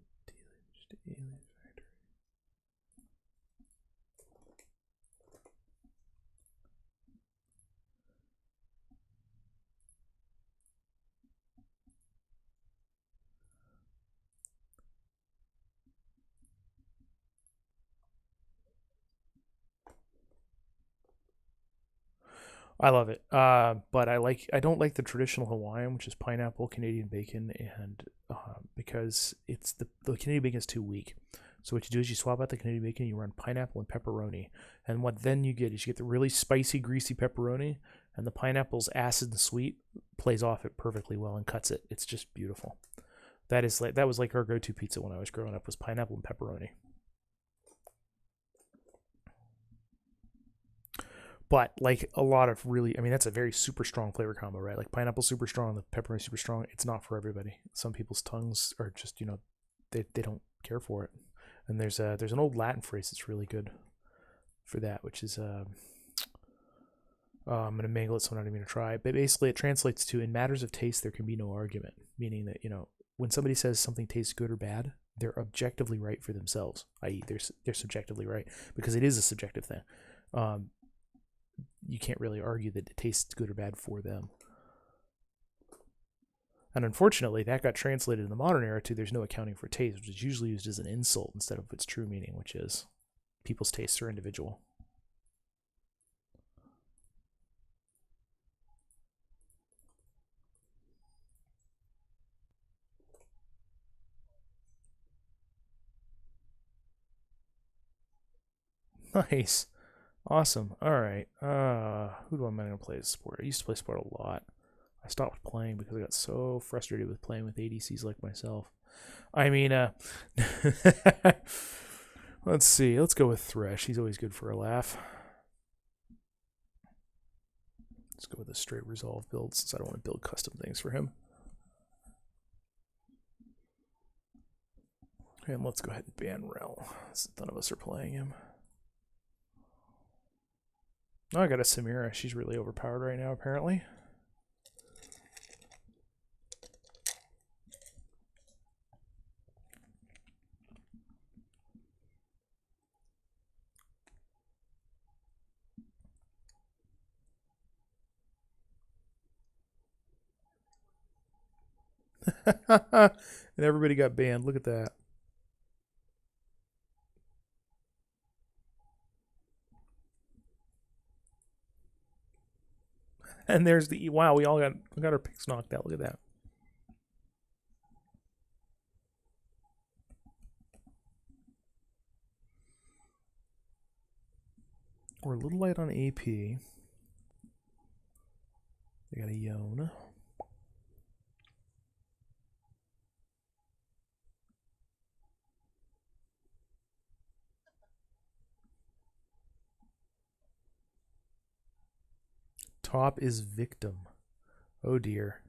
I love it, but I don't like the traditional Hawaiian, which is pineapple, Canadian bacon, and because it's the Canadian bacon is too weak. So what you do is you swap out the Canadian bacon, you run pineapple and pepperoni, and what then you get is you get the really spicy, greasy pepperoni, and the pineapple's acid and sweet plays off it perfectly well and cuts it. It's just beautiful. That was like our go-to pizza when I was growing up, was pineapple and pepperoni. But like a lot of really, I mean, that's a very super strong flavor combo, right? Like pineapple super strong, the pepperoni super strong. It's not for everybody. Some people's tongues are just, they don't care for it. And there's an old Latin phrase that's really good for that, which is I'm gonna mangle it, so I'm not even gonna try. But basically, it translates to, in matters of taste, there can be no argument. Meaning that when somebody says something tastes good or bad, they're objectively right for themselves, i.e., they're subjectively right, because it is a subjective thing. You can't really argue that it tastes good or bad for them. And unfortunately, that got translated in the modern era to there's no accounting for taste, which is usually used as an insult instead of its true meaning, which is people's tastes are individual. Nice. Awesome. Alright. Who do I going to play as sport? I used to play sport a lot. I stopped playing because I got so frustrated with playing with ADCs like myself. I mean, let's see. Let's go with Thresh. He's always good for a laugh. Let's go with a straight resolve build since I don't want to build custom things for him. And let's go ahead and ban Rel, since none of us are playing him. Oh, I got a Samira. She's really overpowered right now, apparently. And everybody got banned. Look at that. And there's the wow. We got our picks knocked out. Look at that. We're a little light on AP. They got a Yone. Top is victim. Oh dear.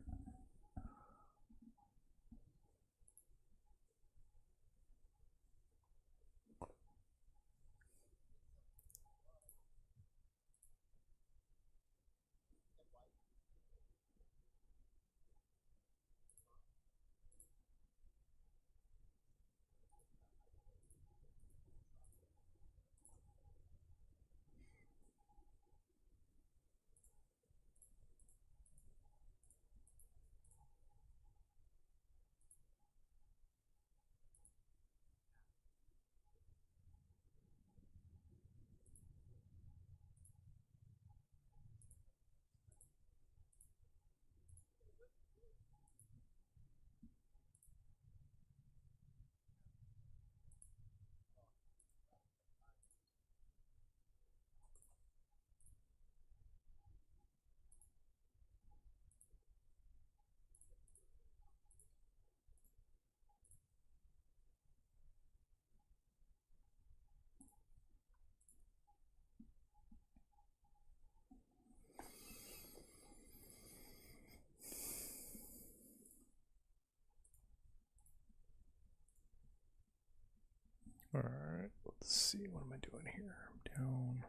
Alright, let's see. What am I doing here? I'm down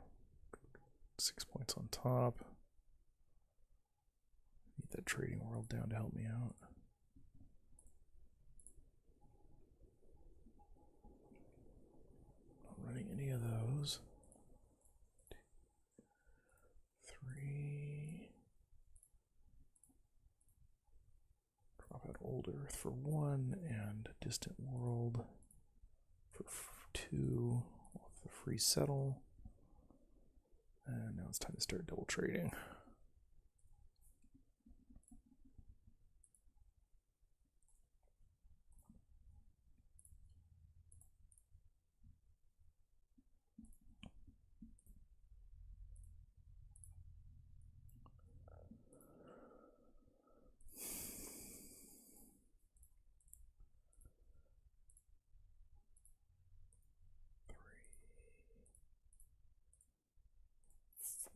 6 points on top. Need that trading world down to help me out. Not running any of those. 3. Drop out Old Earth for 1 and Distant World for 2 off the free settle. And now it's time to start double trading.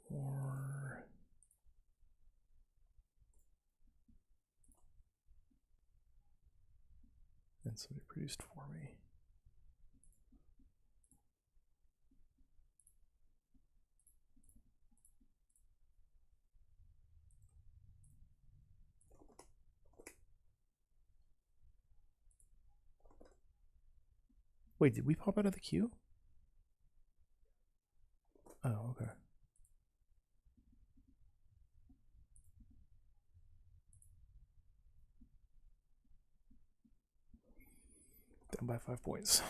Four. And somebody produced for me. Wait, did we pop out of the queue? Oh, okay. Down by 5 points.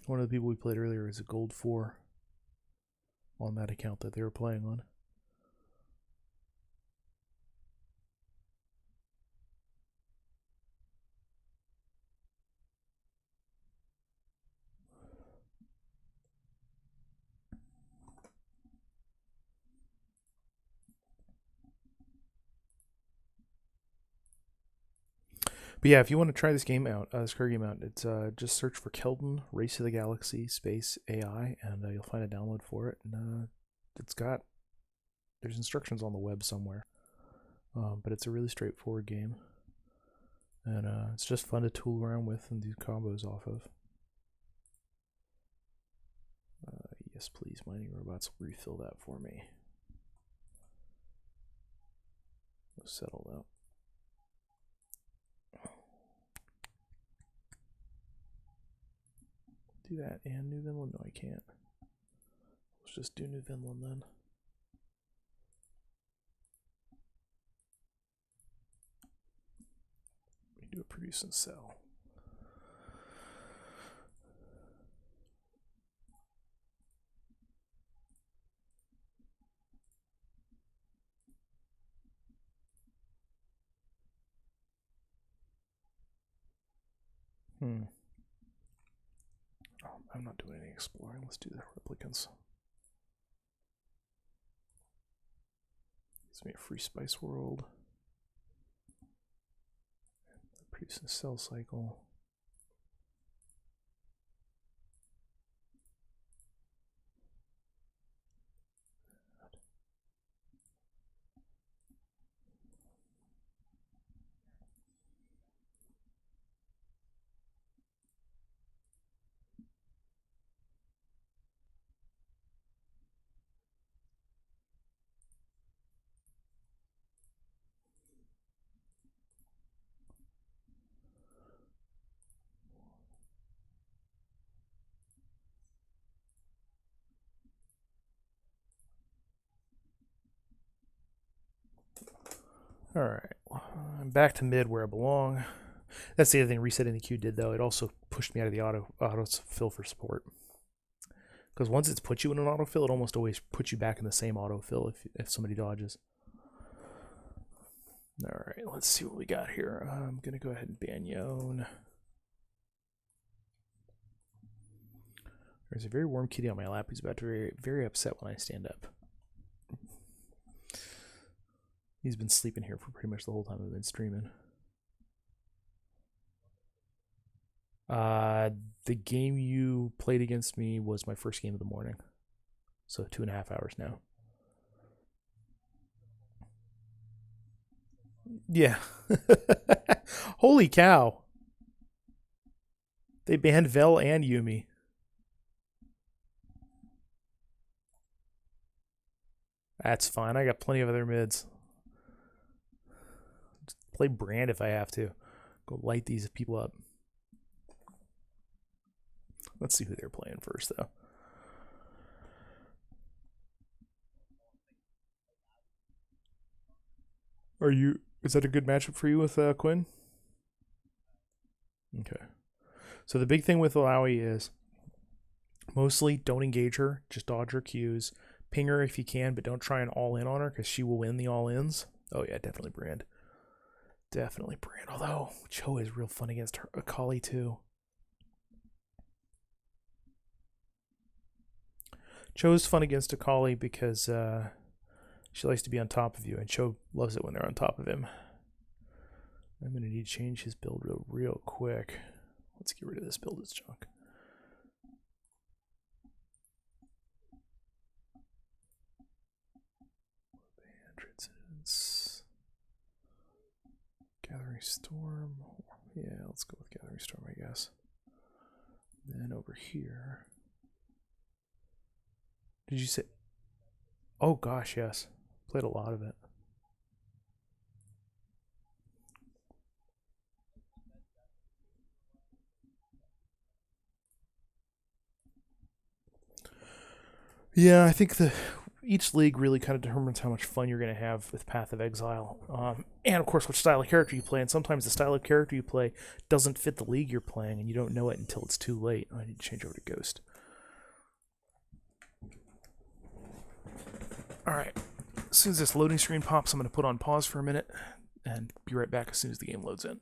One of the people we played earlier is a gold 4. on that account that they were playing on. But yeah, if you want to try this game out, this card game out, it's just search for Keldon Race to the Galaxy Space AI, and you'll find a download for it. And there's instructions on the web somewhere, but it's a really straightforward game, and it's just fun to tool around with and do combos off of. Yes, please, Mining Robots, refill that for me. Settle out. Do that and New Vinland? No, I can't. Let's just do New Vinland then. We do a produce and sell. I'm not doing any exploring. Let's do the replicants. Gives me a free spice world. Produce and sell cycle. Alright, I'm back to mid where I belong. That's the other thing resetting the queue did, though. It also pushed me out of the autofill for support. Because once it's put you in an autofill, it almost always puts you back in the same autofill if somebody dodges. Alright, let's see what we got here. I'm going to go ahead and ban Yone. There's a very warm kitty on my lap who's about to be very upset when I stand up. He's been sleeping here for pretty much the whole time I've been streaming. The game you played against me was my first game of the morning. So 2.5 hours now. Yeah. Holy cow. They banned Vel and Yuumi. That's fine. I got plenty of other mids. Just play Brand if I have to. Go light these people up. Let's see who they're playing first, though. Is that a good matchup for you with Quinn? Okay. So the big thing with Illaoi is mostly don't engage her, just dodge her Qs. Ping her if you can, but don't try and all in on her because she will win the all ins. Oh yeah, definitely Brand. Definitely Brand. Although Cho is real fun against her Akali too. Cho's fun against Akali because she likes to be on top of you, and Cho loves it when they're on top of him. I'm going to need to change his build real quick. Let's get rid of this build, it's junk. Incidents. Gathering Storm. Yeah, let's go with Gathering Storm, I guess. Then over here. Did you say? Oh gosh, yes. Played a lot of it. Yeah, I think each league really kind of determines how much fun you're going to have with Path of Exile. And of course, which style of character you play. And sometimes the style of character you play doesn't fit the league you're playing, and you don't know it until it's too late. I need to change over to Ghost. Alright, as soon as this loading screen pops, I'm going to put on pause for a minute and be right back as soon as the game loads in.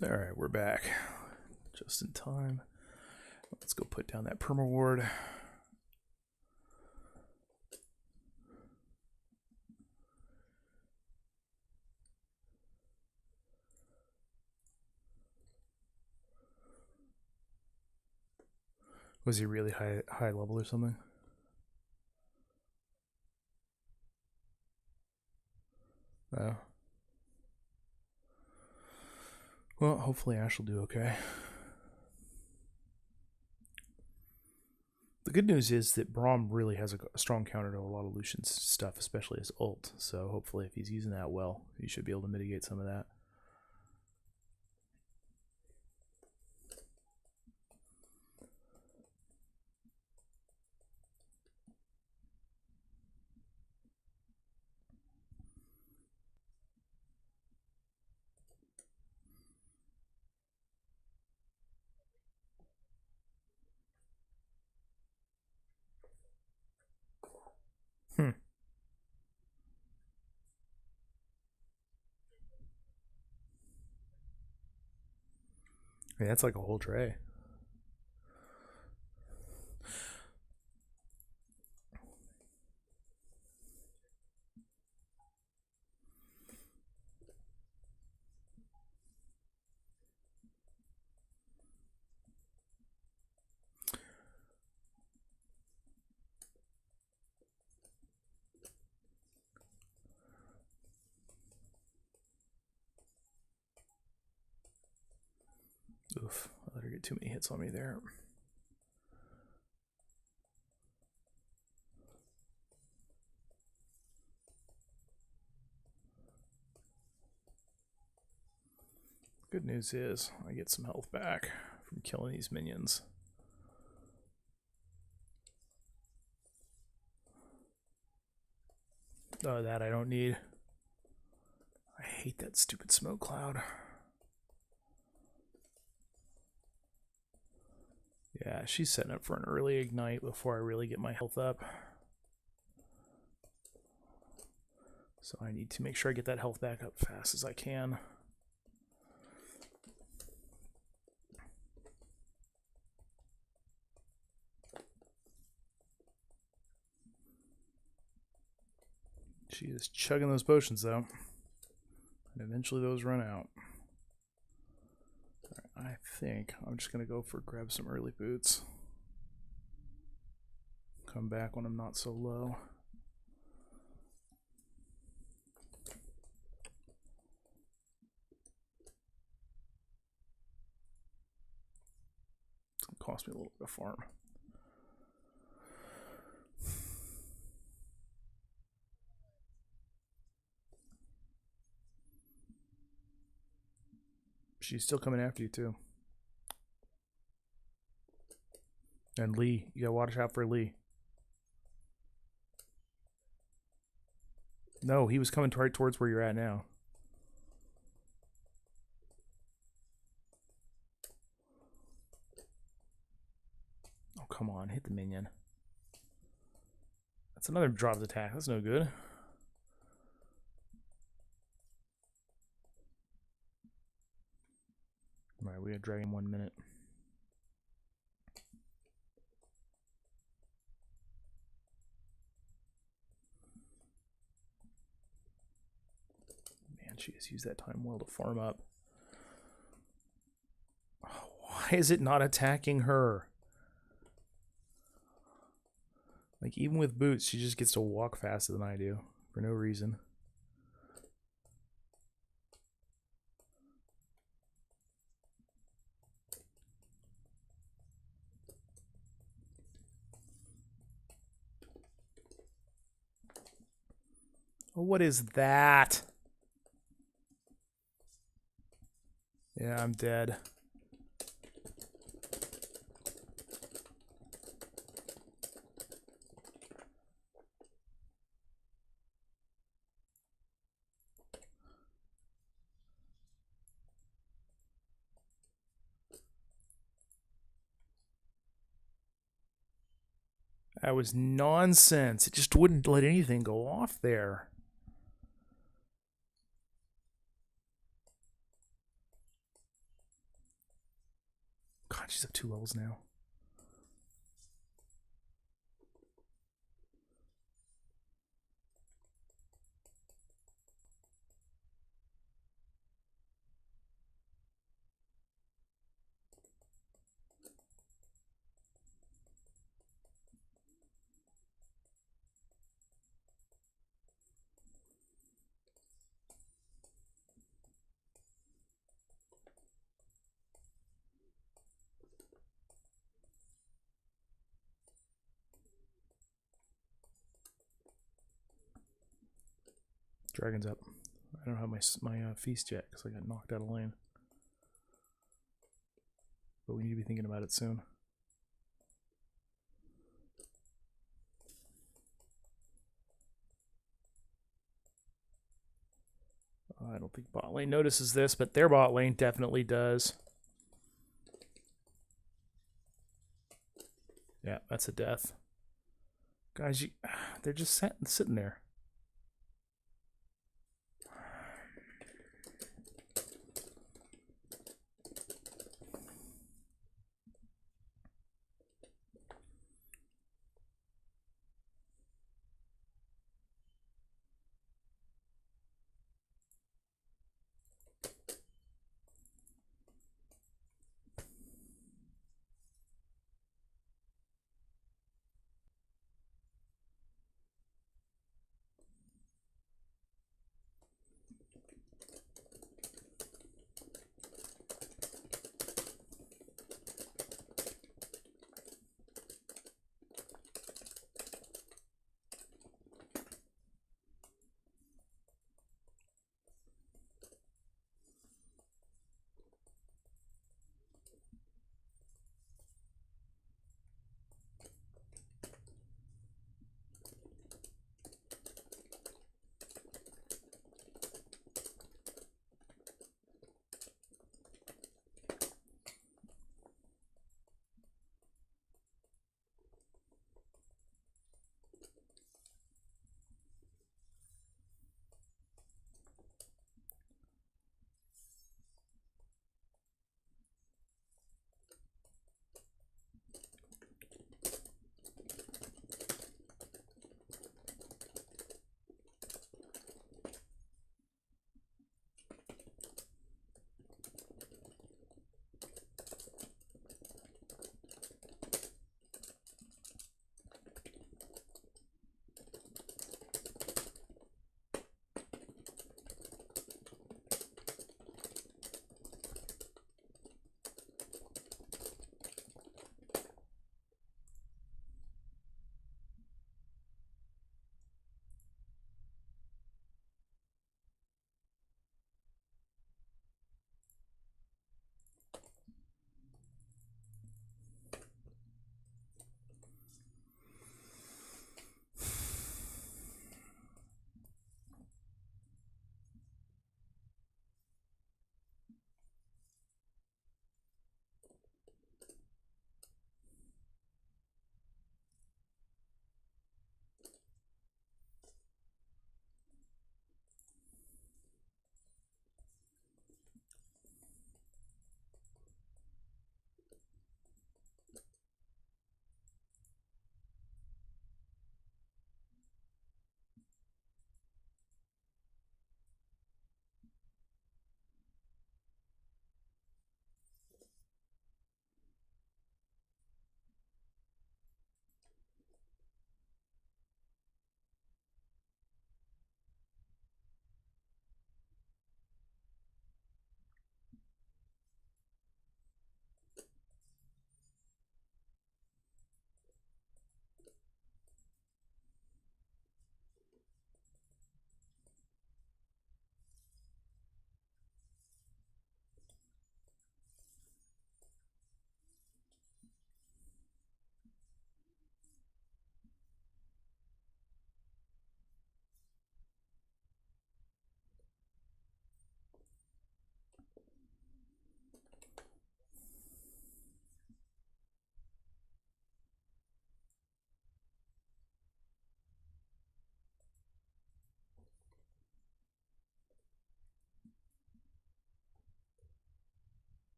Alright, we're back. Just in time. Let's go put down that perma ward. Was he really high level or something? Oh. Well, hopefully Ash will do okay. The good news is that Braum really has a strong counter to a lot of Lucian's stuff, especially his ult. So hopefully if he's using that well, he should be able to mitigate some of that. I mean, that's like a whole tray. Oof, I let her get too many hits on me there. Good news is I get some health back from killing these minions. Oh, that I don't need. I hate that stupid smoke cloud. Yeah, she's setting up for an early ignite before I really get my health up. So I need to make sure I get that health back up fast as I can. She is chugging those potions though. And eventually those run out. Right, I think I'm just going to go for grab some early boots. Come back when I'm not so low. It's going to cost me a little bit of farm. She's still coming after you too. And Lee. You gotta watch out for Lee. No, he was coming right towards where you're at now. Oh, come on. Hit the minion. That's another dropped attack. That's no good. Alright, we got dragon 1 minute. Man, she has used that time well to farm up. Oh, why is it not attacking her? Like, even with boots, she just gets to walk faster than I do for no reason. Oh, what is that? Yeah, I'm dead. That was nonsense. It just wouldn't let anything go off there. God, she's up 2 levels now. Dragon's up. I don't have my feast yet because I got knocked out of lane. But we need to be thinking about it soon. I don't think bot lane notices this, but their bot lane definitely does. Yeah, that's a death. Guys, they're just sitting there.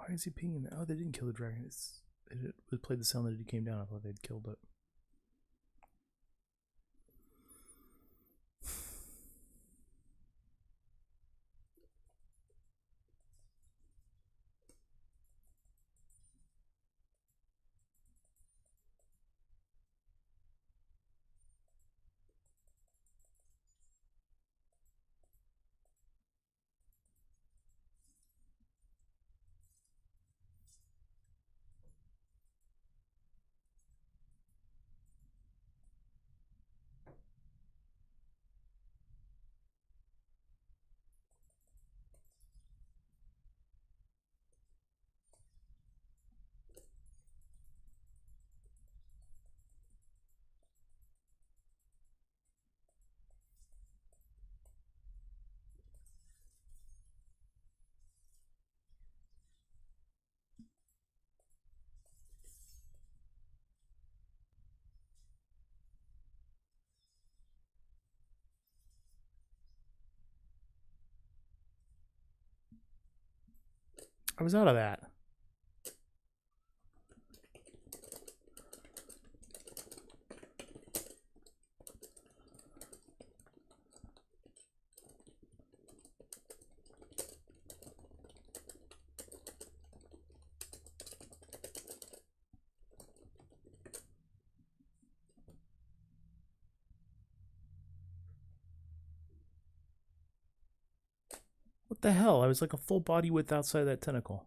Why is he pinging? Oh, they didn't kill the dragon. It played the sound that it came down. I thought they'd killed it. I was out of that. What the hell? I was like a full body width outside that tentacle.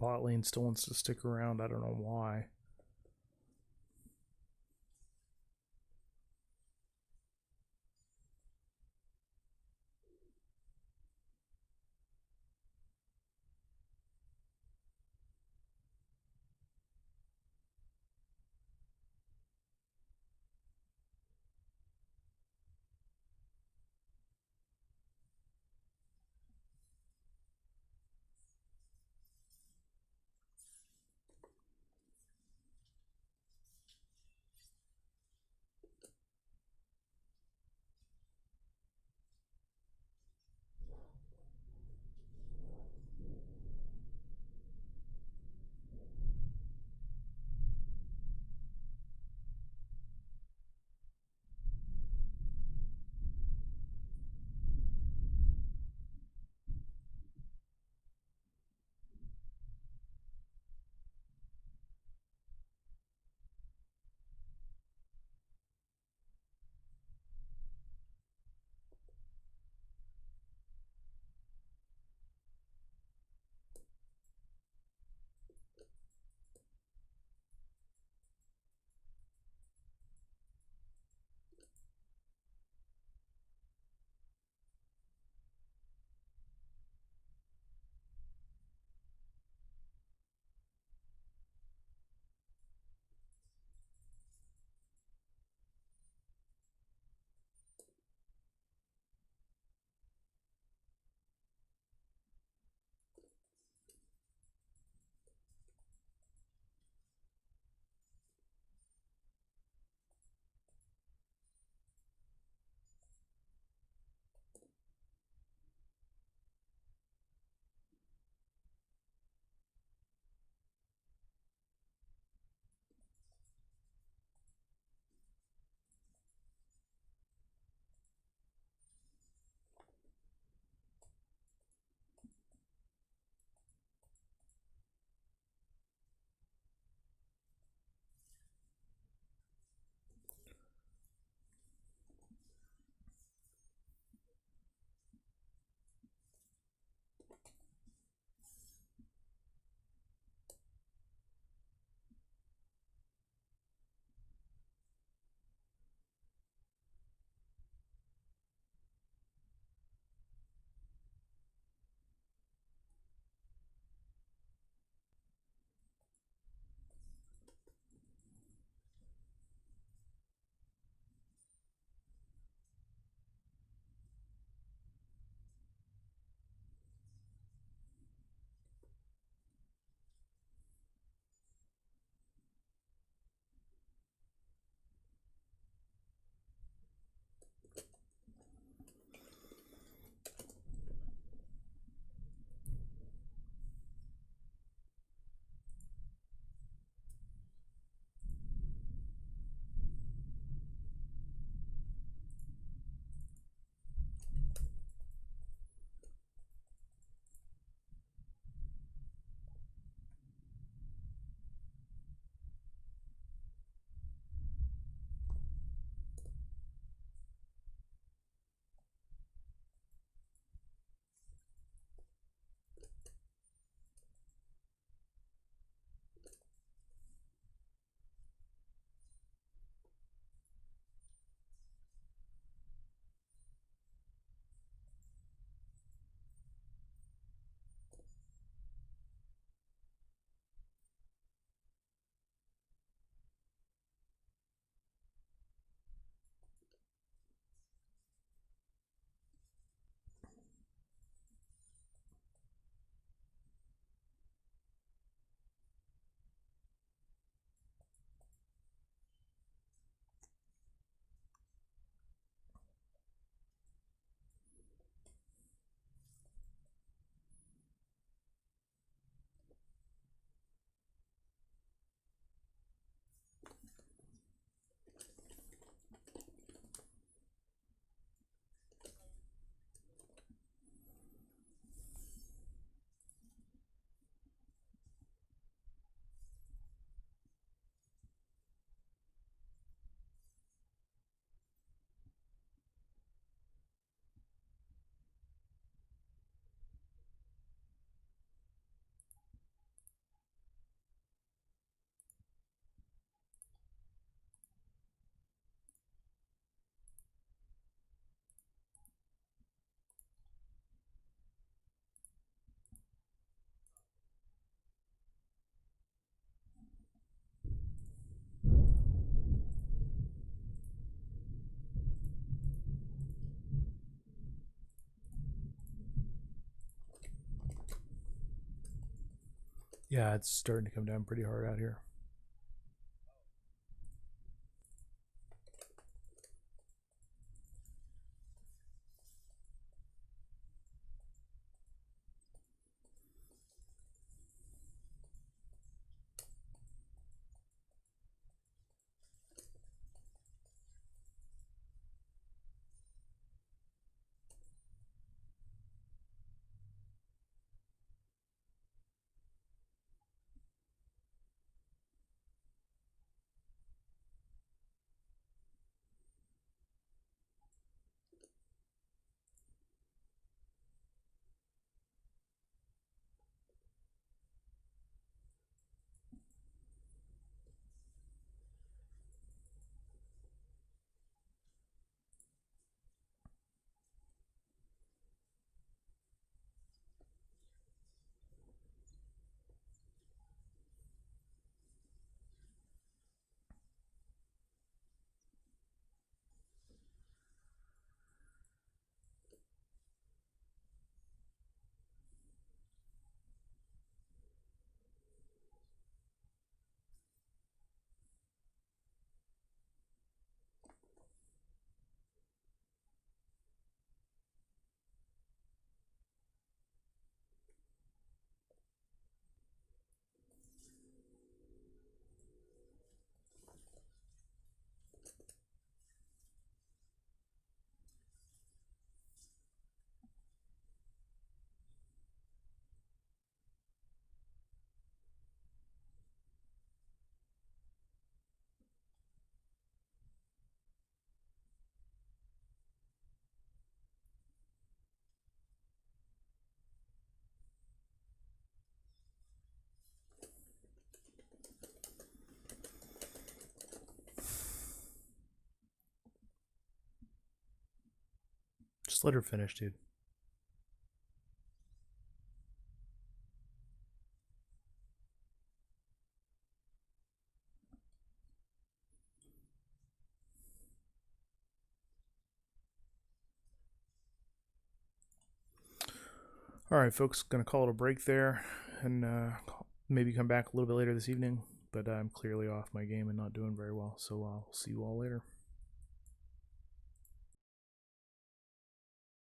bot lane still wants to stick around. I don't know why. Yeah, it's starting to come down pretty hard out here. Just let her finish, dude. All right, folks, gonna call it a break there, and maybe come back a little bit later this evening. But I'm clearly off my game and not doing very well, so I'll see you all later.